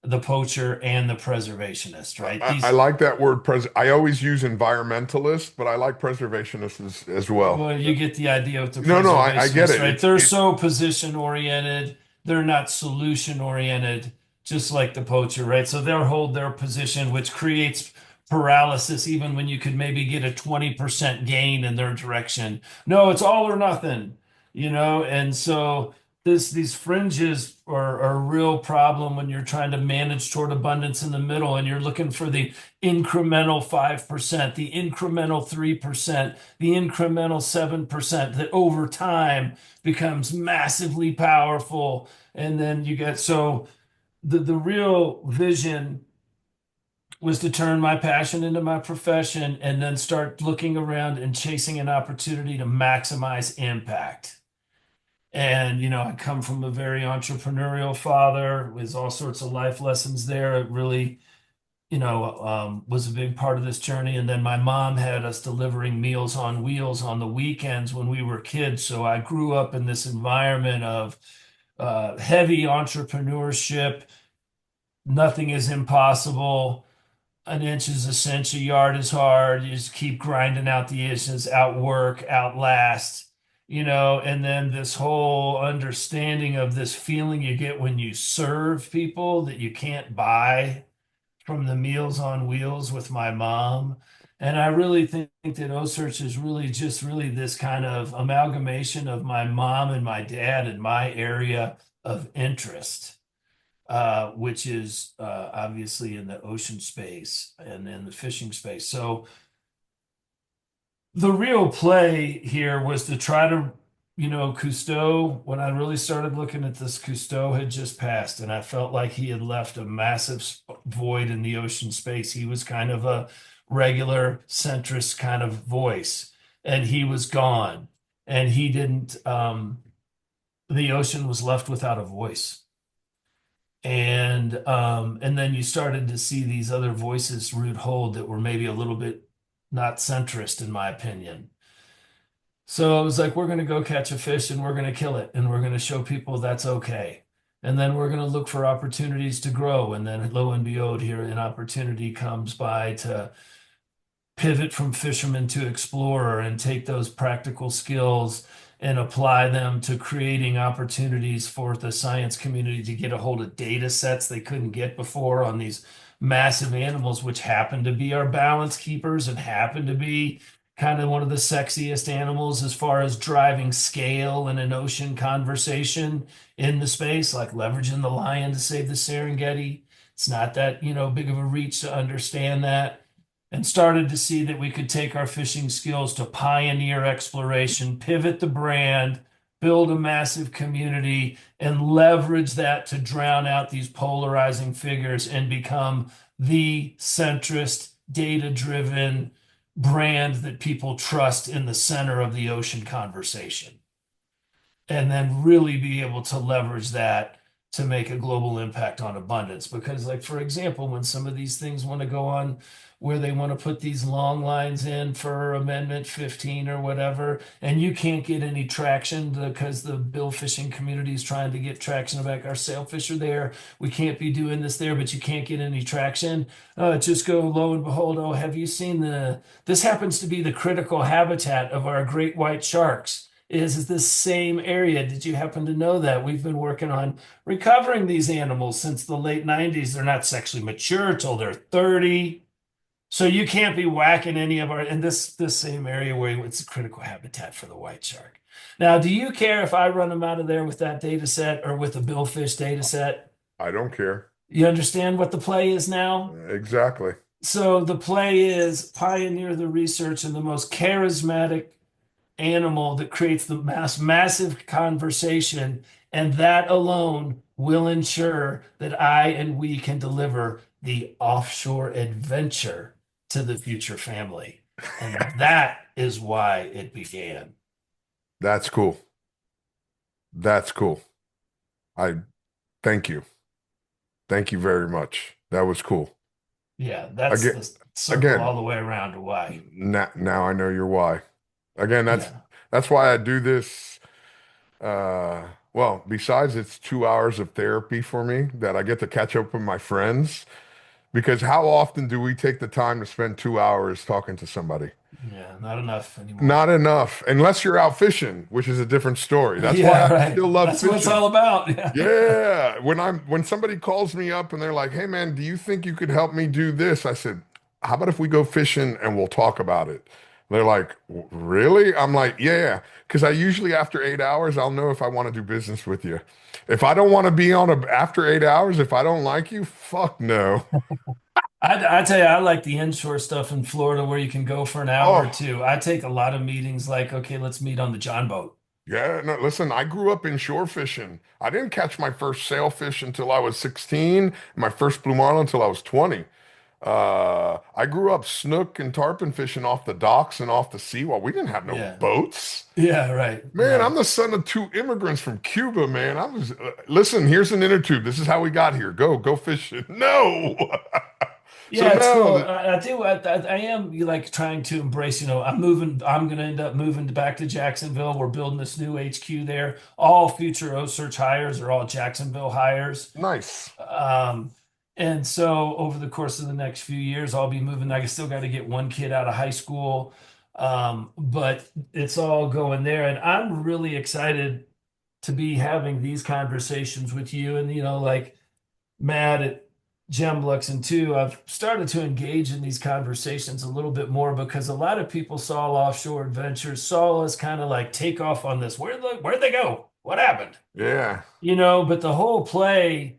the poacher and the preservationist, right? I like that word I always use environmentalist, but I like preservationist as well. Well, you get the idea with the No, no, I get preservationists, it. right? They're so position oriented, they're not solution oriented, just like the poacher, right? So they'll hold their position, which creates paralysis even when you could maybe get a 20% gain in their direction. No, it's all or nothing, and so these fringes are a real problem when you're trying to manage toward abundance in the middle and you're looking for the incremental 5%, the incremental 3%, the incremental 7% that over time becomes massively powerful. And then you get so the real vision was to turn my passion into my profession and then start looking around and chasing an opportunity to maximize impact. And, I come from a very entrepreneurial father with all sorts of life lessons there. It really, was a big part of this journey. And then my mom had us delivering Meals on Wheels on the weekends when we were kids. So I grew up in this environment of heavy entrepreneurship. Nothing is impossible. An inch is a cinch, a yard is hard. You just keep grinding out the inches, outwork, outlast, and then this whole understanding of this feeling you get when you serve people that you can't buy from the Meals on Wheels with my mom. And I really think that OCEARCH is really just really this kind of amalgamation of my mom and my dad and my area of interest, which is obviously in the ocean space and in the fishing space. So the real play here was to try to, Cousteau, when I really started looking at this, Cousteau had just passed, and I felt like he had left a massive void in the ocean space. He was kind of a regular centrist kind of voice, and he was gone. And he didn't, the ocean was left without a voice. And then you started to see these other voices root hold that were maybe a little bit not centrist, in my opinion. So it was like, we're going to go catch a fish and we're going to kill it and we're going to show people that's okay. And then we're going to look for opportunities to grow. And then lo and behold, here an opportunity comes by to pivot from fisherman to explorer and take those practical skills and apply them to creating opportunities for the science community to get a hold of data sets they couldn't get before on these massive animals, which happen to be our balance keepers and happen to be kind of one of the sexiest animals as far as driving scale in an ocean conversation in the space, like leveraging the lion to save the Serengeti. It's not that, big of a reach to understand that, and started to see that we could take our fishing skills to pioneer exploration, pivot the brand, build a massive community, and leverage that to drown out these polarizing figures and become the centrist, data driven brand that people trust in the center of the ocean conversation, and then really be able to leverage that to make a global impact on abundance. Because, like, for example, when some of these things want to go on where they want to put these long lines in for Amendment 15 or whatever, and you can't get any traction because the bill fishing community is trying to get traction about our sailfish are there. We can't be doing this there, but you can't get any traction. Just go lo and behold, oh, have you seen this happens to be the critical habitat of our great white sharks is this same area. Did you happen to know that? We've been working on recovering these animals since the late 90s. They're not sexually mature till they're 30. So you can't be whacking any of our in this same area where it's a critical habitat for the white shark. Now, do you care if I run them out of there with that data set or with the billfish data set? I don't care. You understand what the play is now? Exactly. So the play is pioneer the research and the most charismatic animal that creates the massive conversation, and that alone will ensure that I and we can deliver the offshore adventure to the future family. And that is why it began. That's cool. That's cool. I thank you. Thank you very much. That was cool. Yeah, that's Again, the circle again, all the way around to why. now I know your why. Again, Yeah. that's why I do this. Well, besides it's 2 hours of therapy for me that I get to catch up with my friends because how often do we take the time to spend 2 hours talking to somebody? Yeah, not enough anymore. Not enough, unless you're out fishing, which is a different story. That's why Yeah, I right. still love That's what it's fishing. all about. Yeah. Yeah, when somebody calls me up and they're like, "Hey man, do you think you could help me do this?" I said, "How about if we go fishing and we'll talk about it?" They're like, "Really?" I'm like, "Yeah, because I usually after 8 hours I'll know if I want to do business with you. If I don't want to be on a after 8 hours, if I don't like you, fuck no." I tell you, I like the inshore stuff in Florida where you can go for an hour or Oh, two. I take a lot of meetings like, okay, let's meet on the John boat. yeah, no, listen, I grew up in shore fishing. I didn't catch my first sailfish until I was 16, my first blue marlin until I was 20. I grew up snook and tarpon fishing off the docks and off the seawall. We didn't have no Yeah. boats. Yeah, right, Man, I'm right. the son of two immigrants from Cuba, man. Listen, here's an inner tube. This is how we got here. Go fishing. No. So Yeah, it's cool. no, I do. I am like trying to embrace, I'm moving. I'm going to end up moving back to Jacksonville. We're building this new HQ there. All future OCEARCH hires are all Jacksonville hires. nice. Um, and so over the course of the next few years, I'll be moving. I still got to get one kid out of high school, but it's all going there. And I'm really excited to be having these conversations with you. And, like Matt at Gemlux and too, I've started to engage in these conversations a little bit more because a lot of people saw Offshore Adventures, saw us kind of like take off on this. Where'd they go? What happened? Yeah. But the whole play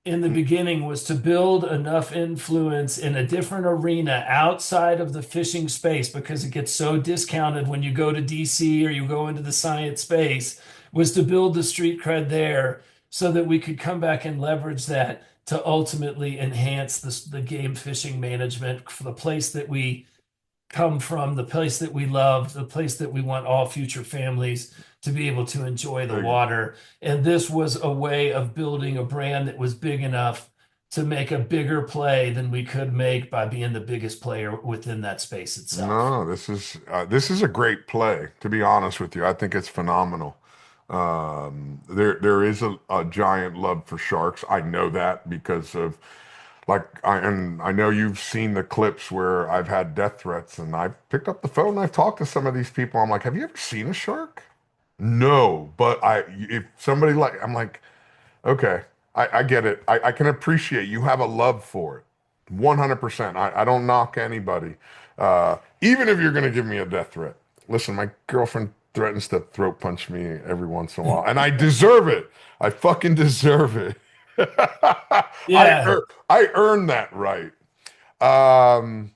in the beginning was to build enough influence in a different arena outside of the fishing space because it gets so discounted when you go to DC or you go into the science space, was to build the street cred there so that we could come back and leverage that to ultimately enhance the game fishing management for the place that we come from, the place that we love, the place that we want all future families to be able to enjoy the Big. water. And this was a way of building a brand that was big enough to make a bigger play than we could make by being the biggest player within that space itself. No, this is a great play, to be honest with you. I think it's phenomenal. There is a giant love for sharks. I know that because of Like and I know you've seen the clips where I've had death threats, and I've picked up the phone and I've talked to some of these people. I'm like, have you ever seen a shark? No, but if somebody like, I'm like, okay, I get it. I can appreciate you have a love for it. 100%. I don't knock anybody. Even if you're going to give me a death threat. Listen, my girlfriend threatens to throat punch me every once in a while, and I deserve it. I fucking deserve it. Yeah. I earned that right. Um,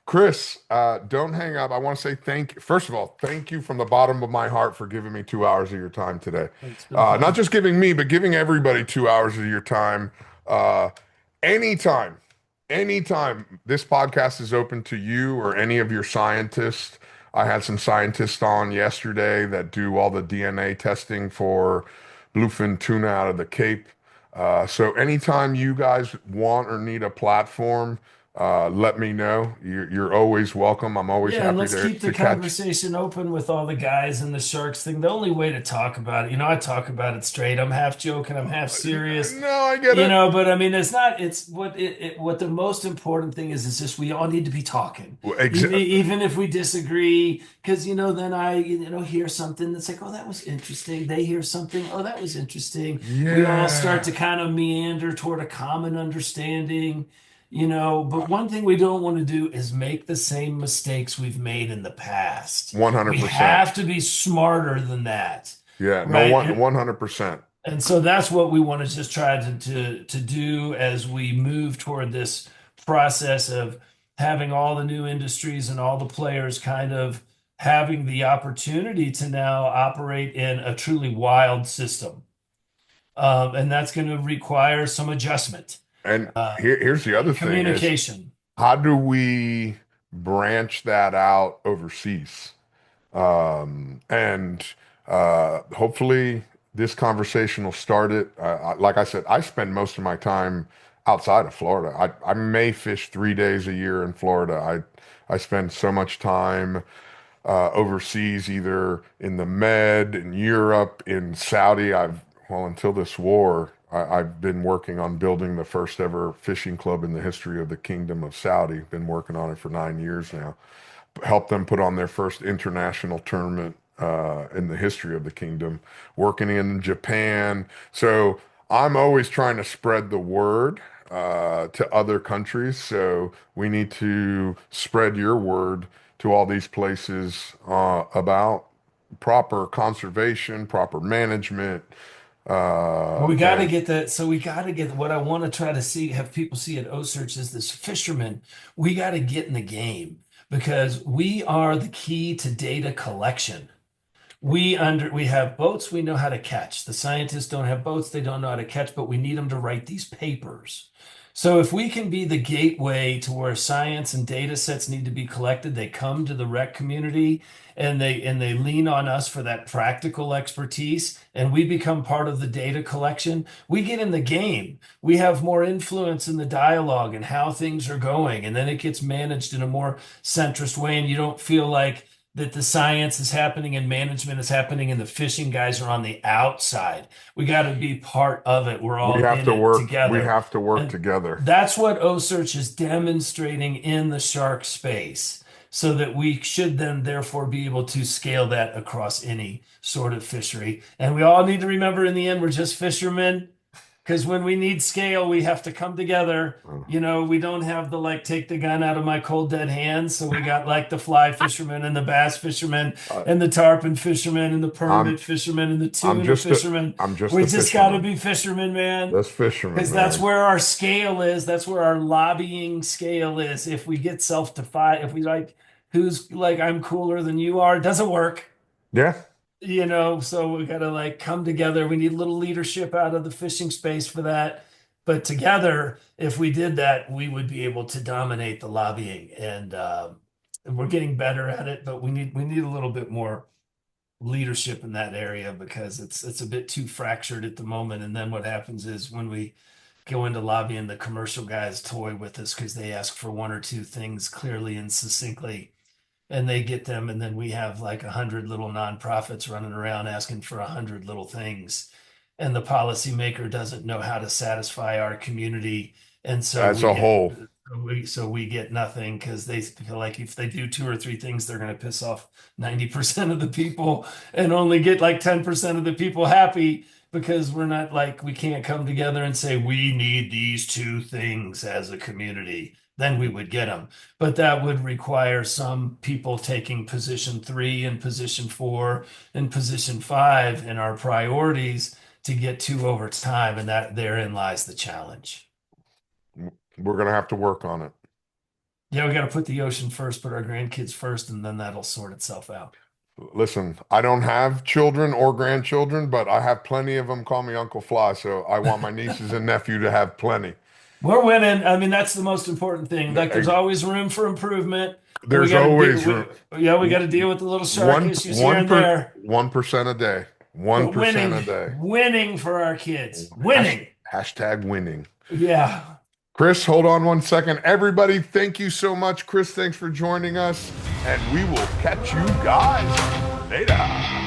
Chris, don't hang up. I want to say first of all, thank you from the bottom of my heart for giving me 2 hours of your time today. It's been Not fun. just giving me, but giving everybody 2 hours of your time. Uh, anytime, anytime this podcast is open to you or any of your scientists. I had some scientists on yesterday that do all the DNA testing for bluefin tuna out of the Cape. So anytime you guys want or need a platform, let me know. You're always welcome. I'm always Yeah, and happy let's keep the to catch. conversation open with all the guys and the sharks thing. The only way to talk about it, I talk about it straight. I'm half joking, I'm half serious. No, I get it. But I mean, it's not, it's what the most important thing is just we all need to be talking. Well, Even if we disagree, because, then I, hear something that's like, oh, that was interesting. They hear something, oh, that was interesting. We all start yeah, to kind of meander toward a common understanding. But one thing we don't want to do is make the same mistakes we've made in the past. We 100%. have to be smarter than that, Yeah, no, right? 100%. And so that's what we want to just try to do as we move toward this process of having all the new industries and all the players kind of having the opportunity to now operate in a truly wild system. And that's going to require some adjustment, And uh, here's the other and thing is, communication. how do we branch that out overseas? And hopefully this conversation will start it. Like I said, I spend most of my time outside of Florida. I may fish 3 days a year in Florida. I spend so much time overseas, either in the Med, in Europe, in Saudi. Well, until this war, I've been working on building the first ever fishing club in the history of the Kingdom of Saudi. Been working on it for 9 years now. Helped them put on their first international tournament in the history of the kingdom, working in Japan. So I'm always trying to spread the word to other countries. So we need to spread your word to all these places about proper conservation, proper management, Well, we got to and get that. So we got to get what I want to try to see, have people see at OCEARCH is this fishermen. We got to get in the game because we are the key to data collection. We have boats, we know how to catch. The scientists don't have boats, they don't know how to catch, but we need them to write these papers. So if we can be the gateway to where science and data sets need to be collected, they come to the rec community and they lean on us for that practical expertise and we become part of the data collection. We get in the game. We have more influence in the dialogue and how things are going, and then it gets managed in a more centrist way and you don't feel like that the science is happening and management is happening and the fishing guys are on the outside. We got to be part of it. We're we all have in to it work. We together. have to work And together. that's what OSearch is demonstrating in the shark space, so that we should then therefore be able to scale that across any sort of fishery. And we all need to remember in the end, we're just fishermen. Because when we need scale, we have to come together. We don't have the like take the gun out of my cold dead hands. So we got like the fly fishermen and the bass fishermen Uh, and the tarpon fishermen and the I'm permit fishermen and the I'm tuna just a fishermen. I'm just We a just got to fisherman. be fishermen, man. That's fisherman, Because that's man. where our scale is. That's where our lobbying scale is. If we get self-defined, if we like, who's like, I'm cooler than you are, it doesn't work. Yeah. So we got to like come together. We need a little leadership out of the fishing space for that. But together, if we did that, we would be able to dominate the lobbying. And we're getting better at it, but we need a little bit more leadership in that area because it's a bit too fractured at the moment. And then what happens is when we go into lobbying, the commercial guys toy with us because they ask for one or two things clearly and succinctly and they get them, and then we have like 100 little nonprofits running around asking for 100 little things, and the policymaker doesn't know how to satisfy our community And so as we a get whole. we get nothing because they feel like if they do two or three things, they're going to piss off 90% of the people and only get like 10% of the people happy because we're not like we can't come together and say we need these two things as a community. Then we would get them. But that would require some people taking position 3 and position 4 and position 5 in our priorities to get to over time. And that therein lies the challenge. We're gonna have to work on it. Yeah, we got to put the ocean first, put our grandkids first, and then that'll sort itself out. Listen, I don't have children or grandchildren, but I have plenty of them call me Uncle Fly, so I want my nieces and nephew to have plenty. We're winning. I mean, that's the most important thing. Like, there's always room for improvement, and we There's got to deal. always room. We got to deal with the little shark One issues here one and per there. 1% a day. One But percent winning, a day. winning for our kids, winning. Hashtag winning. Yeah. Chris, hold on 1 second. Everybody, thank you so much. Chris, thanks for joining us. And we will catch you guys later.